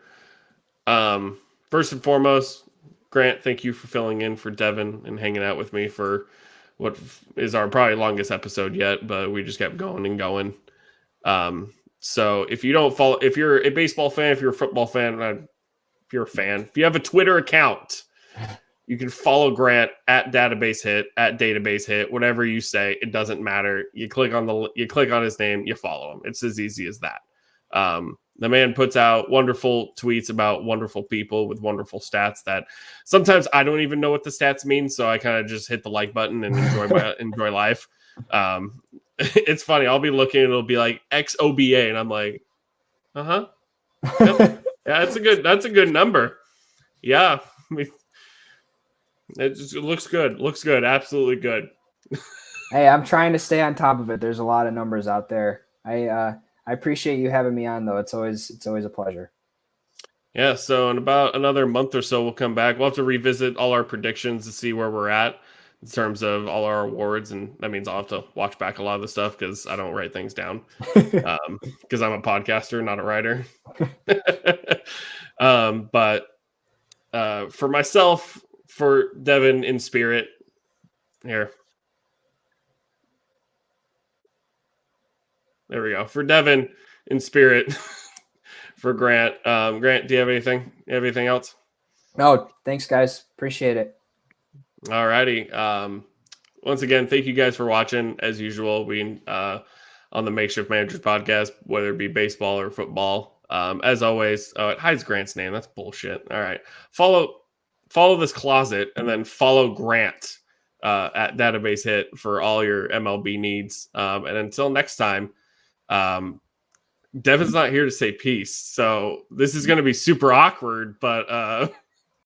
First and foremost, Grant, thank you for filling in for Devin and hanging out with me for what is our probably longest episode yet, but we just kept going and going. So if you don't follow, if you're a baseball fan, if you're a football fan, if you're a fan, if you have a Twitter account, you can follow Grant at Database Hit, whatever you say, it doesn't matter. You click on his name, you follow him. It's as easy as that. The man puts out wonderful tweets about wonderful people with wonderful stats that sometimes I don't even know what the stats mean. So I kind of just hit the like button and enjoy life. It's funny. I'll be looking and it'll be like XOBA. And I'm like, yep. Yeah, that's a good number. Yeah. It looks good. Looks good. Absolutely good. Hey, I'm trying to stay on top of it. There's a lot of numbers out there. I appreciate you having me on, though. It's always a pleasure. Yeah, so in about another month or so, we'll come back. We'll have to revisit all our predictions to see where we're at in terms of all our awards, and that means I'll have to watch back a lot of the stuff because I don't write things down because I'm a podcaster, not a writer. But for myself, for Devin in spirit, here. There we go. For Devin in spirit, for Grant. Grant, do you have anything? Anything else? No, thanks, guys. Appreciate it. All righty. Once again, thank you guys for watching. As usual, we on the Makeshift Managers podcast, whether it be baseball or football. As always, it hides Grant's name. That's bullshit. All right. Follow this closet and then follow Grant at Database Hit for all your MLB needs. And until next time, Devin's not here to say peace, so this is going to be super awkward, but